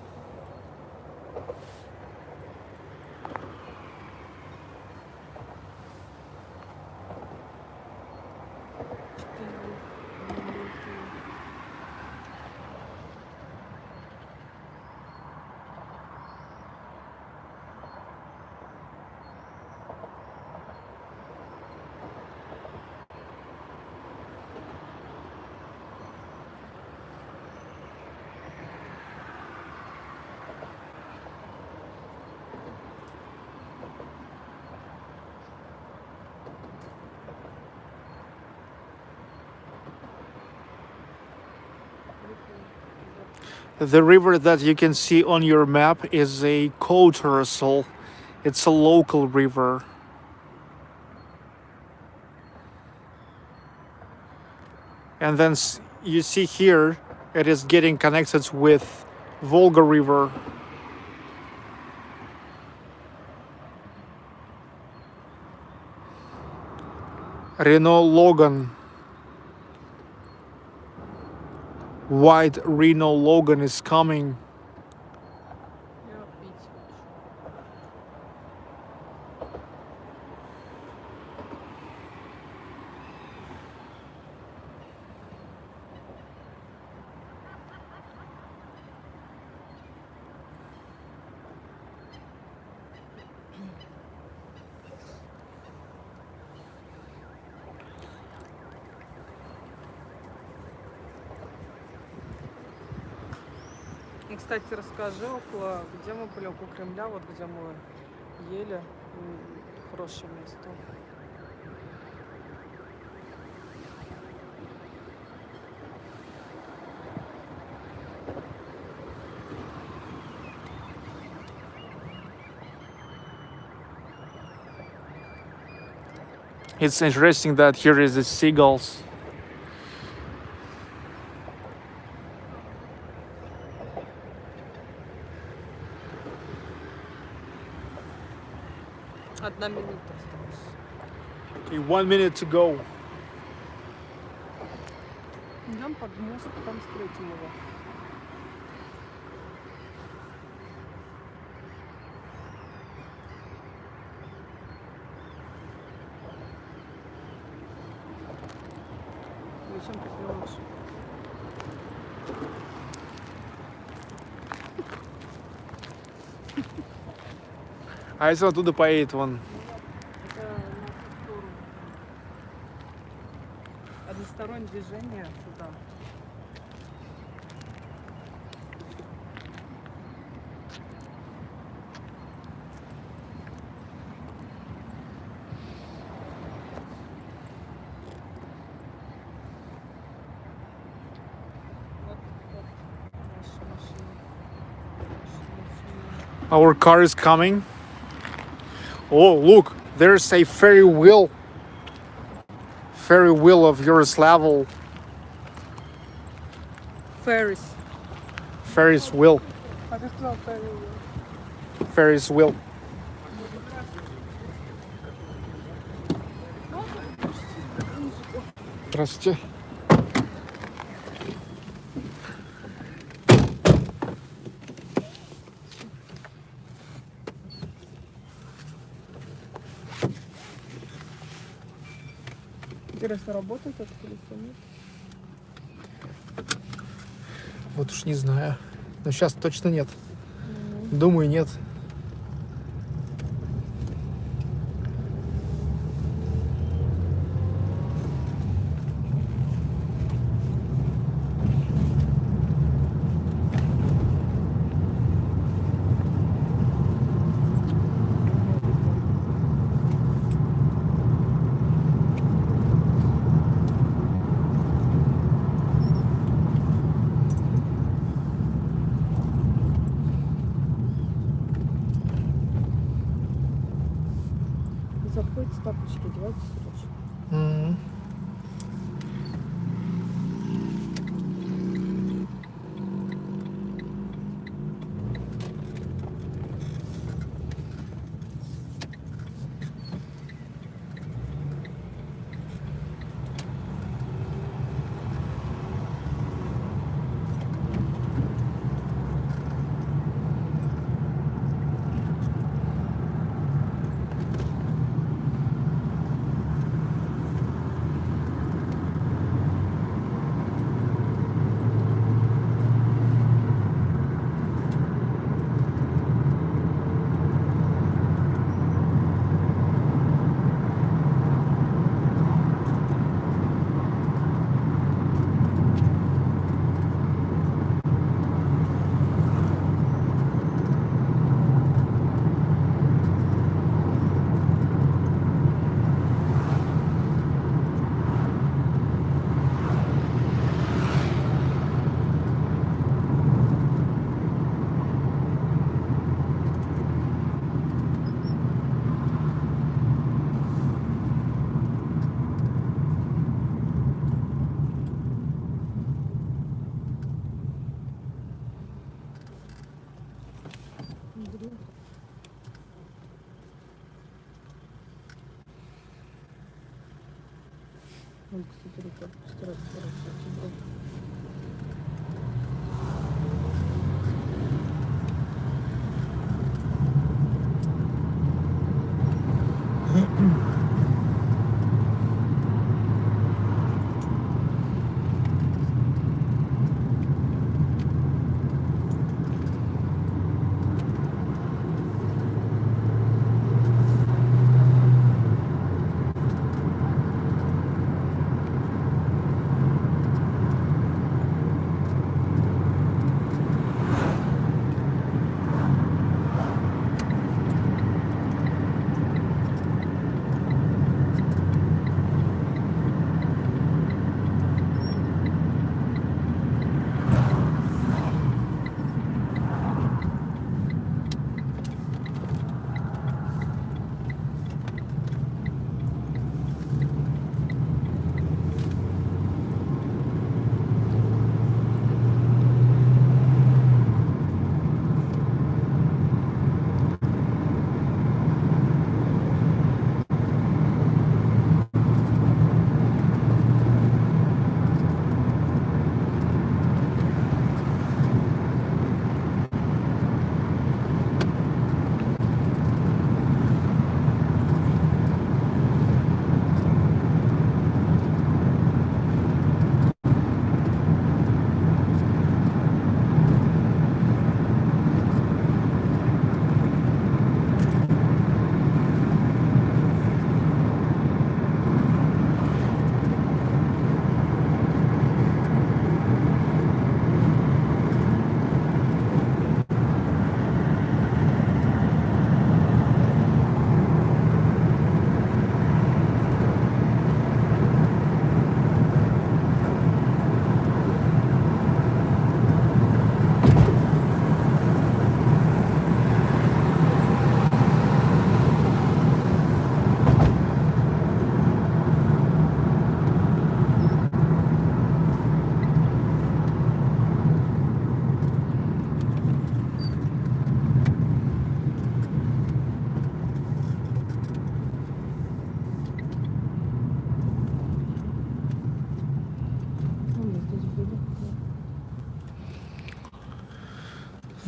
Speaker 1: The river that you can see on your map is a Cathedral. It's a local river. And then you see here, it is getting connected with Volga River. Renault Logan. White Renault Logan is coming.
Speaker 3: Я пить хочу. Кстати, расскажи, около, где мы были, около Кремля, вот где мы ели. Хорошее место.
Speaker 1: It's interesting that here is the seagulls.
Speaker 3: Одна минута осталась.
Speaker 1: Okay, 1 minute to go.
Speaker 3: Идем под мост, там встретим его. Зачем ты делаешь?
Speaker 1: А если он оттуда поедет, вон.
Speaker 3: Это на ту сторону. Одностороннее движение туда. Вот наша машина.
Speaker 1: Our car is coming. Oh, look, there's a ferry wheel. Ferry wheel of Yaroslavl.
Speaker 3: Ferris.
Speaker 1: Ferris wheel.
Speaker 3: А ты сказал Ferris.
Speaker 1: Ferris wheel. Здравствуйте.
Speaker 3: Интересно, работает это колесо? Нет?
Speaker 1: Вот уж не знаю. Но сейчас точно нет. Думаю, нет.
Speaker 3: Заходите, тапочки одевайте, короче. Он, кстати, рука постарается хорошо.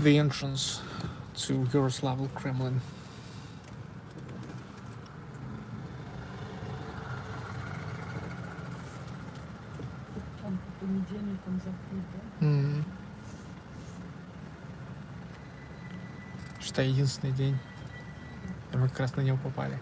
Speaker 1: the entrance to Yaroslavl Kremlin.
Speaker 3: Там по понедельникам закрыт, да?
Speaker 1: Что единственный день. И мы как раз на него попали.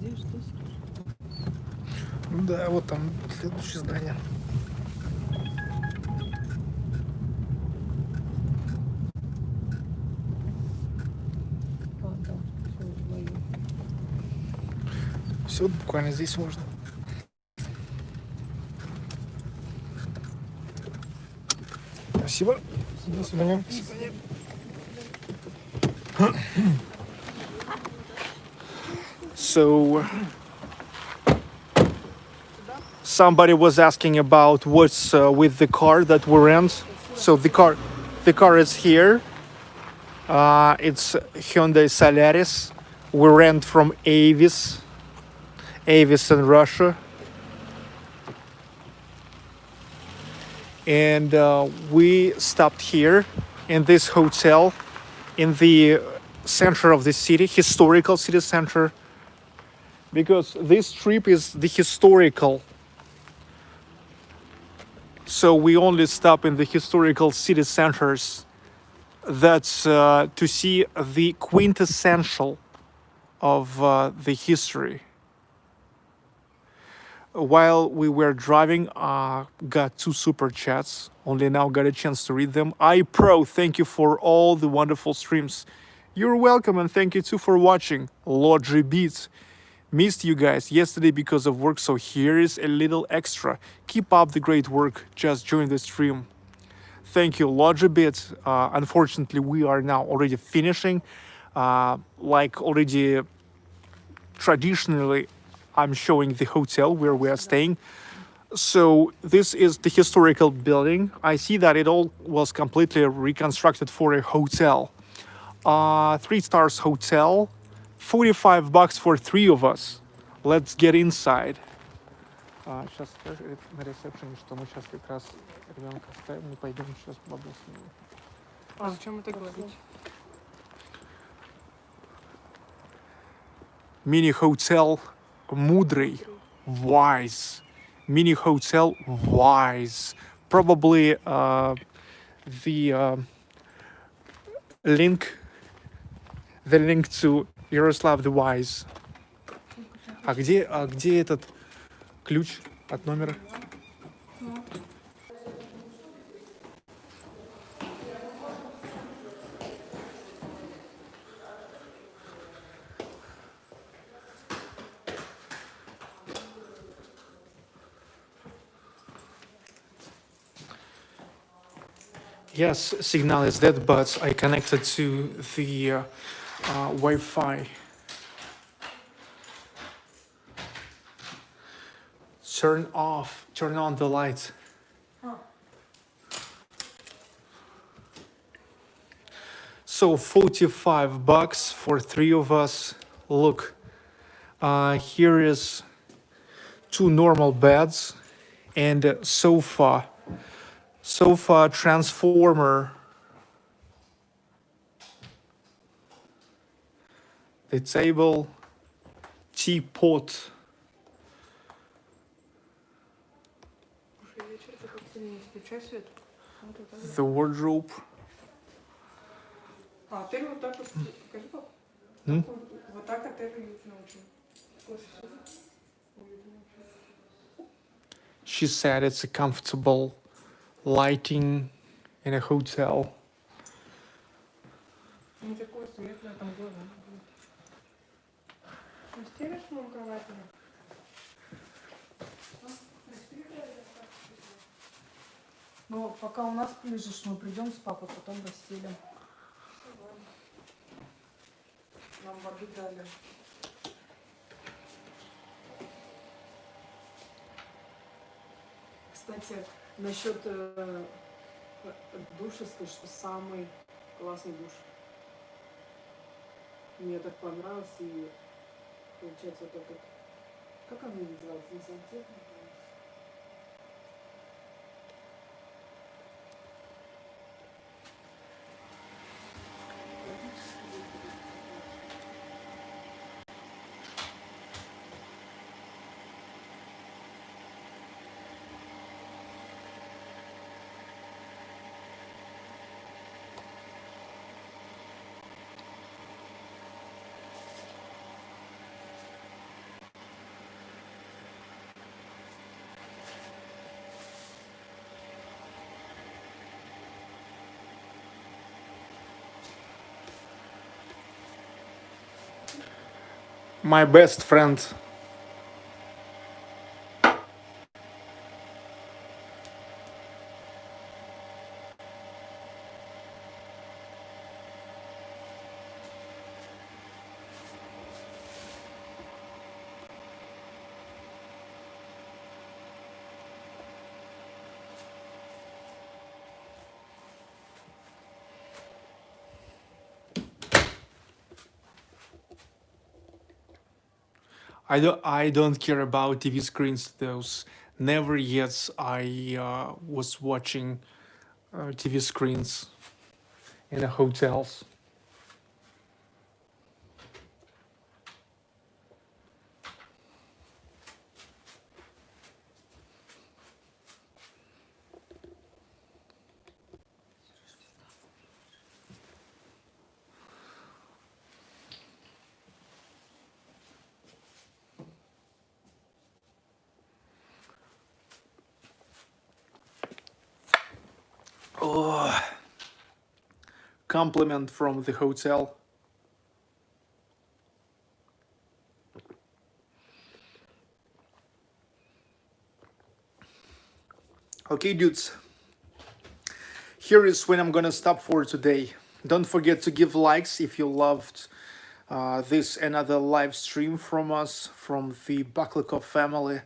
Speaker 3: Здесь что скажешь?
Speaker 1: Да, вот там следующее здание.
Speaker 3: А, да, все вдвоем.
Speaker 1: Все буквально здесь можно. Спасибо.
Speaker 6: До свидания.
Speaker 1: So somebody was asking about what's with the car that we rent. So the car is here. It's Hyundai Solaris. We rent from Avis in Russia. And we stopped here in this hotel in the center of the city, historical city center, because this trip is the historical. So we only stop in the historical city centers. That's to see the quintessential of the history. While we were driving, got 2 super chats. Only now got a chance to read them. iPro, thank you for all the wonderful streams. You're welcome, and thank you too for watching. Logi Beats, missed you guys yesterday because of work, so here is a little extra. Keep up the great work. Just joined the stream. Thank you, Logi Beats. Unfortunately, we are now already finishing. Like already traditionally, I'm showing the hotel where we are staying. So this is the historical building. I see that it all was completely reconstructed for a hotel. 3 stars hotel, $45 for 3 of us. Let's get inside. Сейчас скажи на ресепшене, что мы сейчас как раз ребенка оставим, мы пойдем сейчас бабу снимем.
Speaker 2: А зачем это говорить?
Speaker 1: Mini hotel Mudry, Wise. Mini hotel Wise. Probably the link to Yaroslav the Wise. А где этот ключ от номера? Yes, signal is dead, but I connected to the Wi-Fi. Turn on the lights. So $45 for 3 of us. Look, here is 2 normal beds and a sofa, transformer, the table, teapot, the wardrobe.
Speaker 2: А, ты вот так вот, покажи, папа. Вот так отель уютно очень.
Speaker 1: She said it's a comfortable lighting in a hotel.
Speaker 2: Не такое светлое, там глаза. Расстелишь нам кровать? Ну, пока у нас лежишь, мы придем с папой, потом расстелим. Нам воды дали. Кстати, насчет душа, скажу, что самый классный душ. Мне так понравилось, и получается вот этот, как она называется, не сантехника?
Speaker 1: My best friend. I don't care about TV screens. Those never yet I was watching TV screens in the hotels. Oh, compliment from the hotel. Okay, dudes. Here is when I'm gonna stop for today. Don't forget to give likes if you loved this another live stream from us, from the Baklikov family,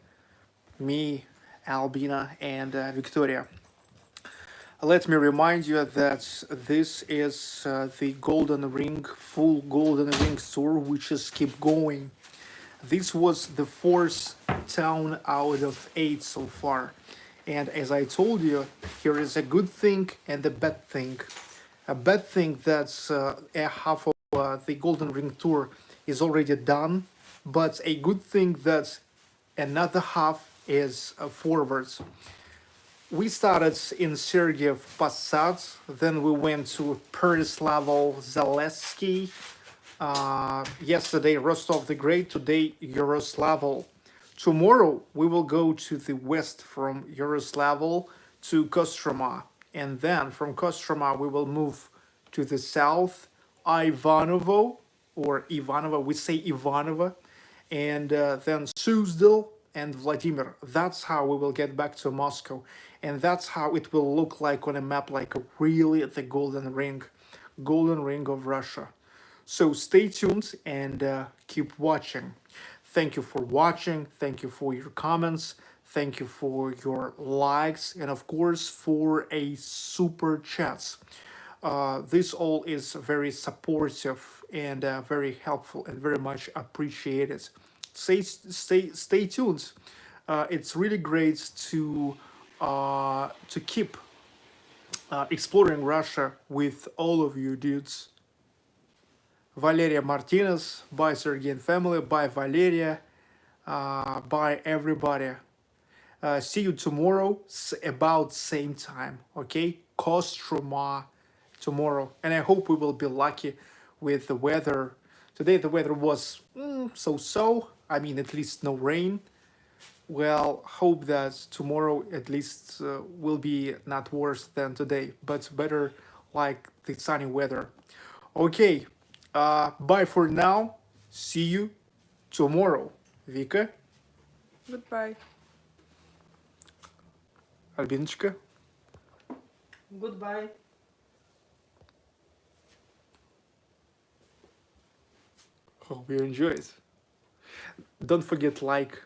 Speaker 1: me, Albina, and Victoria. Let me remind you that this is the Golden Ring, full Golden Ring tour, which is keep going. This was the 4th town out of 8 so far. And as I told you, here is a good thing and a bad thing. A bad thing that's a half of the Golden Ring tour is already done, but a good thing that another half is forwards. We started in Sergiev Posad, then we went to Perslavo Zalesky, yesterday Rostov the Great, today Yaroslavl. Tomorrow we will go to the west from Yaroslavl to Kostroma, and then from Kostroma we will move to the south, Ivanovo, or Ivanova, we say Ivanova, and then Suzdal, and Vladimir. That's how we will get back to Moscow. And that's how it will look like on a map, like really the golden ring of Russia. So stay tuned and keep watching. Thank you for watching. Thank you for your comments. Thank you for your likes. And of course, for a super chats. This all is very supportive and very helpful and very much appreciated. Stay tuned. It's really great to keep exploring Russia with all of you dudes. Valeria Martinez, bye Sergey family, bye Valeria, bye everybody. See you tomorrow about same time, okay? Kostroma tomorrow. And I hope we will be lucky with the weather. Today the weather was so-so. I mean, at least no rain. Well, hope that tomorrow at least will be not worse than today, but better like the sunny weather. Okay, bye for now. See you tomorrow. Vika,
Speaker 2: Goodbye.
Speaker 1: Albinочка.
Speaker 2: Goodbye.
Speaker 1: Hope you enjoyed. Don't forget like,